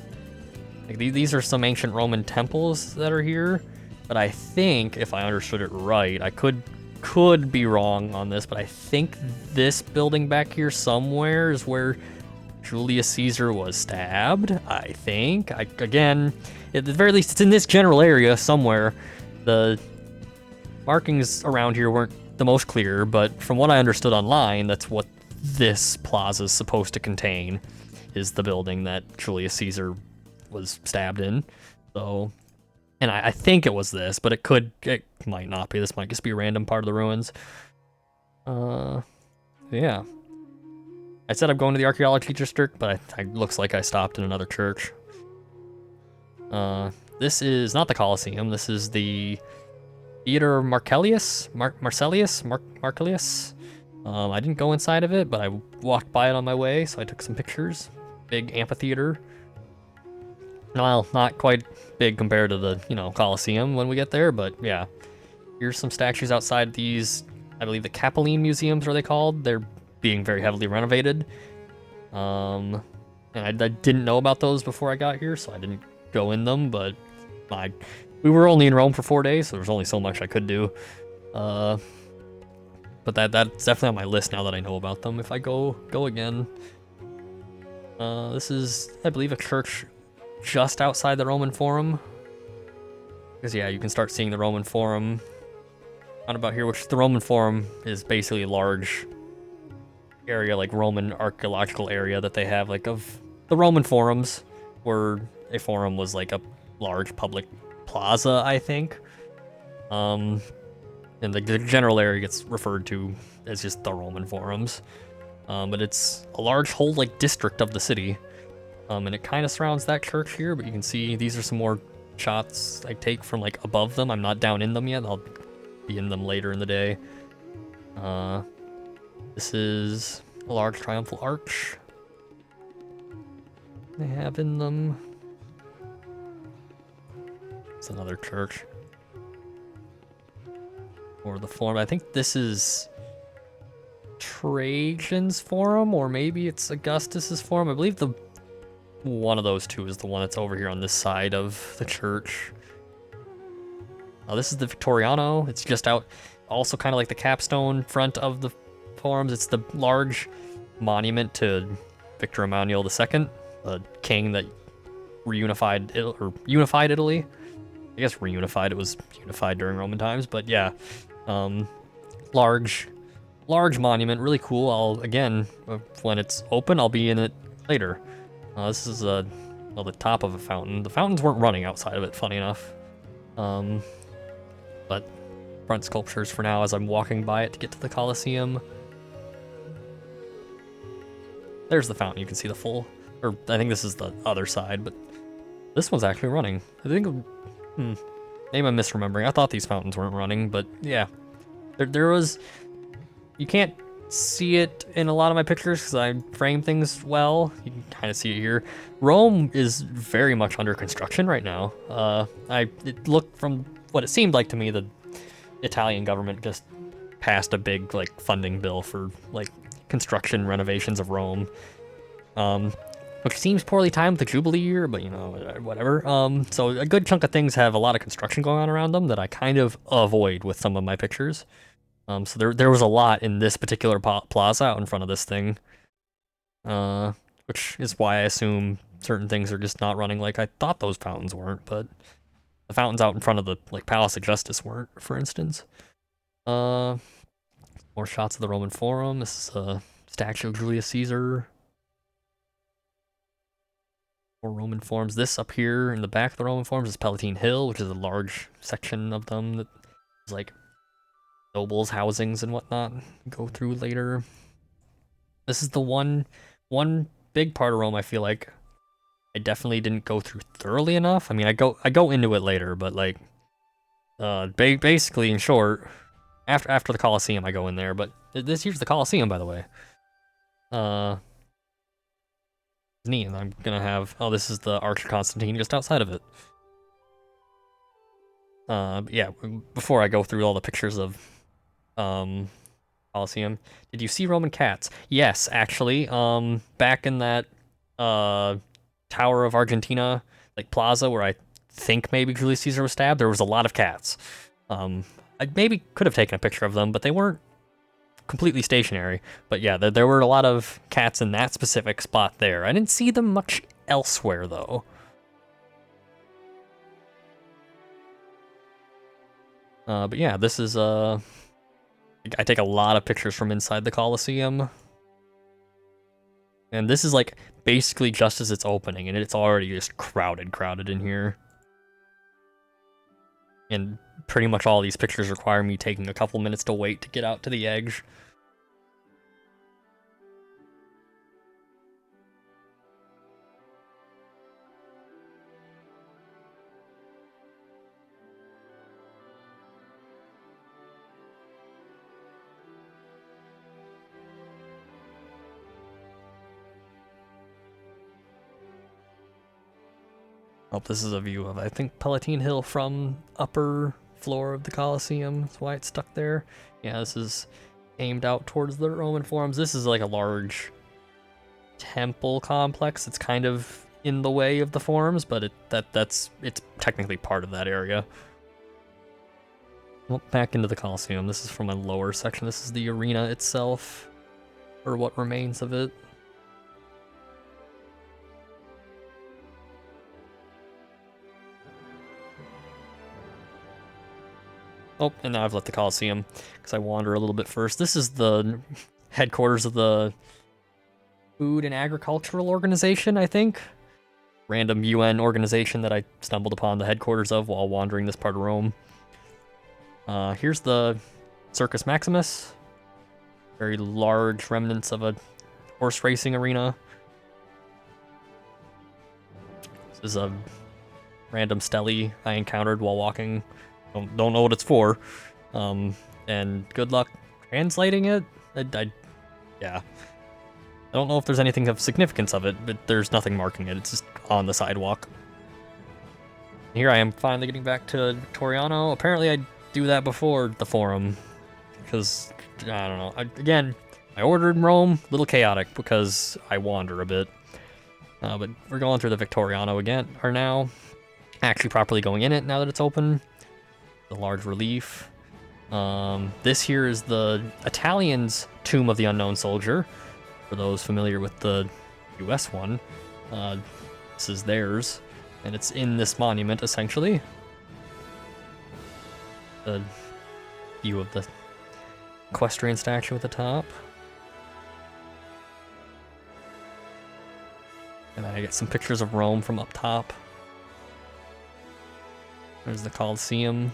like these are some ancient Roman temples that are here, but I think, if I understood it right, I could be wrong on this, but I think this building back here somewhere is where Julius Caesar was stabbed, I think. Again, at the very least, it's in this general area somewhere. The markings around here weren't the most clear, but from what I understood online, that's what this plaza is supposed to contain, is the building that Julius Caesar was stabbed in. So, and I think it was this, but it might not be. This might just be a random part of the ruins. Yeah. I said I'm going to the archaeology district, but it looks like I stopped in another church. This is not the Colosseum. This is the Theater Marcellius. I didn't go inside of it, but I walked by it on my way, so I took some pictures. Big amphitheater. Well, not quite big compared to the, Colosseum when we get there, but yeah. Here's some statues outside these, I believe the Capelline Museums are they called. They're being very heavily renovated. And I didn't know about those before I got here, so I didn't go in them, but we were only in Rome for 4 days, so there was only so much I could do. But that's definitely on my list now that I know about them if I go again. This is, I believe, a church just outside the Roman Forum. Because, yeah, you can start seeing the Roman Forum on about here, which the Roman Forum is basically a large area, like Roman archaeological area that they have, like, of the Roman forums, where a forum was like a large public plaza, I think. And the general area gets referred to as just the Roman forums. But it's a large whole, like, district of the city. And it kind of surrounds that church here, but you can see these are some more shots I take from, like, above them. I'm not down in them yet. I'll be in them later in the day. This is a large triumphal arch they have in them. It's another church. Or the forum. I think this is Trajan's forum, or maybe it's Augustus's forum. I believe one of those two is the one that's over here on this side of the church. This is the Victoriano. It's just out, also kind of like the capstone front of the forums. It's the large monument to Victor Emmanuel II, the king that unified Italy. I guess reunified. It was unified during Roman times, but yeah, large monument, really cool. Again, when it's open, I'll be in it later. This is the top of a fountain. The fountains weren't running outside of it, funny enough. But front sculptures for now as I'm walking by it to get to the Colosseum. There's the fountain. You can see the full, or I think this is the other side, but this one's actually running. I think, maybe I'm misremembering. I thought these fountains weren't running, but yeah. There was, you can't see it in a lot of my pictures because I frame things well. You can kind of see it here. Rome is very much under construction right now. It looked, from what it seemed like to me, the Italian government just passed a big, like, funding bill for, like, construction renovations of Rome, which seems poorly timed with the Jubilee year, but, whatever. So a good chunk of things have a lot of construction going on around them that I kind of avoid with some of my pictures. So there was a lot in this particular plaza out in front of this thing, which is why I assume certain things are just not running like I thought those fountains weren't, but the fountains out in front of the, like, Palace of Justice weren't, for instance. More shots of the Roman Forum. This is a statue of Julius Caesar. More Roman forms. This up here in the back of the Roman forms is Palatine Hill, which is a large section of them that is like nobles' housings and whatnot. Go through later. This is the one big part of Rome I feel like I definitely didn't go through thoroughly enough. I mean, I go into it later, but like, basically, in short, after the Colosseum, I go in there. But this here's the Colosseum, by the way. It's neat. And I'm gonna have this is the Arch of Constantine just outside of it. Yeah. Before I go through all the pictures of Colosseum, did you see Roman cats? Yes, actually. Back in that Tower of Argentina, like plaza where I think maybe Julius Caesar was stabbed, there was a lot of cats. I maybe could have taken a picture of them, but they weren't completely stationary. But yeah, there were a lot of cats in that specific spot there. I didn't see them much elsewhere, though. But yeah, this is, I take a lot of pictures from inside the Colosseum. And this is like basically just as it's opening, and it's already just crowded in here. And pretty much all these pictures require me taking a couple minutes to wait to get out to the edge. Oh, this is a view of, I think, Palatine Hill from upper floor of the Colosseum. That's why it's stuck there. Yeah, this is aimed out towards the Roman forums. This is like a large temple complex. It's kind of in the way of the forums, but it's technically part of that area. Well, back into the Colosseum. This is from a lower section. This is the arena itself, or what remains of it. Oh, and now I've left the Colosseum because I wander a little bit first. This is the headquarters of the Food and Agricultural Organization, I think. Random UN organization that I stumbled upon the headquarters of while wandering this part of Rome. Here's the Circus Maximus. Very large remnants of a horse racing arena. This is a random stele I encountered while walking. Don't know what it's for, and good luck translating it. Yeah, I don't know if there's anything of significance of it, but there's nothing marking it. It's just on the sidewalk. Here I am finally getting back to Victoriano. Apparently I do that before the forum, because I don't know. Again, I ordered in Rome, a little chaotic because I wander a bit. But we're going through the Victoriano again, or now actually properly going in it now that it's open. The large relief. This here is the Italians' Tomb of the Unknown Soldier. For those familiar with the US one, this is theirs, and it's in this monument essentially. The view of the equestrian statue at the top. And then I get some pictures of Rome from up top. There's the Colosseum.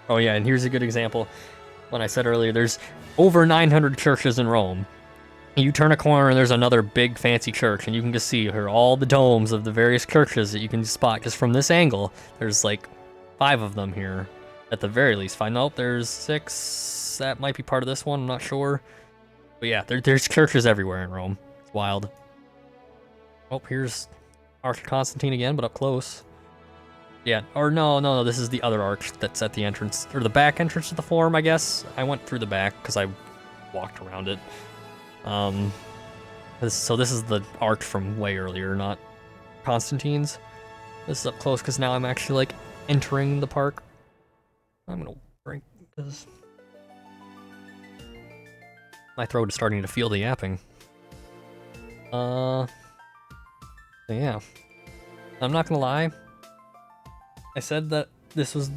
Oh yeah, and here's a good example. When I said earlier, there's over 900 churches in Rome. You turn a corner and there's another big fancy church, and you can just see here all the domes of the various churches that you can spot just from this angle. There's like 5 of them here, at the very least. Nope, there's 6. That might be part of this one, I'm not sure. But yeah, there's churches everywhere in Rome. It's wild. Oh, here's Arch of Constantine again, but up close. Yeah, or no, this is the other arch that's at the entrance, or the back entrance to the forum, I guess. I went through the back because I walked around it. So this is the arch from way earlier, not Constantine's. This is up close because now I'm actually, like, entering the park. I'm gonna drink this. My throat is starting to feel the yapping. So yeah. I'm not gonna lie. I said that this was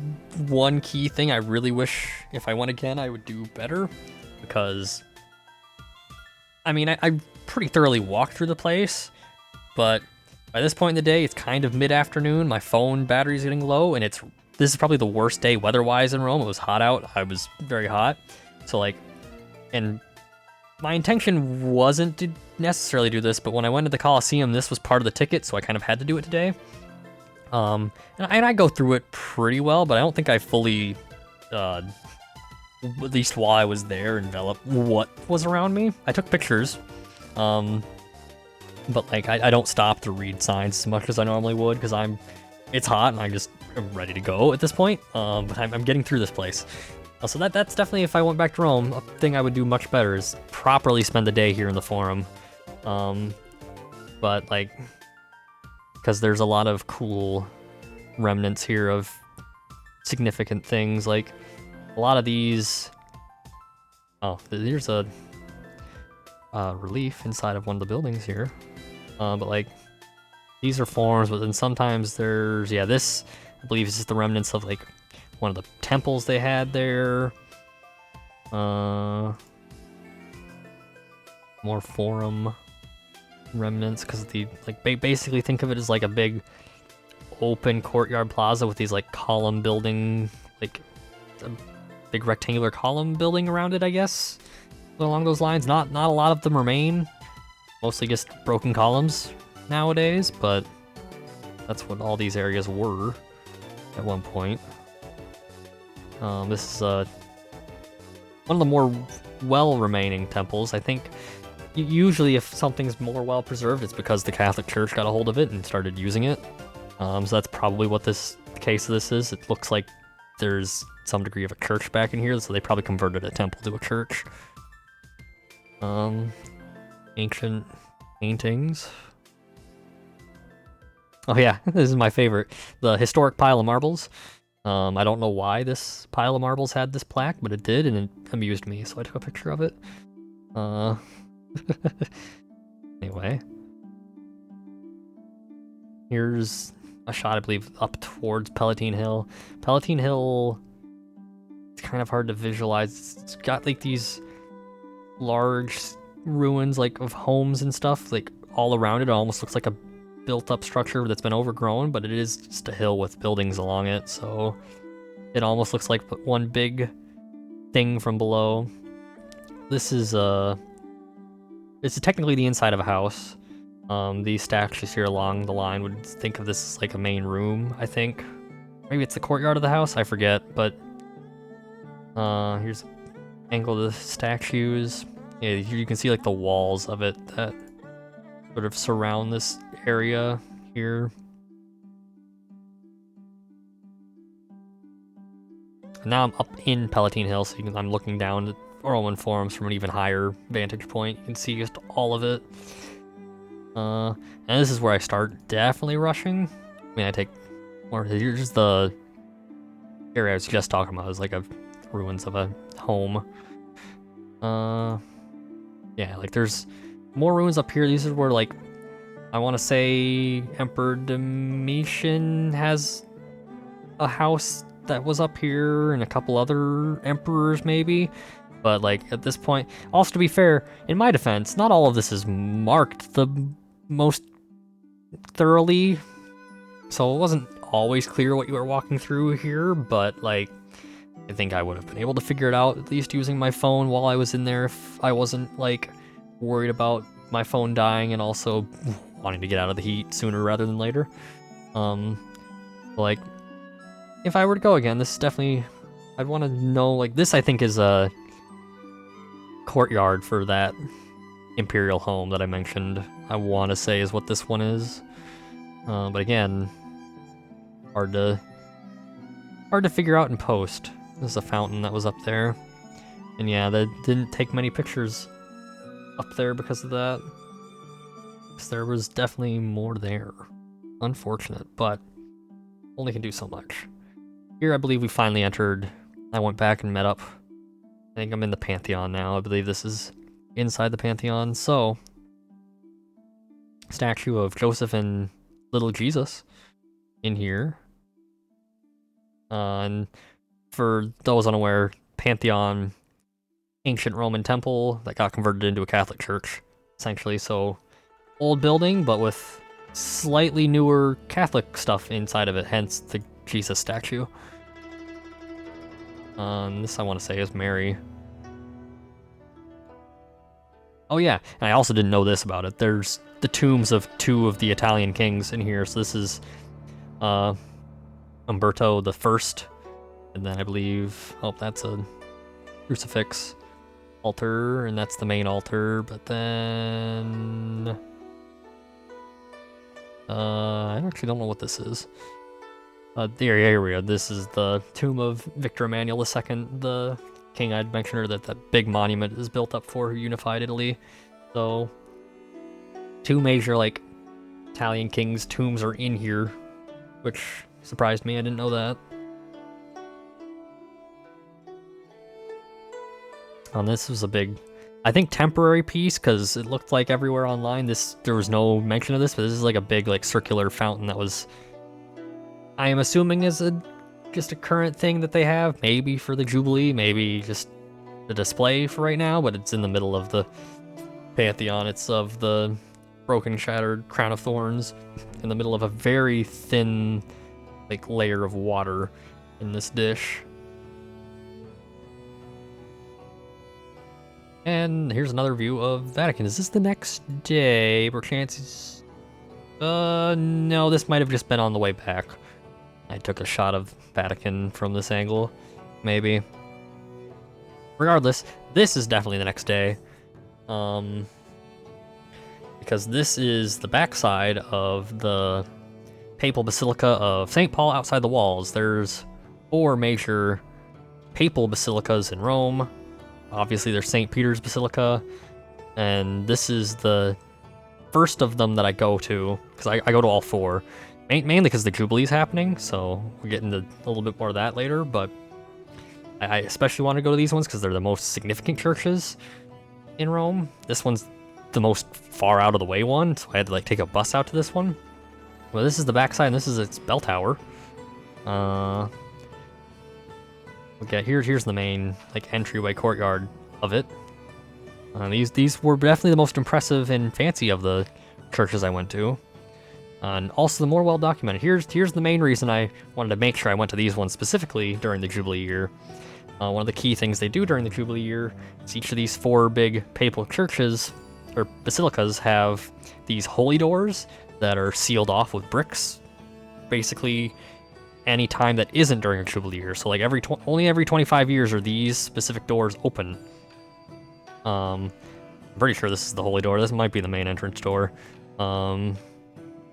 one key thing I really wish, if I went again, I would do better. Because, I mean, I pretty thoroughly walked through the place, but by this point in the day, it's kind of mid-afternoon. My phone battery's getting low, and this is probably the worst day weather-wise in Rome. It was hot out. I was very hot. So like, and my intention wasn't to necessarily do this, but when I went to the Colosseum, this was part of the ticket, so I kind of had to do it today. And I go through it pretty well, but I don't think I fully, at least while I was there, enveloped what was around me. I took pictures, but like I don't stop to read signs as much as I normally would, because it's hot and I just am ready to go at this point. But I'm getting through this place. So that's definitely, if I went back to Rome, a thing I would do much better is properly spend the day here in the Forum. But like, because there's a lot of cool remnants here of significant things, like a lot of these. Oh, there's a relief inside of one of the buildings here. But like, these are forms, but then sometimes there's, yeah, this, I believe, is just the remnants of like one of the temples they had there. More Forum remnants, because the, like, basically think of it as like a big open courtyard plaza with these like column building, like a big rectangular column building around it, I guess, along those lines. Not a lot of them remain, mostly just broken columns nowadays, but that's what all these areas were at one point. This is one of the more well-remaining temples. I think usually if something's more well-preserved, it's because the Catholic Church got a hold of it and started using it. So that's probably what the case of this is. It looks like there's some degree of a church back in here, so they probably converted a temple to a church. Ancient paintings. Oh yeah, this is my favorite. The historic pile of marbles. I don't know why this pile of marbles had this plaque, but it did, and it amused me, so I took a picture of it. Anyway. Here's a shot, I believe, up towards Palatine Hill. Palatine Hill, it's kind of hard to visualize. It's got like these large ruins, like, of homes and stuff, like, all around it. It almost looks like a built-up structure that's been overgrown, but it is just a hill with buildings along it, so it almost looks like one big thing from below. This is it's technically the inside of a house. These statues here along the line would think of this as like a main room, I think. Maybe it's the courtyard of the house, I forget, but here's an angle of the statues. Yeah, here you can see like the walls of it that sort of surround this area here. Now I'm up in Palatine Hill, so I'm looking down at Roman forums from an even higher vantage point. You can see just all of it. And this is where I start definitely rushing. I mean, I take more. Here's the area I was just talking about. It's like a ruins of a home. Yeah, like there's more ruins up here. These are where, like, I want to say Emperor Domitian has a house that was up here, and a couple other emperors maybe. But like at this point, also to be fair, in my defense, not all of this is marked the most thoroughly, so it wasn't always clear what you were walking through here, but like I think I would have been able to figure it out, at least using my phone while I was in there, if I wasn't like worried about my phone dying and also wanting to get out of the heat sooner rather than later. Like, if I were to go again, this is definitely, I'd want to know, like, this I think is a courtyard for that imperial home that I mentioned. I want to say is what this one is. But again, hard to figure out in post. There's a fountain that was up there. And yeah, they didn't take many pictures up there because of that. Because there was definitely more there. Unfortunate, but only can do so much. Here I believe we finally entered. I went back and met up. I think I'm in the Pantheon now. I believe this is inside the Pantheon. So, statue of Joseph and little Jesus in here. And for those unaware, Pantheon, ancient Roman temple that got converted into a Catholic church, essentially. So, old building, but with slightly newer Catholic stuff inside of it, hence the Jesus statue. This I want to say is Mary. Oh yeah, and I also didn't know this about it. There's the tombs of 2 of the Italian kings in here. So this is Umberto the First, and then I believe, oh, that's a crucifix altar, and that's the main altar. But then I actually don't know what this is. Here we go. This is the tomb of Victor Emmanuel II, the king I'd mentioned, or that big monument is built up for, who unified Italy. So 2 major like Italian kings' tombs are in here, which surprised me. I didn't know that. This was a big, I think, temporary piece, because it looked like everywhere online there was no mention of this, but this is like a big like circular fountain that was, I am assuming, is just a current thing that they have, maybe for the Jubilee, maybe just a display for right now, but it's in the middle of the Pantheon. It's of the broken, shattered crown of thorns in the middle of a very thin like layer of water in this dish. And here's another view of Vatican. Is this the next day, perchance? No, this might have just been on the way back. I took a shot of Vatican from this angle, maybe. Regardless, this is definitely the next day. Because this is the backside of the Papal Basilica of St. Paul outside the walls. There's 4 major papal basilicas in Rome. Obviously, there's St. Peter's Basilica, and this is the first of them that I go to, because I go to all 4. Mainly because the Jubilee's happening, so we'll get into a little bit more of that later, but I especially want to go to these ones because they're the most significant churches in Rome. This one's the most far out of the way one, so I had to like take a bus out to this one. Well, this is the backside, and this is its bell tower. Okay, here's the main like entryway courtyard of it. These were definitely the most impressive and fancy of the churches I went to. And also the more well documented. Here's the main reason I wanted to make sure I went to these ones specifically during the Jubilee year. One of the key things they do during the Jubilee year is each of these 4 big papal churches, or basilicas, have these holy doors that are sealed off with bricks. Basically, any time that isn't during a Jubilee year. So like only every 25 years are these specific doors open. I'm pretty sure this is the holy door. This might be the main entrance door.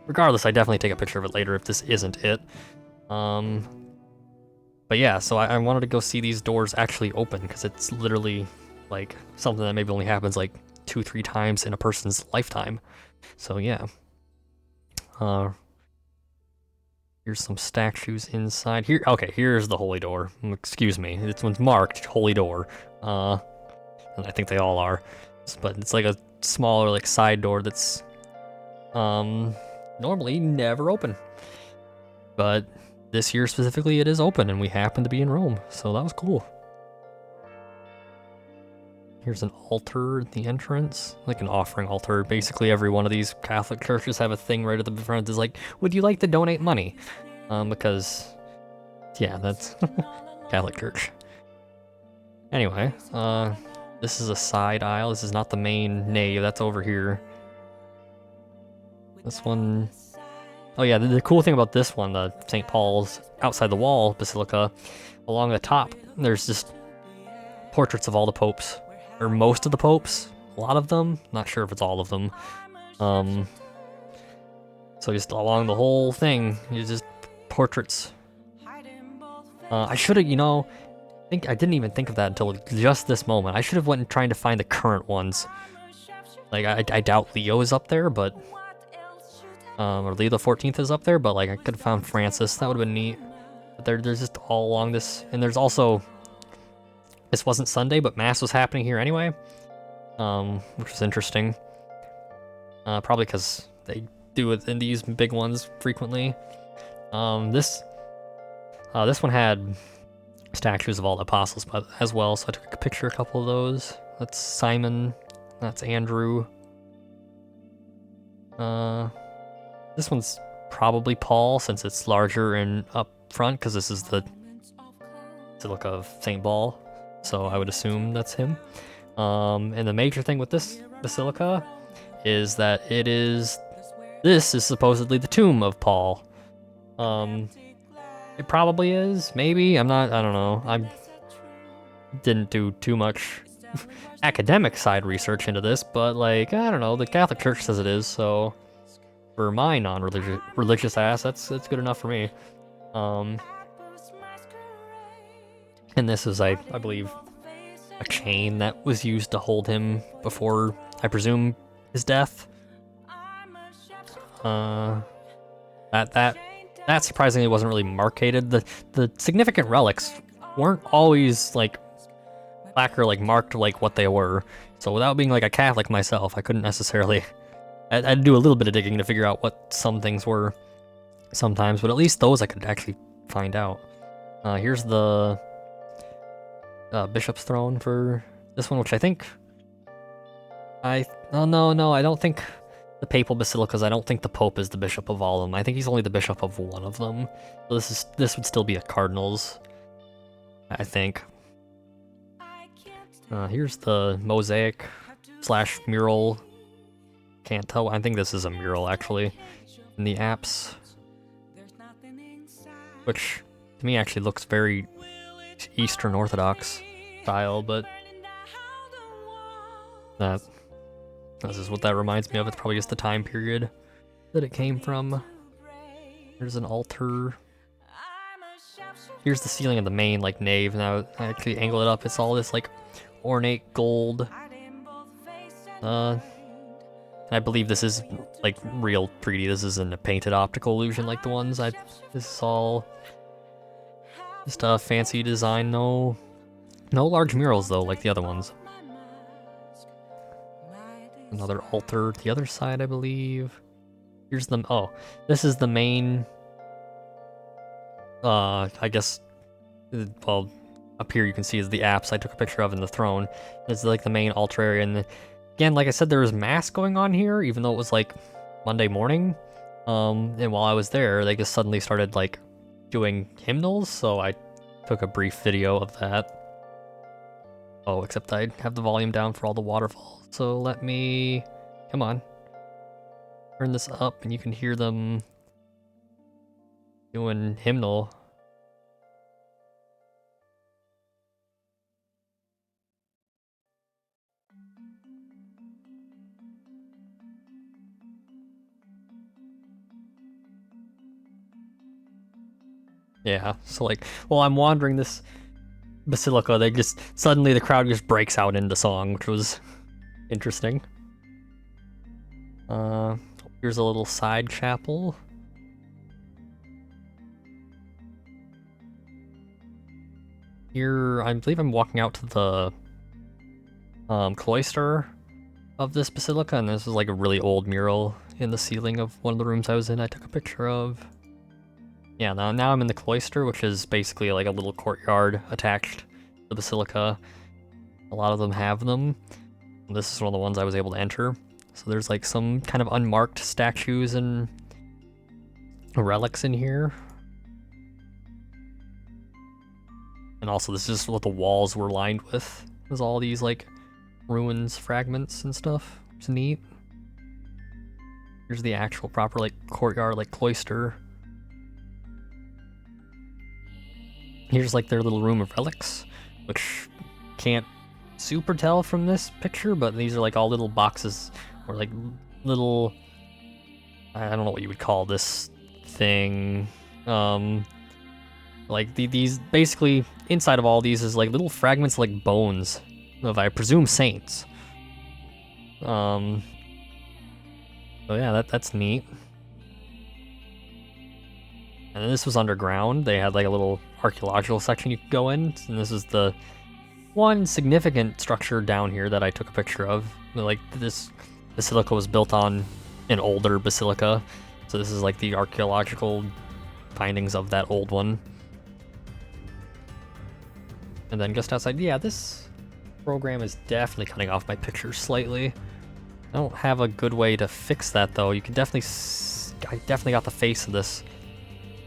Regardless, I definitely take a picture of it later if this isn't it. But yeah, so I wanted to go see these doors actually open, because it's literally like something that maybe only happens like 2-3 times in a person's lifetime. So yeah. Here's some statues inside here. Okay, here's the holy door. Excuse me, this one's marked holy door. And I think they all are. But it's like a smaller like side door that's normally never open. But this year specifically it is open, and we happen to be in Rome, so that was cool. Here's an altar at the entrance, like an offering altar. Basically every one of these Catholic churches have a thing right at the front that's like, would you like to donate money? Because, yeah, that's Catholic church. Anyway, this is a side aisle. This is not the main nave, that's over here. This one, oh yeah, the cool thing about this one, the St. Paul's outside the wall basilica, along the top, there's just portraits of all the popes, or most of the popes, a lot of them, not sure if it's all of them. So just along the whole thing, it's just portraits. I should have, I didn't even think of that until just this moment. I should have went and tried to find the current ones. Like, I doubt Leo is up there, but, or Leo the 14th is up there, but like I could have found Francis, that would have been neat. But there's just all along this, and there's also, this wasn't Sunday, but Mass was happening here anyway, which is interesting. Probably because they do it in these big ones frequently. This one had statues of all the apostles as well, so I took a picture of a couple of those. That's Simon, that's Andrew. This one's probably Paul, since it's larger and up front, because this is the Basilica of St. Paul, so I would assume that's him. And the major thing with this basilica is that this is supposedly the tomb of Paul. It probably is, maybe, I don't know. I didn't do too much academic side research into this, but like, I don't know, the Catholic Church says it is, so for my non-religious ass, that's good enough for me. And this is, I believe, a chain that was used to hold him before, I presume, his death. That surprisingly wasn't really marcated. The significant relics weren't always like lacquer like marked like what they were. So without being like a Catholic myself, I couldn't necessarily. I'd do a little bit of digging to figure out what some things were sometimes, but at least those I could actually find out. Here's the bishop's throne for this one, which I think no, I don't think the papal basilicas. I don't think the Pope is the bishop of all of them. I think he's only the bishop of one of them. So this would still be a cardinal's, I think. Here's the mosaic / mural. Can't tell. I think this is a mural actually in the apse, which to me actually looks very Eastern Orthodox style, but this is what that reminds me of. It's probably just the time period that it came from. There's an altar. Here's the ceiling of the main like nave. Now I actually angle it up. It's all this like ornate gold. I believe this is like real 3D. This isn't a painted optical illusion like the ones this is all just a fancy design. No large murals though, like the other ones. Another altar to the other side, I believe. Here's this is the main, I guess, well, up here you can see is the apse I took a picture of in the throne. This is like the main altar area, and again, like I said, there was mass going on here, even though it was like Monday morning. And while I was there, they just suddenly started like doing hymnals, so I took a brief video of that. Oh, except I have the volume down for all the waterfalls. So let me, come on, turn this up and you can hear them doing hymnal. Yeah, so like, while I'm wandering this basilica, suddenly the crowd just breaks out into song, which was interesting. Here's a little side chapel. Here, I believe I'm walking out to the cloister of this basilica, and this is like a really old mural in the ceiling of one of the rooms I was in. I took a picture of. Yeah, now I'm in the cloister, which is basically like a little courtyard attached to the basilica. A lot of them have them. This is one of the ones I was able to enter. So there's like some kind of unmarked statues and relics in here. And also this is what the walls were lined with. There's all these like ruins, fragments and stuff. It's neat. Here's the actual proper like courtyard, like cloister. Here's like their little room of relics, which can't super tell from this picture, but these are like all little boxes or like little, I don't know what you would call this thing. Like these basically inside of all these is like little fragments like bones of, I presume, saints. So yeah, that's neat. And this was underground. They had like a little archaeological section you could go in, and this is the one significant structure down here that I took a picture of. Like, this basilica was built on an older basilica, so this is like the archaeological findings of that old one. And then just outside, yeah, this program is definitely cutting off my pictures slightly. I don't have a good way to fix that though. You can definitely I definitely got the face of this.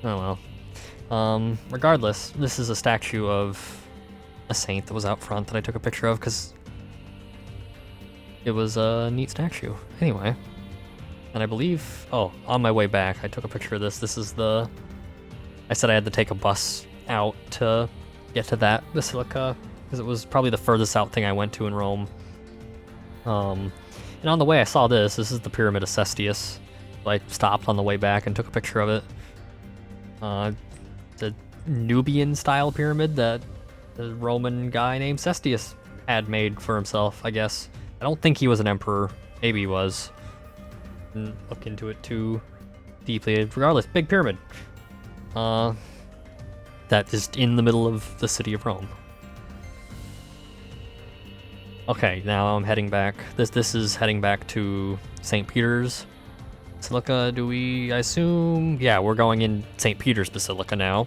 Oh well. Regardless, this is a statue of a saint that was out front that I took a picture of because it was a neat statue. Anyway, and I believe, oh, on my way back, I took a picture of this. This is the, I said I had to take a bus out to get to that basilica because it was probably the furthest out thing I went to in Rome. And on the way I saw this. This is the Pyramid of Cestius. So I stopped on the way back and took a picture of it. It's a Nubian-style pyramid that the Roman guy named Cestius had made for himself, I guess. I don't think he was an emperor. Maybe he was. Didn't look into it too deeply. Regardless, big pyramid. That is in the middle of the city of Rome. Okay, now I'm heading back. This is heading back to St. Peter's Basilica. Do we, I assume? Yeah, we're going in St. Peter's Basilica now.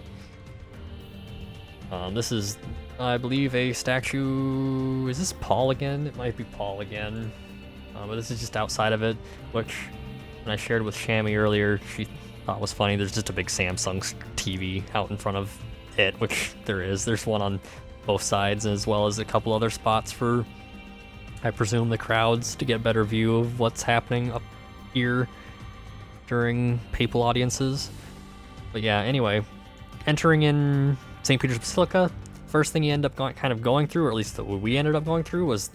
This is, I believe, a statue. Is this Paul again? It might be Paul again. But this is just outside of it, which when I shared with Shami earlier, she thought was funny. There's just a big Samsung TV out in front of it, which there is. There's one on both sides, as well as a couple other spots for, I presume, the crowds to get a better view of what's happening up here during papal audiences. But yeah, anyway, entering in St. Peter's Basilica, first thing you end up going through, or at least what we ended up going through, was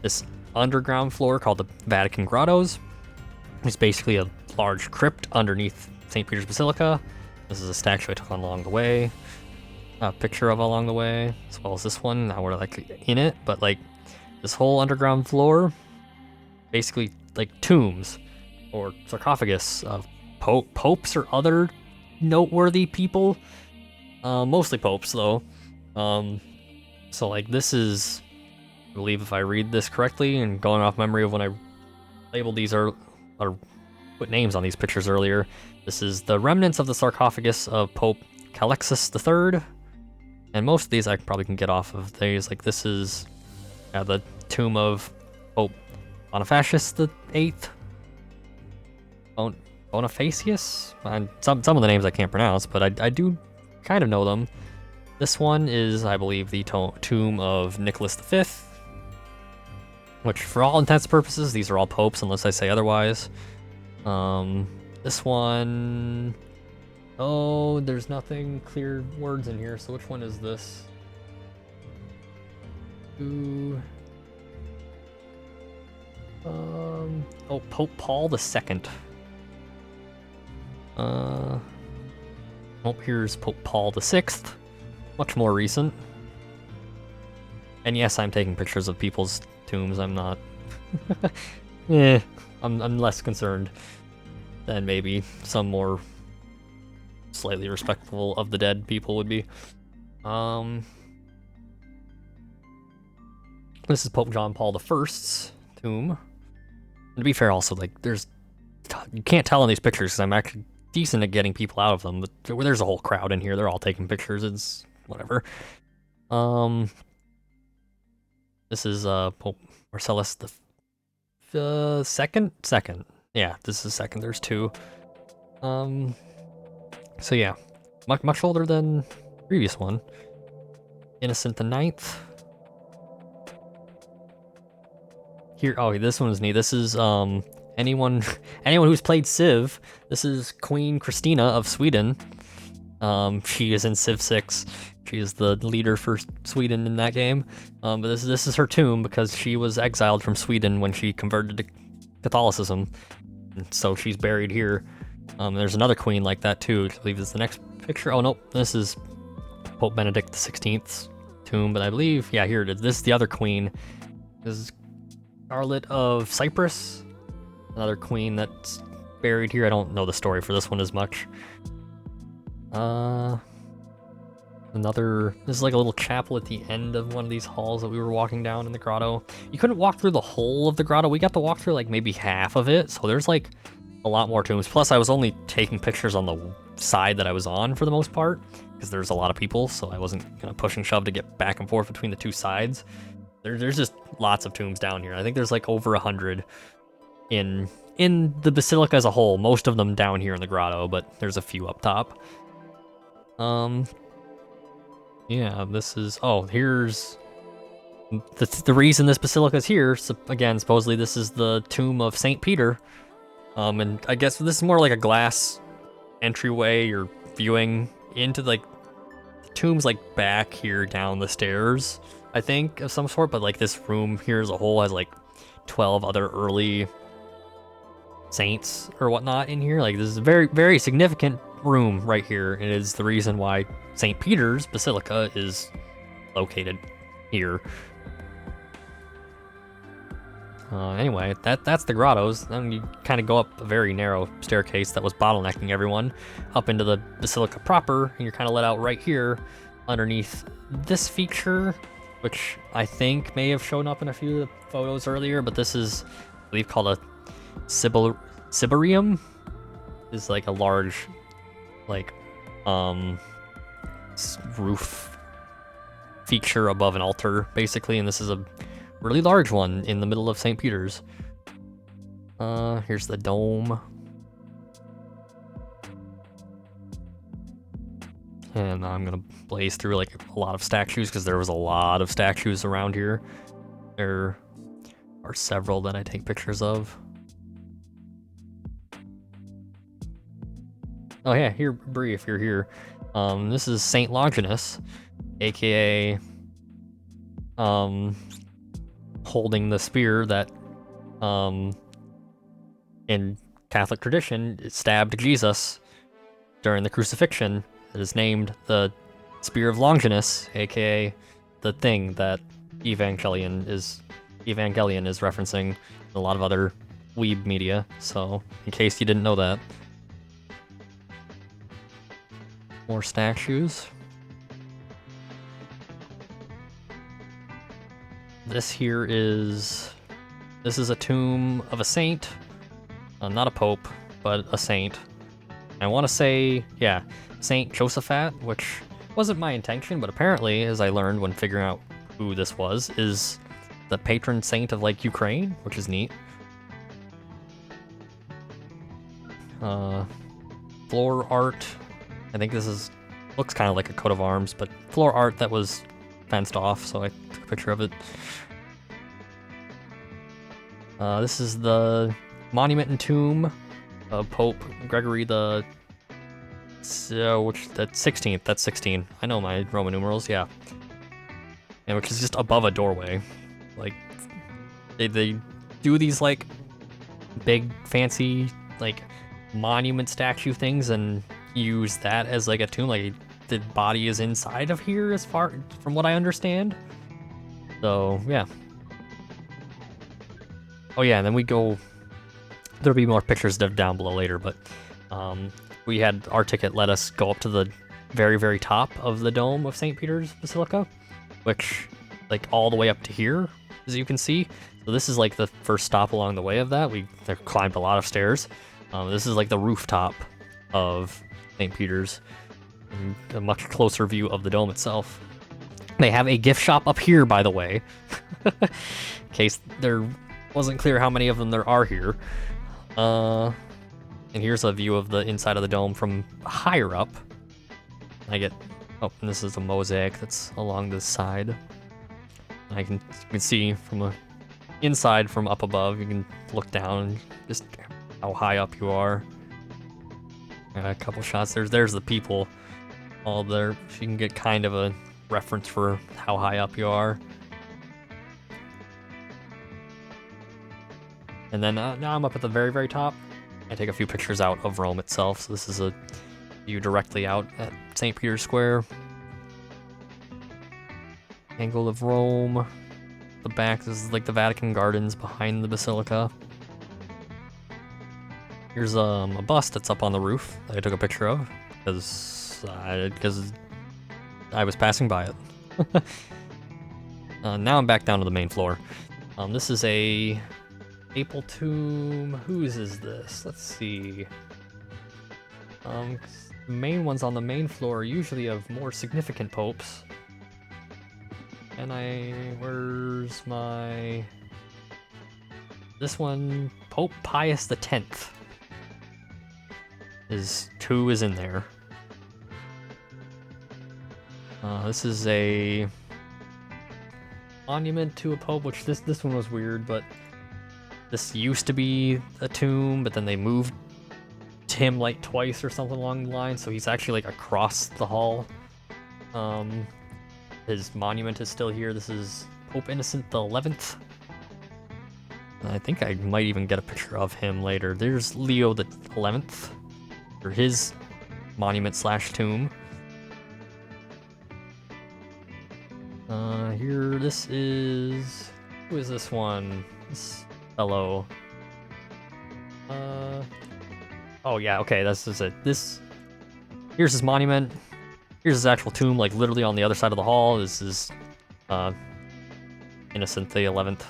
this underground floor called the Vatican Grottos. It's basically a large crypt underneath St. Peter's Basilica. This is a statue I took along the way, a picture of along the way, as well as this one. Now we're like in it, but like this whole underground floor, basically like tombs or sarcophagus of popes or other noteworthy people. Mostly popes though. So like this is, I believe if I read this correctly and going off memory of when I labeled these or put names on these pictures earlier, this is the remnants of the sarcophagus of Pope Calixtus III. And most of these I probably can get off of these. Like this is the tomb of Pope Bonifacius VIII. Bonifacius? And some of the names I can't pronounce, but I do kind of know them. This one is, I believe, the tomb of Nicholas V, which for all intents and purposes, these are all popes unless I say otherwise. This one, oh, there's nothing clear words in here, so which one is this? Ooh. Oh, Pope Paul II. Oh, here's Pope Paul VI. Much more recent. And yes, I'm taking pictures of people's tombs. I'm not... I'm less concerned than maybe some more slightly respectful of the dead people would be. This is Pope John Paul I's tomb. And to be fair, also, like, you can't tell in these pictures because I'm actually decent at getting people out of them, but there's a whole crowd in here. They're all taking pictures. It's whatever. This is Pope Marcellus the second. Yeah, this is second. There's two. So yeah, much older than the previous one. Innocent the Ninth. Here, oh, this one's neat. This is anyone who's played Civ. This is Queen Christina of Sweden. She is in Civ 6. She is the leader for Sweden in that game. But this is her tomb because she was exiled from Sweden when she converted to Catholicism. And so she's buried here. There's another queen like that too, which I believe is the next picture. Oh, nope, this is Pope Benedict XVI's tomb, but I believe, yeah, here it is. This is the other queen. This is Charlotte of Cyprus. Another queen that's buried here. I don't know the story for this one as much. This is like a little chapel at the end of one of these halls that we were walking down in the grotto. You couldn't walk through the whole of the grotto. We got to walk through like maybe half of it. So there's like a lot more tombs. Plus I was only taking pictures on the side that I was on for the most part because there's a lot of people. So I wasn't gonna push and shove to get back and forth between the two sides. There's just lots of tombs down here. I think there's like over 100 in in the basilica as a whole, most of them down here in the grotto, but there's a few up top. Yeah, this is, oh, here's the reason this basilica is here. So again, supposedly this is the tomb of Saint Peter. And I guess this is more like a glass entryway or viewing into like the tomb's like back here down the stairs, I think, of some sort. But like this room here as a whole has like 12 other early saints or whatnot in here. Like this is a very, very significant room right here. It is the reason why St. Peter's Basilica is located here. Anyway, that's the grottos. Then you kind of go up a very narrow staircase that was bottlenecking everyone up into the basilica proper, and you're kind of let out right here underneath this feature, which I think may have shown up in a few of the photos earlier, but this is, I believe, called a ciborium. Is like a large, like, roof feature above an altar, basically, and this is a really large one in the middle of St. Peter's. Here's the dome. And I'm gonna blaze through like a lot of statues because there was a lot of statues around here. There are several that I take pictures of. Oh yeah, here, Brie, if you're here. This is Saint Longinus, aka holding the spear that, in Catholic tradition, it stabbed Jesus during the crucifixion. It is named the Spear of Longinus, aka the thing that Evangelion is referencing in a lot of other weeb media. So, in case you didn't know that. More statues. This is a tomb of a saint, not a pope, but a saint. I want to say, yeah, Saint Josaphat, which wasn't my intention, but apparently, as I learned when figuring out who this was, is the patron saint of like Ukraine, which is neat. Floor art. I think this looks kind of like a coat of arms, but floor art that was fenced off, so I took a picture of it. This is the monument and tomb of Pope Gregory the 16th. That's 16. I know my Roman numerals, yeah. And which is just above a doorway. Like they do these like big fancy like monument statue things and use that as like a tomb. Like the body is inside of here, as far from what I understand. So yeah. Oh yeah, and then we go. There'll be more pictures down below later, but we had our ticket let us go up to the very, very top of the dome of St. Peter's Basilica, which like all the way up to here, as you can see. So this is like the first stop along the way of that. We climbed a lot of stairs. This is like the rooftop of St. Peter's, and a much closer view of the dome itself. They have a gift shop up here, by the way, in case there wasn't clear how many of them there are here. And here's a view of the inside of the dome from higher up. And this is a mosaic that's along this side. You can see from the inside, from up above, you can look down and just how high up you are. A couple shots. There's the people all there. So you can get kind of a reference for how high up you are. And then now I'm up at the very, very top. I take a few pictures out of Rome itself. So this is a view directly out at St. Peter's Square. Angle of Rome. The back, this is like the Vatican Gardens behind the Basilica. Here's a bust that's up on the roof that I took a picture of because I was passing by it. Now I'm back down to the main floor. This is a Papal tomb. Whose is this? Let's see. The main ones on the main floor are usually of more significant popes. And where's my... This one, Pope Pius X. His tomb is in there. This is a monument to a pope, which this one was weird, but this used to be a tomb, but then they moved him like twice or something along the line, so he's actually like across the hall. His monument is still here. This is Pope Innocent XI. I think I might even get a picture of him later. There's Leo the 11th, or his monument slash tomb. Here, this is... Who is this one? This fellow. Oh yeah, okay, this is it. Here's his monument. Here's his actual tomb, like literally on the other side of the hall. This is, Innocent the 11th.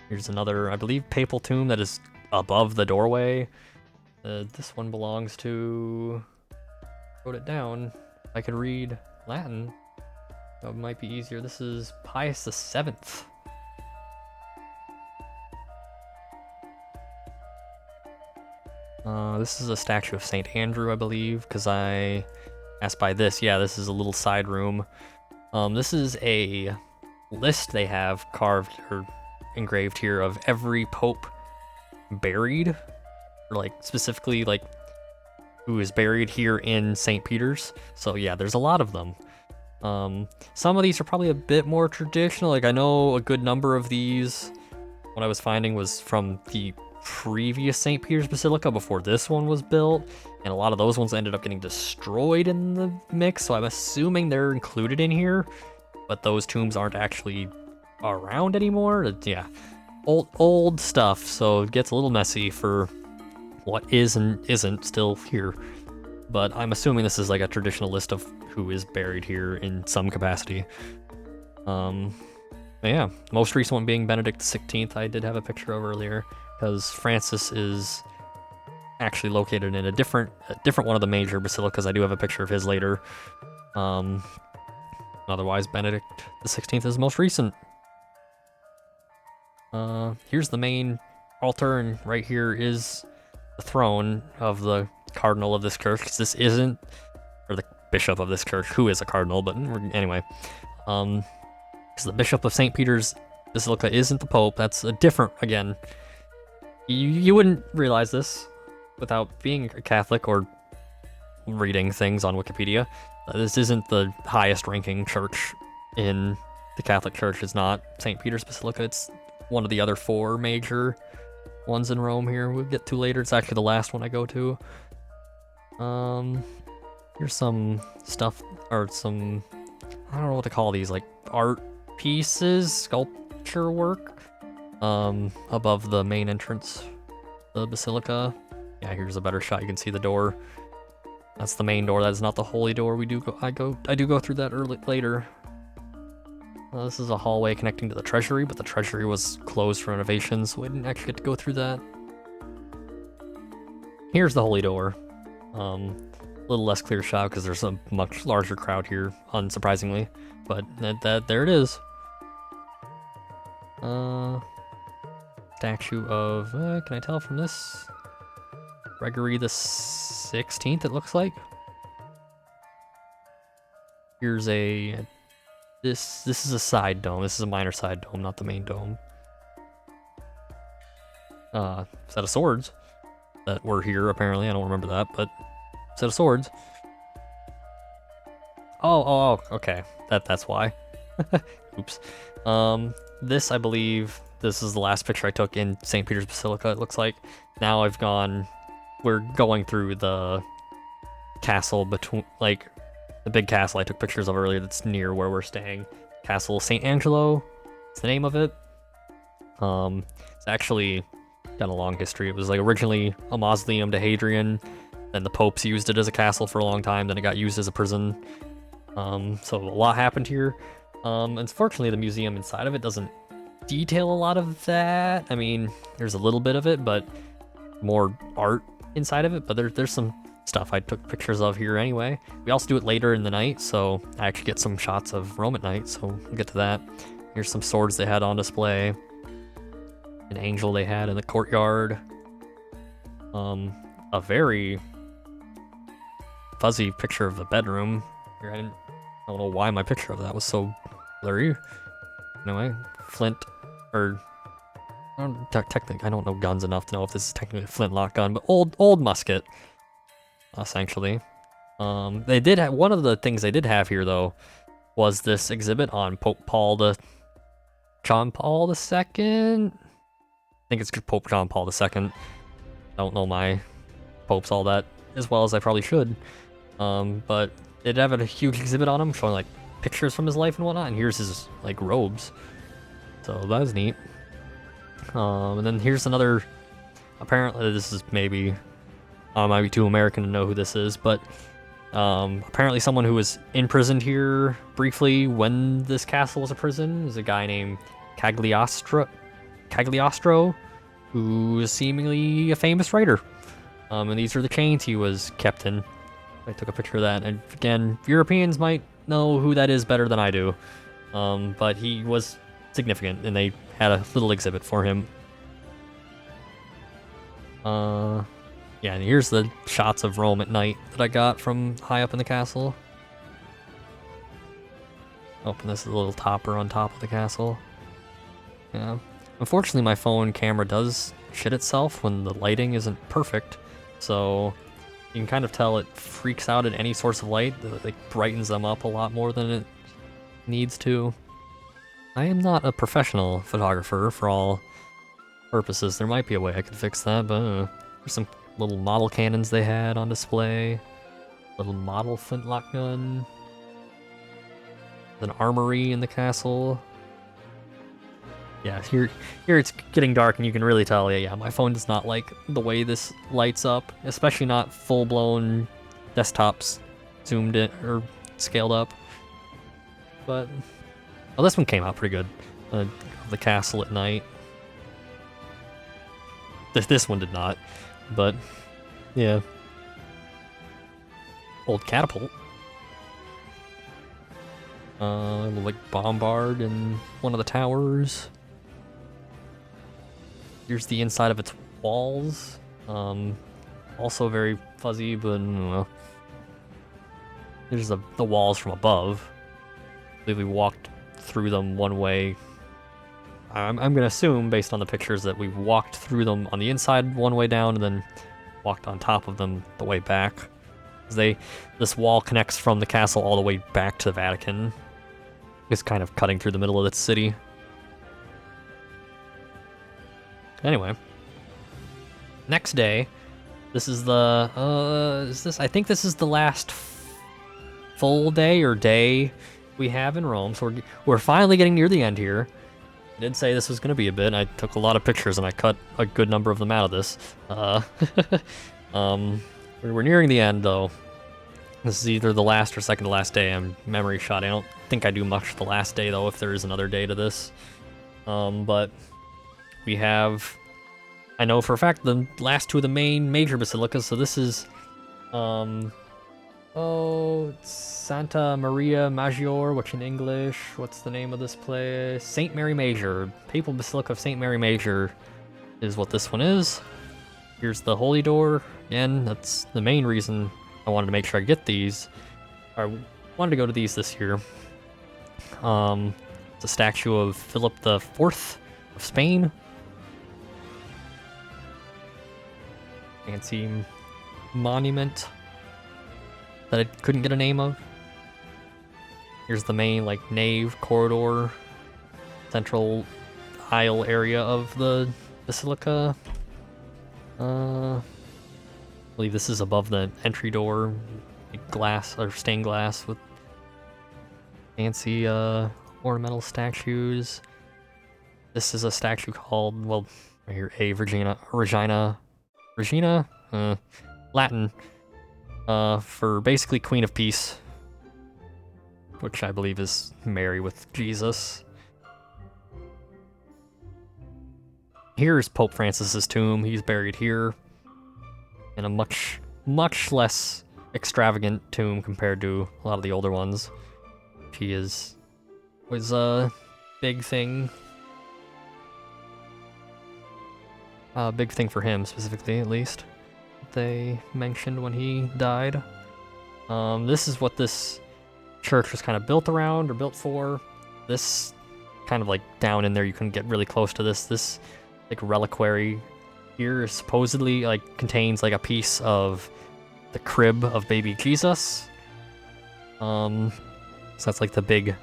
Here's another, I believe, papal tomb that is above the doorway. This one belongs to... Wrote it down. I could read Latin. That might be easier. This is Pius VII. This is a statue of Saint Andrew, I believe, because I asked by this. Yeah, this is a little side room. This is a list they have carved or engraved here of every pope buried, or like specifically like who is buried here in St. Peter's. So yeah, there's a lot of them. Some of these are probably a bit more traditional. Like I know a good number of these, what I was finding was from the previous St. Peter's Basilica before this one was built, and a lot of those ones ended up getting destroyed in the mix, so I'm assuming they're included in here, but those tombs aren't actually around anymore. Yeah, old stuff, so it gets a little messy for what is and isn't still here, but I'm assuming this is like a traditional list of who is buried here in some capacity. Yeah, most recent one being Benedict XVI. I did have a picture of earlier, because Francis is actually located in a different one of the major basilicas. I do have a picture of his later. Otherwise, Benedict XVI is most recent. Here's the main altar, and right here is the throne of the cardinal of this church, because this isn't, or the bishop of this church, who is a cardinal, but anyway. Because the bishop of St. Peter's Basilica isn't the pope. That's a different, again, you wouldn't realize this without being a Catholic or reading things on Wikipedia. This isn't the highest ranking church in the Catholic Church. It's not St. Peter's Basilica. It's one of the other 4 major ones in Rome here. We'll get to later. It's actually the last one I go to. Here's some stuff, or some, I don't know what to call these, like art pieces, sculpture work, above the main entrance, the basilica. Yeah, here's a better shot. You can see the door. That's the main door. That is not the holy door. I do go through that later. This is a hallway connecting to the treasury, but the treasury was closed for renovations, so we didn't actually get to go through that. Here's the holy door. A little less clear shot because there's a much larger crowd here, unsurprisingly. But there it is. Statue of, can I tell from this? Gregory the 16th, it looks like. Here's a, this is a side dome. This is a minor side dome, not the main dome. Set of swords that were here, apparently. I don't remember that, but set of swords. Oh, okay. That's why. Oops. This, I believe, this is the last picture I took in St. Peter's Basilica, it looks like. Now we're going through the castle between, like, the big castle I took pictures of earlier that's near where we're staying. Castle Sant'Angelo is the name of it. It's actually got a long history. It was like originally a mausoleum to Hadrian, then the popes used it as a castle for a long time, then it got used as a prison. So a lot happened here. Unfortunately, the museum inside of it doesn't detail a lot of that. I mean, there's a little bit of it, but more art inside of it. But there's some stuff I took pictures of here anyway. We also do it later in the night, so I actually get some shots of Rome at night, so we'll get to that. Here's some swords they had on display. An angel they had in the courtyard. A very fuzzy picture of the bedroom. Here, I don't know why my picture of that was so blurry. Anyway, flint, or technically, I don't know guns enough to know if this is technically a flintlock gun, but old musket, essentially. They did have, one of the things they did have here though was this exhibit on John Paul II. I think it's Pope John Paul II. I don't know my popes all that as well as I probably should. But it have a huge exhibit on him showing like pictures from his life and whatnot, and here's his like robes. So that was neat. And then here's another, apparently this is maybe, might be too American to know who this is, but apparently someone who was imprisoned here briefly when this castle was a prison is a guy named Cagliostro, who is seemingly a famous writer. And these are the chains he was kept in. I took a picture of that, and again, Europeans might know who that is better than I do. But he was significant, and they had a little exhibit for him. Yeah, and here's the shots of Rome at night that I got from high up in the castle. Oh, and this is a little topper on top of the castle. Yeah. Unfortunately, my phone camera does shit itself when the lighting isn't perfect, so you can kind of tell it freaks out at any source of light. It like brightens them up a lot more than it needs to. I am not a professional photographer for all purposes. There might be a way I could fix that, but there's some little model cannons they had on display. Little model flintlock gun. An armory in the castle. Yeah, here it's getting dark and you can really tell, yeah, my phone does not like the way this lights up, especially not full-blown desktops zoomed in or scaled up. But, well, this one came out pretty good. The castle at night. This one did not, but, yeah. Old catapult. Like bombard in one of the towers. Here's the inside of its walls. Also very fuzzy, but I don't know. Here's the walls from above. I believe we walked through them one way. I'm gonna assume, based on the pictures, that we walked through them on the inside one way down and then walked on top of them the way back. This wall connects from the castle all the way back to the Vatican. It's kind of cutting through the middle of the city. Anyway, next day, this is the I think this is the last full day or day we have in Rome. So we're finally getting near the end here. I did say this was going to be a bit. I took a lot of pictures and I cut a good number of them out of this. We're nearing the end though. This is either the last or second to last day. I'm memory shot. I don't think I do much the last day though, if there is another day to this. But we have, I know for a fact, the last two of the major basilicas. So this is, Santa Maria Maggiore, which in English, what's the name of this place? St. Mary Major. Papal Basilica of St. Mary Major is what this one is. Here's the Holy Door. Again, that's the main reason I wanted to make sure I get these. I wanted to go to these this year. It's a statue of Philip IV of Spain. Fancy monument that I couldn't get a name of. Here's the main like nave, corridor, central aisle area of the basilica. I believe this is above the entry door, glass or stained glass with fancy ornamental statues. This is a statue called, well, right here, Regina, Latin, for basically Queen of Peace, which I believe is Mary with Jesus. Here's Pope Francis's tomb. He's buried here in a much much less extravagant tomb compared to a lot of the older ones. She was a big thing. A big thing for him specifically, at least. They mentioned when he died. This is what this church was kind of built around or built for. This kind of like down in there, you couldn't get really close to this. This like reliquary here supposedly like contains like a piece of the crib of baby Jesus. So that's like the big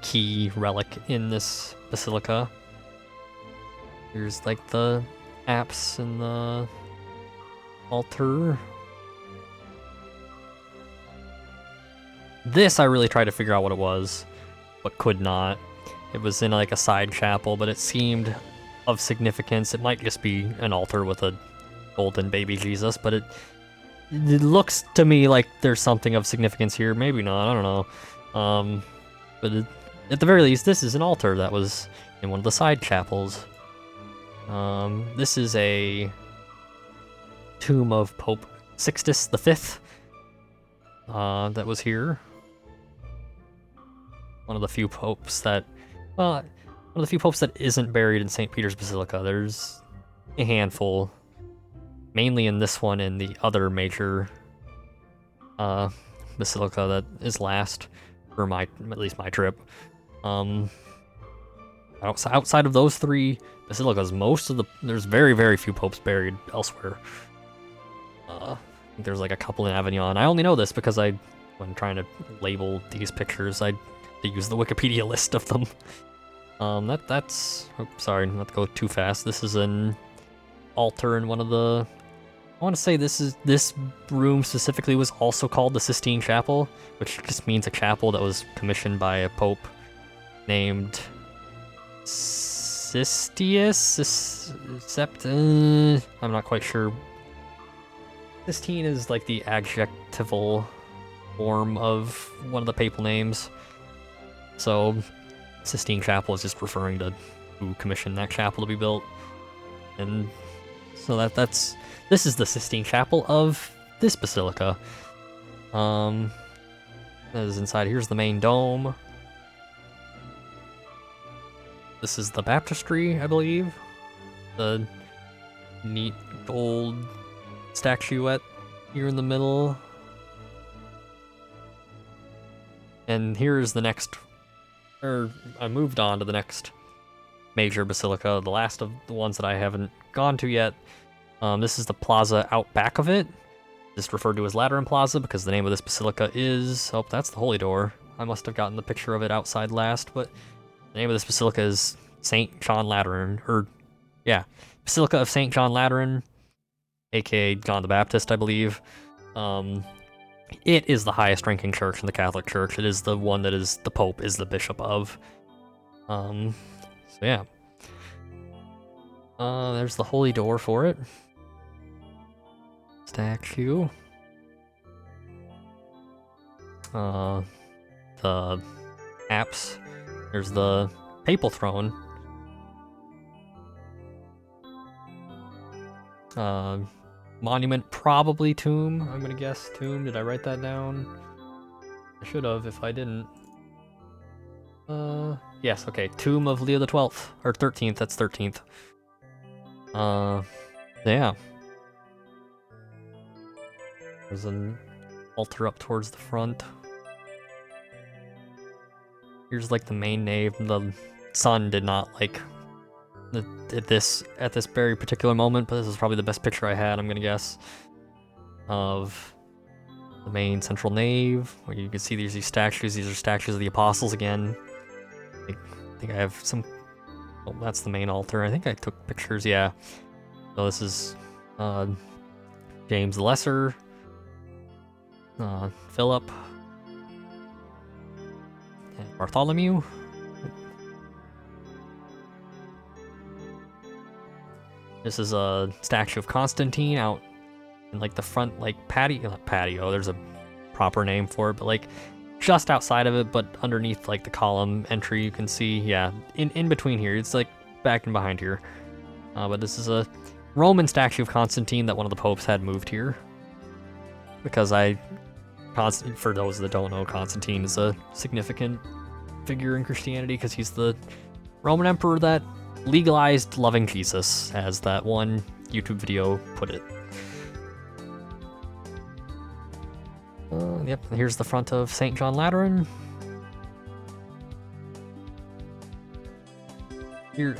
key relic in this basilica. Here's like the apse and the altar. This I really tried to figure out what it was, but could not. It was in like a side chapel, but it seemed of significance. It might just be an altar with a golden baby Jesus, but it looks to me like there's something of significance here. Maybe not, I don't know. But at the very least, this is an altar that was in one of the side chapels. This is a tomb of Pope Sixtus V that was here. One of the few popes that, well, one of the few popes that isn't buried in St. Peter's Basilica. There's a handful, mainly in this one and the other major basilica that is last for at least my trip. Outside of those three basilicas, there's very, very few popes buried elsewhere. I think there's like a couple in Avignon. I only know this because when trying to label these pictures, I use the Wikipedia list of them. Sorry, not to go too fast. This is an altar in one of the, I want to say this room specifically was also called the Sistine Chapel, which just means a chapel that was commissioned by a pope named Sistius, I'm not quite sure. Sistine is like the adjectival form of one of the papal names. So Sistine Chapel is just referring to who commissioned that chapel to be built. And so this is the Sistine Chapel of this basilica. That is inside. Here's the main dome. This is the baptistry, I believe. The neat gold statuette here in the middle. And here's the next, I moved on to the next major basilica, the last of the ones that I haven't gone to yet. This is the plaza out back of it. Just referred to as Lateran Plaza because the name of this basilica is, oh, that's the Holy Door. I must have gotten the picture of it outside last, but the name of this basilica is St. John Lateran, Basilica of St. John Lateran, aka John the Baptist, I believe. It is the highest ranking church in the Catholic Church. It is the one that is the Pope is the bishop of. So yeah. There's the Holy Door for it. Statue. The apse. There's the papal throne. Monument, probably tomb. I'm gonna guess tomb. Did I write that down? I should have if I didn't. Yes, okay. Tomb of Leo the 12th. Or 13th, that's 13th. Yeah. There's an altar up towards the front. Here's like the main nave. The sun did not like at this very particular moment, but this is probably the best picture I had, I'm gonna guess, of the main central nave, where you can see these statues. These are statues of the apostles again. I think I have some. Oh, that's the main altar. I think I took pictures. Yeah. So this is James the Lesser, Philip, and Bartholomew. This is a statue of Constantine out in like the front, like patio. There's a proper name for it, but like just outside of it, but underneath like the column entry, you can see, yeah, in between here. It's like back and behind here. But this is a Roman statue of Constantine that one of the popes had moved here. because for those that don't know, Constantine is a significant figure in Christianity because he's the Roman emperor that legalized loving Jesus, as that one YouTube video put it. Yep, here's the front of St. John Lateran. Here,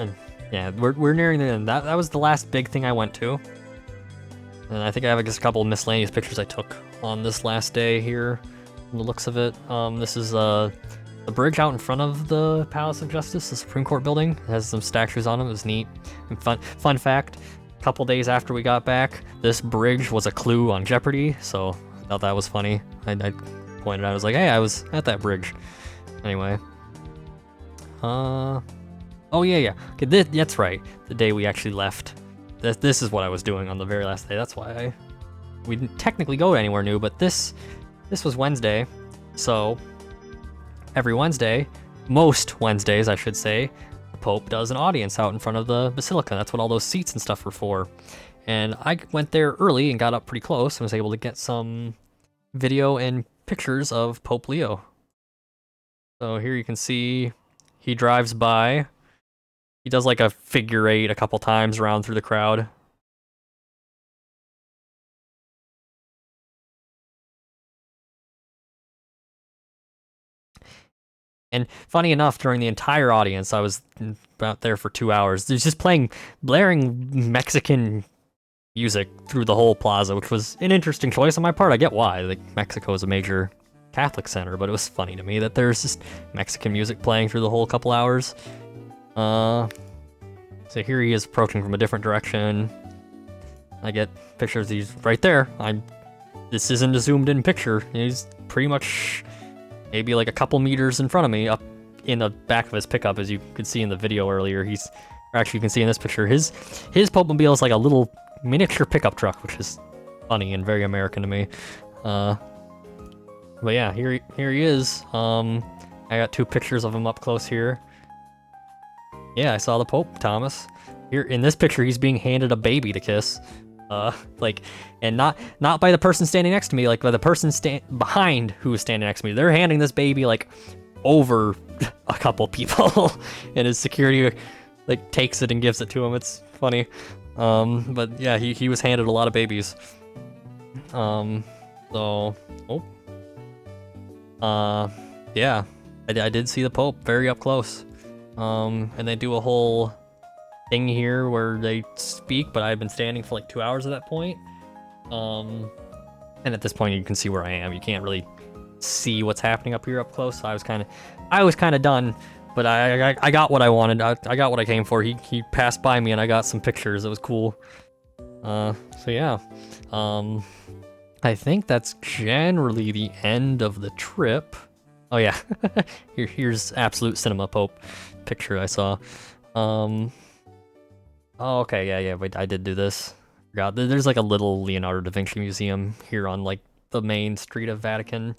yeah, we're nearing the end. That was the last big thing I went to. And I think I have just a couple of miscellaneous pictures I took on this last day here, from the looks of it. This is the bridge out in front of the Palace of Justice, the Supreme Court building. It has some statues on it. It was neat. And fun fact, a couple days after we got back, this bridge was a clue on Jeopardy, so I thought that was funny. I pointed out, I was like, hey, I was at that bridge. Anyway. Oh yeah. Okay, that's right. The day we actually left. This is what I was doing on the very last day. That's why we didn't technically go anywhere new, but this was Wednesday. So every Wednesday, most Wednesdays I should say, the Pope does an audience out in front of the Basilica. That's what all those seats and stuff were for. And I went there early and got up pretty close and was able to get some video and pictures of Pope Leo. So here you can see he drives by. He does like a figure 8 a couple times around through the crowd. And funny enough, during the entire audience, I was about there for 2 hours. There's just blaring Mexican music through the whole plaza, which was an interesting choice on my part. I get why. Like, Mexico is a major Catholic center, but it was funny to me that there's just Mexican music playing through the whole couple hours. So here he is approaching from a different direction. I get pictures. He's right there. This isn't a zoomed in picture. He's pretty much maybe like a couple meters in front of me, up in the back of his pickup, as you could see in the video earlier. Or actually you can see in this picture, his Pope-mobile is like a little miniature pickup truck, which is funny and very American to me. But yeah, here he is. I got 2 pictures of him up close here. Yeah, I saw the Pope, Thomas. Here in this picture, he's being handed a baby to kiss. And not by the person standing next to me, like by the person behind who is standing next to me. They're handing this baby like over a couple people, and his security like takes it and gives it to him. It's funny. But yeah, he was handed a lot of babies. Yeah, I did see the Pope very up close. And they do a whole thing here where they speak, but I've been standing for like 2 hours at that point. And at this point you can see where I am. You can't really see what's happening up here up close. So I was kind of done, but I got what I wanted. I got what I came for. He passed by me and I got some pictures. It was cool. So yeah. I think that's generally the end of the trip. Oh yeah, here's Absolute Cinema Pope picture I saw. Oh, okay, yeah, wait, I did do this. Forgot. There's like a little Leonardo da Vinci museum here on like the main street of Vatican.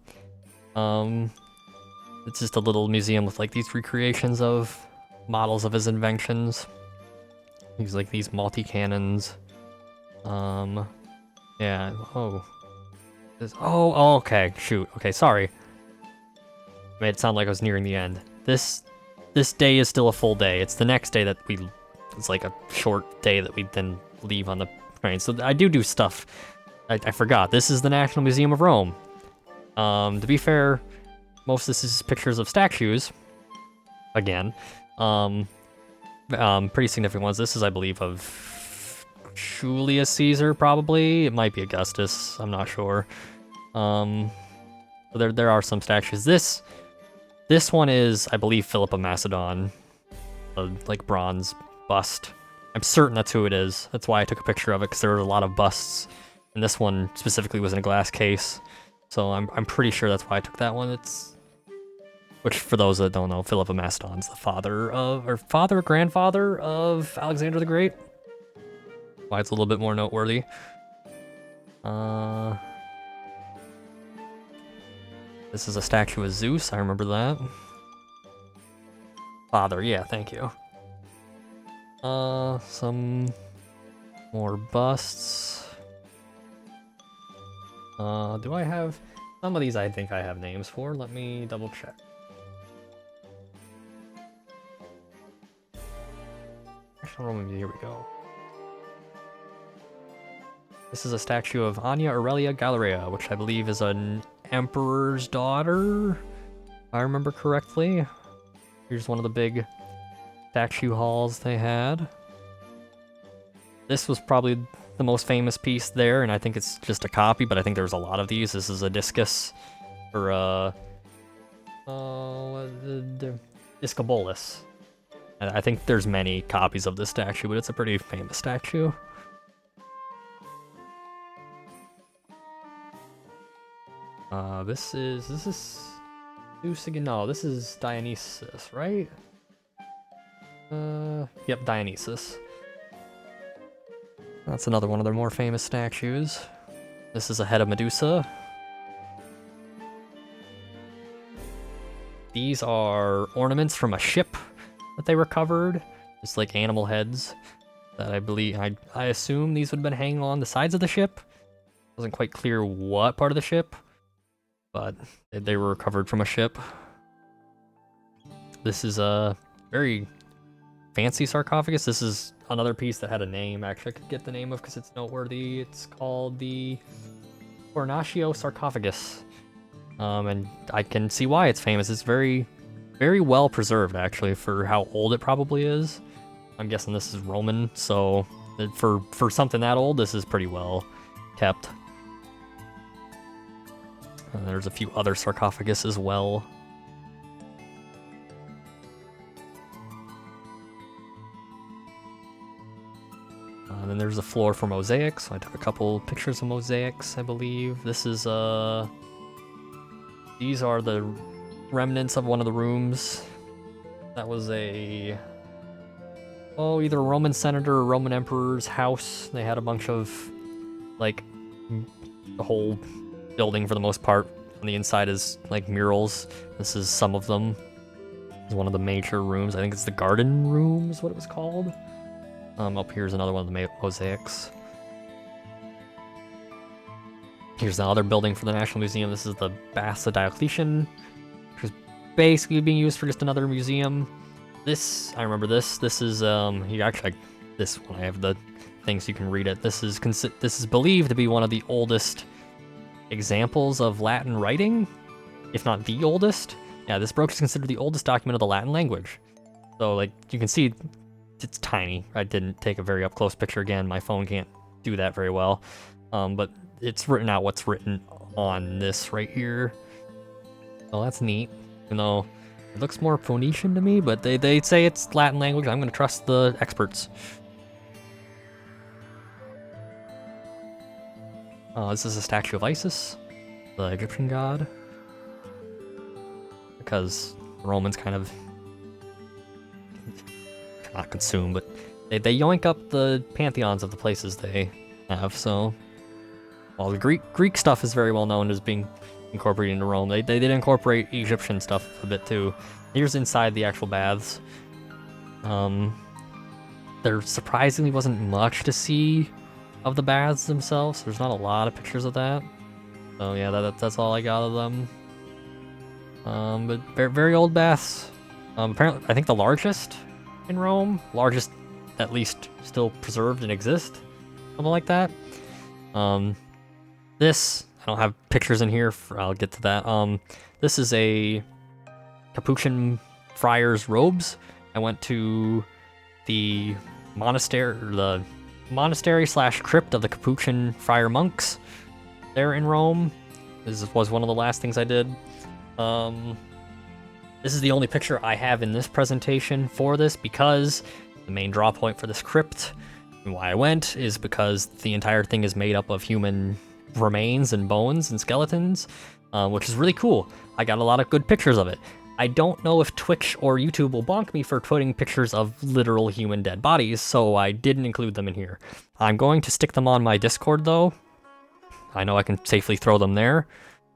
It's just a little museum with like these recreations of models of his inventions. He's like these multi-cannons. Yeah. Oh, okay. Shoot. Okay, sorry. Made it sound like I was nearing the end. This day is still a full day. It's the next day that it's like a short day that we then leave on the train. So I do stuff. I forgot. This is the National Museum of Rome. To be fair, most of this is pictures of statues. Again. Pretty significant ones. This is, I believe, of Julius Caesar, probably. It might be Augustus. I'm not sure. There are some statues. This one is, I believe, Philip of Macedon, a like bronze bust. I'm certain that's who it is. That's why I took a picture of it, because there were a lot of busts, and this one specifically was in a glass case. So I'm pretty sure that's why I took that one. Which, for those that don't know, Philip of Macedon's the grandfather of Alexander the Great. Why it's a little bit more noteworthy. This is a statue of Zeus, I remember that. Father, yeah, thank you. Some more busts. Do I have... Some of these I think I have names for. Let me double check. National Roman Museum, here we go. This is a statue of Anya Aurelia Galeria, which I believe is an emperor's daughter, if I remember correctly. Here's one of the big statue halls they had. This was probably the most famous piece there, and I think it's just a copy, but I think there's a lot of these. This is a discus, or Discobolus. I think there's many copies of this statue, but it's a pretty famous statue. This is no, this is Dionysus, right? Yep, Dionysus. That's another one of their more famous statues. This is a head of Medusa. These are ornaments from a ship that they recovered. Just like animal heads that I believe, I assume these would have been hanging on the sides of the ship. Wasn't quite clear what part of the ship, but they were recovered from a ship. This is a very fancy sarcophagus. This is another piece that had a name. Actually, I could get the name of because it's noteworthy. It's called the Cornacchio sarcophagus. And I can see why it's famous. It's very, very well preserved, actually, for how old it probably is. I'm guessing this is Roman, so for something that old, this is pretty well kept. There's a few other sarcophagus as well. And then there's a floor for mosaics. So I took a couple pictures of mosaics, I believe. This is these are the remnants of one of the rooms. That was either a Roman senator or Roman emperor's house. They had a bunch of, like, the whole building for the most part. On the inside is like murals. This is some of them. It's one of the major rooms. I think it's the garden room is what it was called. Up here is another one of the mosaics. Here's another building for the National Museum. This is the Baths of Diocletian, which is basically being used for just another museum. This, I remember this. This is this one I have the thing so you can read it. This is believed to be one of the oldest examples of Latin writing, if not the oldest. Yeah, this brooch is considered the oldest document of the Latin language. So, like, you can see it's tiny. I didn't take a very up-close picture again. My phone can't do that very well. But it's written out what's written on this right here. So that's neat. Even though it looks more Phoenician to me, but they say it's Latin language. I'm going to trust the experts. This is a statue of Isis, the Egyptian god. Because the Romans kind of, not consume, but they yoink up the pantheons of the places they have, so. While the Greek stuff is very well known as being incorporated into Rome, they did incorporate Egyptian stuff a bit too. Here's inside the actual baths. There surprisingly wasn't much to see of the baths themselves. There's not a lot of pictures of that. So yeah, that's all I got of them. But very old baths. Apparently, I think the largest in Rome, largest at least still preserved and exist, something like that. This, I don't have pictures in here, I'll get to that. This is a Capuchin friar's robes. I went to the monastery slash crypt of the Capuchin friar monks there in Rome. This was one of the last things I did. This is the only picture I have in this presentation for this because the main draw point for this crypt and why I went is because the entire thing is made up of human remains and bones and skeletons, which is really cool. I got a lot of good pictures of it. I don't know if Twitch or YouTube will bonk me for putting pictures of literal human dead bodies, so I didn't include them in here. I'm going to stick them on my Discord though. I know I can safely throw them there.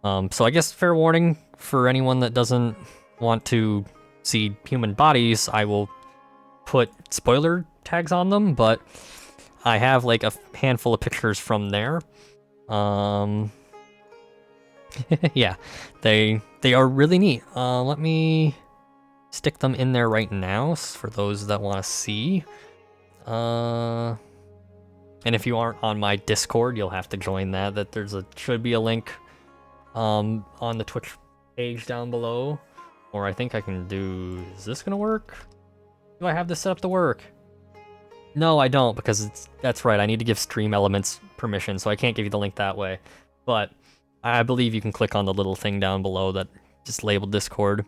So I guess fair warning for anyone that doesn't want to see human bodies, I will put spoiler tags on them, but I have like a handful of pictures from there. Yeah, they are really neat. Let me stick them in there right now for those that want to see. And if you aren't on my Discord, you'll have to join that. Should be a link on the Twitch page down below. Or I think I can do... Is this gonna work? Do I have this set up to work? No, I don't, because that's right, I need to give Stream Elements permission, so I can't give you the link that way. But I believe you can click on the little thing down below that just labeled Discord.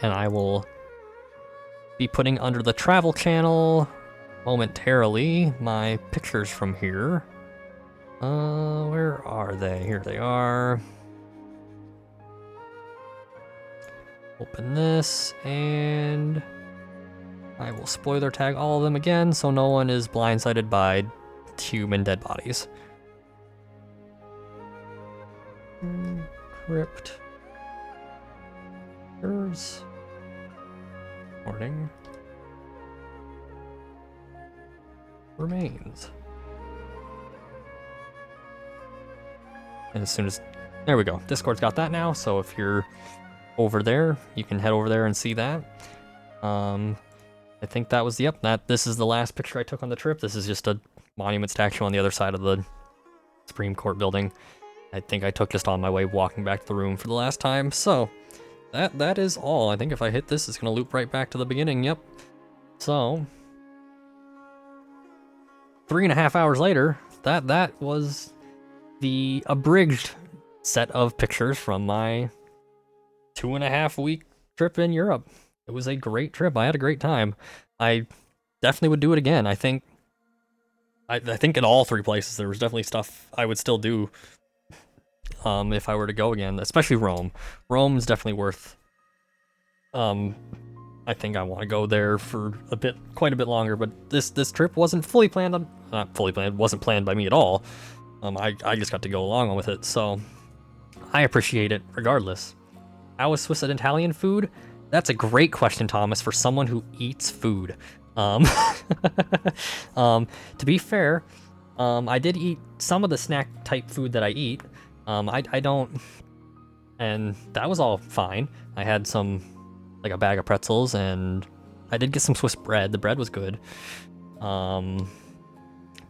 And I will be putting under the travel channel momentarily my pictures from here. Where are they? Here they are. Open this, and I will spoiler tag all of them again so no one is blindsided by human dead bodies. Crypt. Here's morning. Remains. And as soon as... There we go. Discord's got that now, so if you're over there, you can head over there and see that. I think that was this is the last picture I took on the trip. This is just a monument statue on the other side of the Supreme Court building. I think I took just on my way walking back to the room for the last time. So that is all. I think if I hit this, it's gonna loop right back to the beginning. Yep. So 3.5 hours later, that was the abridged set of pictures from my 2.5-week trip in Europe. It was a great trip. I had a great time. I definitely would do it again. I think in all three places there was definitely stuff I would still do if I were to go again, especially Rome. Rome's definitely worth. I think I want to go there for quite a bit longer, but this trip wasn't fully planned. Not fully planned. Wasn't planned by me at all. I just got to go along with it, so I appreciate it regardless. How was Swiss and Italian food? That's a great question, Thomas, for someone who eats food. To be fair, I did eat some of the snack type food that I eat. I don't, and that was all fine. I had like a bag of pretzels, and I did get some Swiss bread. The bread was good.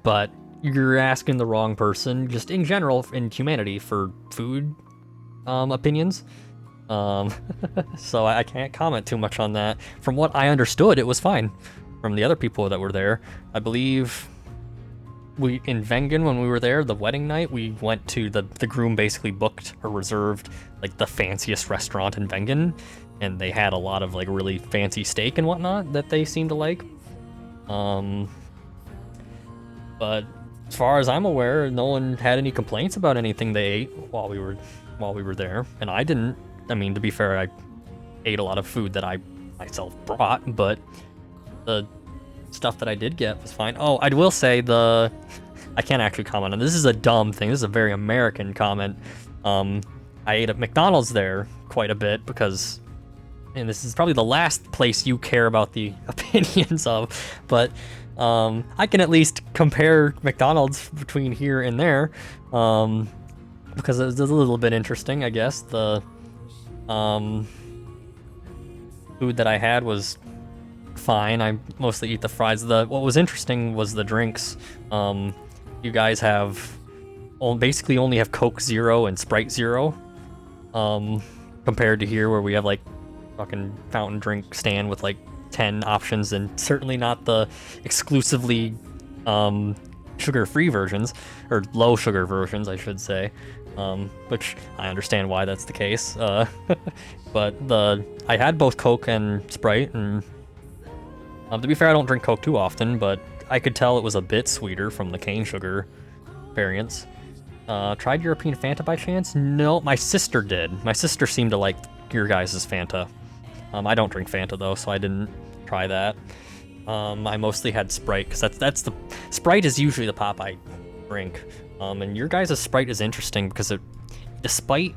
But you're asking the wrong person, just in general, in humanity, for food opinions. So I can't comment too much on that. From what I understood, it was fine. From the other people that were there, I believe in Wengen, when we were there, the wedding night, we went to the groom basically booked or reserved like the fanciest restaurant in Wengen, and they had a lot of like really fancy steak and whatnot that they seemed to like. But as far as I'm aware, no one had any complaints about anything they ate while we were there, and I didn't. I mean, to be fair, I ate a lot of food that I myself brought, but the stuff that I did get was fine. Oh, I will say I can't actually comment on this. This is a dumb thing. This is a very American comment. I ate at McDonald's there quite a bit because, and this is probably the last place you care about the opinions of, but I can at least compare McDonald's between here and there, because it was a little bit interesting, I guess. The food that I had was fine. I mostly eat the fries. What was interesting was the drinks. You guys basically only have Coke Zero and Sprite Zero, compared to here where we have like fucking fountain drink stand with like 10 options, and certainly not the exclusively sugar-free versions, or low sugar versions, I should say. Which I understand why that's the case. But I had both Coke and Sprite, and to be fair, I don't drink Coke too often, but I could tell it was a bit sweeter from the cane sugar variants. Tried European Fanta by chance? No, my sister did. My sister seemed to like your guys' Fanta. I don't drink Fanta though, so I didn't try that. I mostly had Sprite, because that's the Sprite is usually the pop I drink. And your guys' Sprite is interesting because despite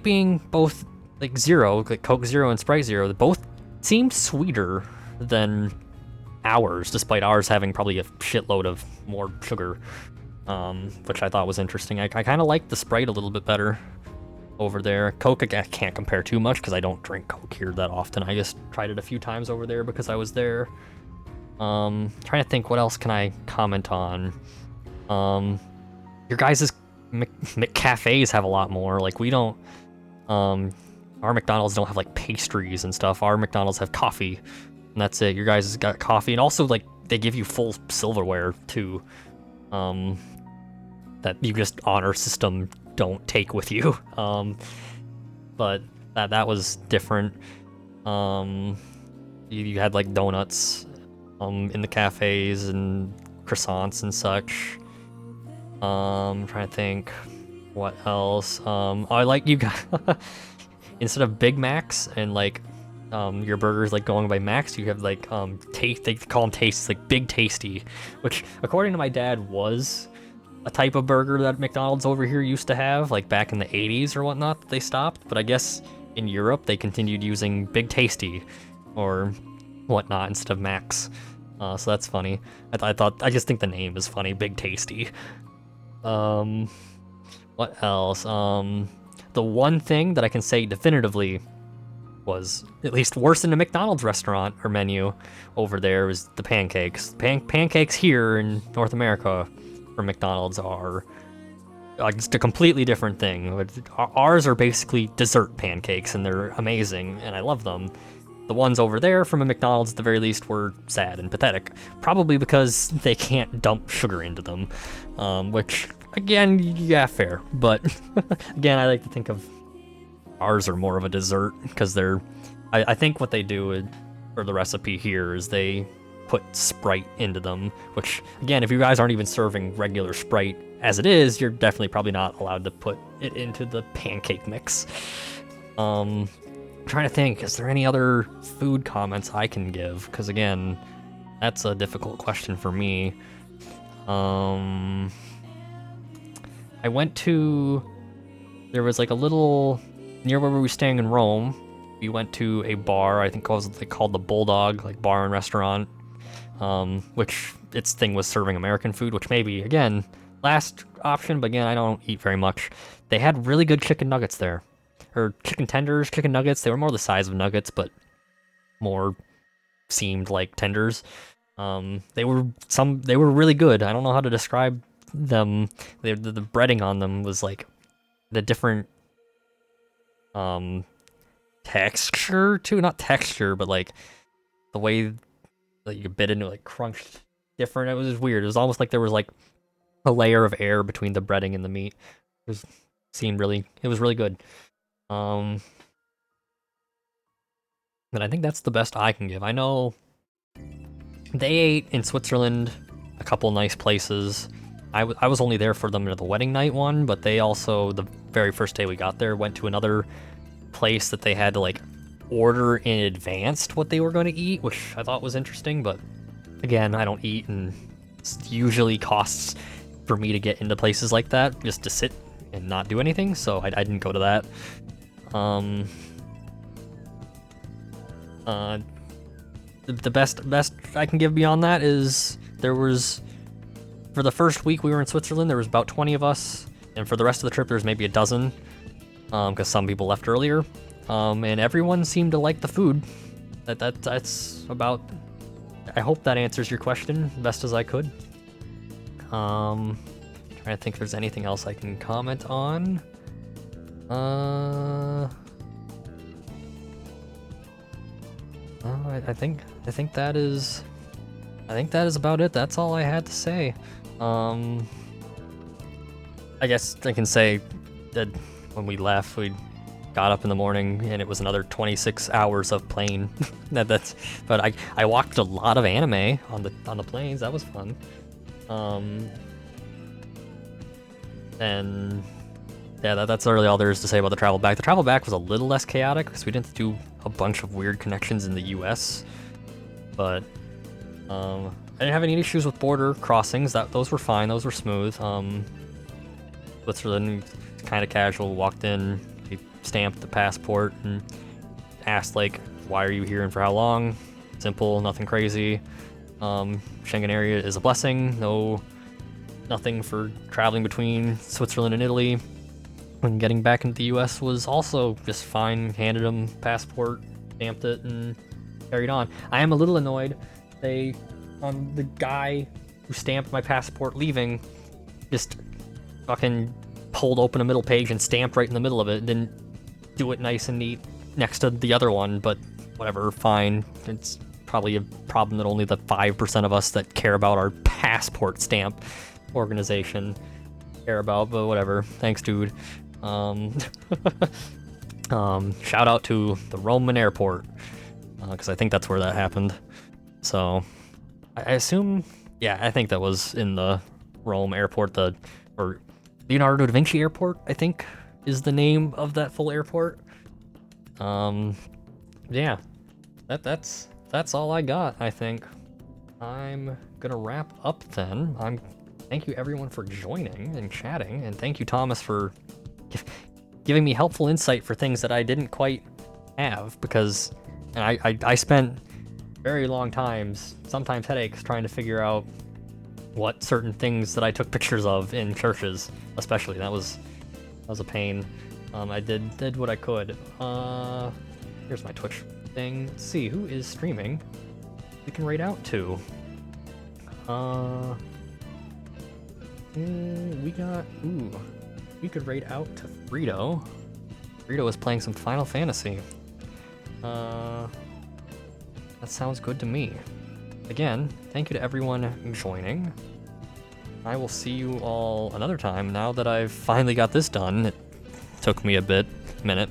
being both like zero, like Coke Zero and Sprite Zero, they both seemed sweeter than ours, despite ours having probably a shitload of more sugar. which I thought was interesting. I kind of liked the Sprite a little bit better over there. Coke, I can't compare too much because I don't drink Coke here that often. I just tried it a few times over there because I was there. Trying to think, what else can I comment on? Your guys' McCafes have a lot more. Like, we don't, our McDonald's don't have, like, pastries and stuff. Our McDonald's have coffee, and that's it. Your guys' got coffee, and also, like, they give you full silverware, too, that you just, honor system, don't take with you. But that was different. You had, like, donuts, in the cafes, and croissants and such. I'm trying to think what else. I like you got instead of Big Macs and like your burgers like going by Max, you have like taste, they call them tastes, like Big Tasty, which according to my dad was a type of burger that McDonald's over here used to have, like back in the 80s or whatnot, that they stopped. But I guess in Europe they continued using Big Tasty or whatnot instead of Max. So that's funny. I just think the name is funny, Big Tasty. What else? The one thing that I can say definitively was at least worse than a McDonald's restaurant or menu over there was the pancakes. Pancakes here in North America for McDonald's are like just a completely different thing. Ours are basically dessert pancakes, and they're amazing, and I love them. The ones over there from a McDonald's, at the very least, were sad and pathetic. Probably because they can't dump sugar into them, which, again, yeah, fair. But, again, I like to think of ours are more of a dessert, because they're... I think what they do for the recipe here is they put Sprite into them, which, again, if you guys aren't even serving regular Sprite as it is, you're definitely probably not allowed to put it into the pancake mix. I'm trying to think, is there any other food comments I can give? Because again, that's a difficult question for me. I went to, there was like a little, near where we were staying in Rome, we went to a bar, I think it was called the Bulldog, like bar and restaurant, which its thing was serving American food, which maybe, again, last option, but again, I don't eat very much. They had really good chicken nuggets there. Or chicken tenders, chicken nuggets. They were more the size of nuggets, but more seemed like tenders. They were really good. I don't know how to describe them. The breading on them was like the different texture too, not texture, but like the way that you bit into, like crunched different. It was just weird. It was almost like there was like a layer of air between the breading and the meat. It was really good. And I think that's the best I can give. I know they ate in Switzerland a couple nice places. I was only there for them at the wedding night one, but they also, the very first day we got there, went to another place that they had to like order in advance what they were going to eat, which I thought was interesting, but again, I don't eat, and it usually costs for me to get into places like that just to sit and not do anything, so I didn't go to that. The best I can give beyond that is there was, for the first week we were in Switzerland, there was about 20 of us, and for the rest of the trip there was maybe a dozen, because some people left earlier, and everyone seemed to like the food. That's about, I hope that answers your question best as I could. Trying to think if there's anything else I can comment on. I think that is about it. That's all I had to say. I guess I can say that when we left, we got up in the morning and it was another 26 hours of plane. But I watched a lot of anime on the planes. That was fun. And yeah, that's really all there is to say about the travel back. The travel back was a little less chaotic because we didn't do a bunch of weird connections in the US, but I didn't have any issues with border crossings. Those were fine. Those were smooth. Switzerland, kind of casual. Walked in, he stamped the passport and asked like, "Why are you here and for how long?" Simple, nothing crazy. Schengen area is a blessing. No nothing for traveling between Switzerland and Italy. When getting back into the US was also just fine. Handed them passport, stamped it, and carried on. I am a little annoyed. The guy who stamped my passport leaving just fucking pulled open a middle page and stamped right in the middle of it. Didn't do it nice and neat next to the other one, but whatever, fine. It's probably a problem that only the 5% of us that care about our passport stamp organization care about, but whatever. Thanks, dude. Shout out to the Roman airport, because I think that's where that happened. So I assume, yeah, I think that was in the Rome airport, or Leonardo da Vinci airport, I think is the name of that full airport. Yeah, that's all I got, I think. I'm gonna wrap up then. Thank you everyone for joining and chatting, and thank you, Thomas, for giving me helpful insight for things that I didn't quite have, because I spent very long times, sometimes headaches, trying to figure out what certain things that I took pictures of in churches, especially. That was a pain. I did what I could. Here's my Twitch thing. Let's see, who is streaming? We can raid out to. We could raid out to Frito. Frito is playing some Final Fantasy. That sounds good to me. Again, thank you to everyone joining. I will see you all another time now that I've finally got this done. It took me a minute.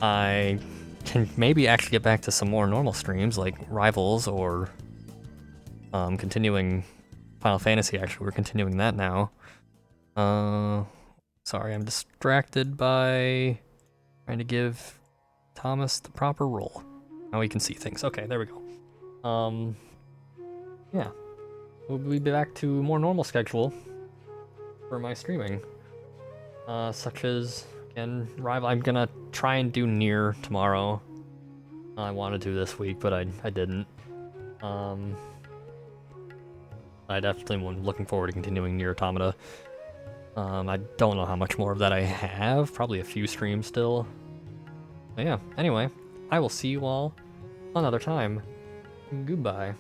I can maybe actually get back to some more normal streams like Rivals or continuing Final Fantasy. Actually, we're continuing that now. Sorry, I'm distracted by trying to give Thomas the proper role. Now we can see things. Okay, there we go. Yeah, we'll be back to more normal schedule for my streaming, such as, again, Rival. I'm gonna try and do Nier tomorrow. I wanted to this week, but I didn't. I definitely am looking forward to continuing Nier Automata. I don't know how much more of that I have. Probably a few streams still. But yeah, anyway, I will see you all another time. Goodbye.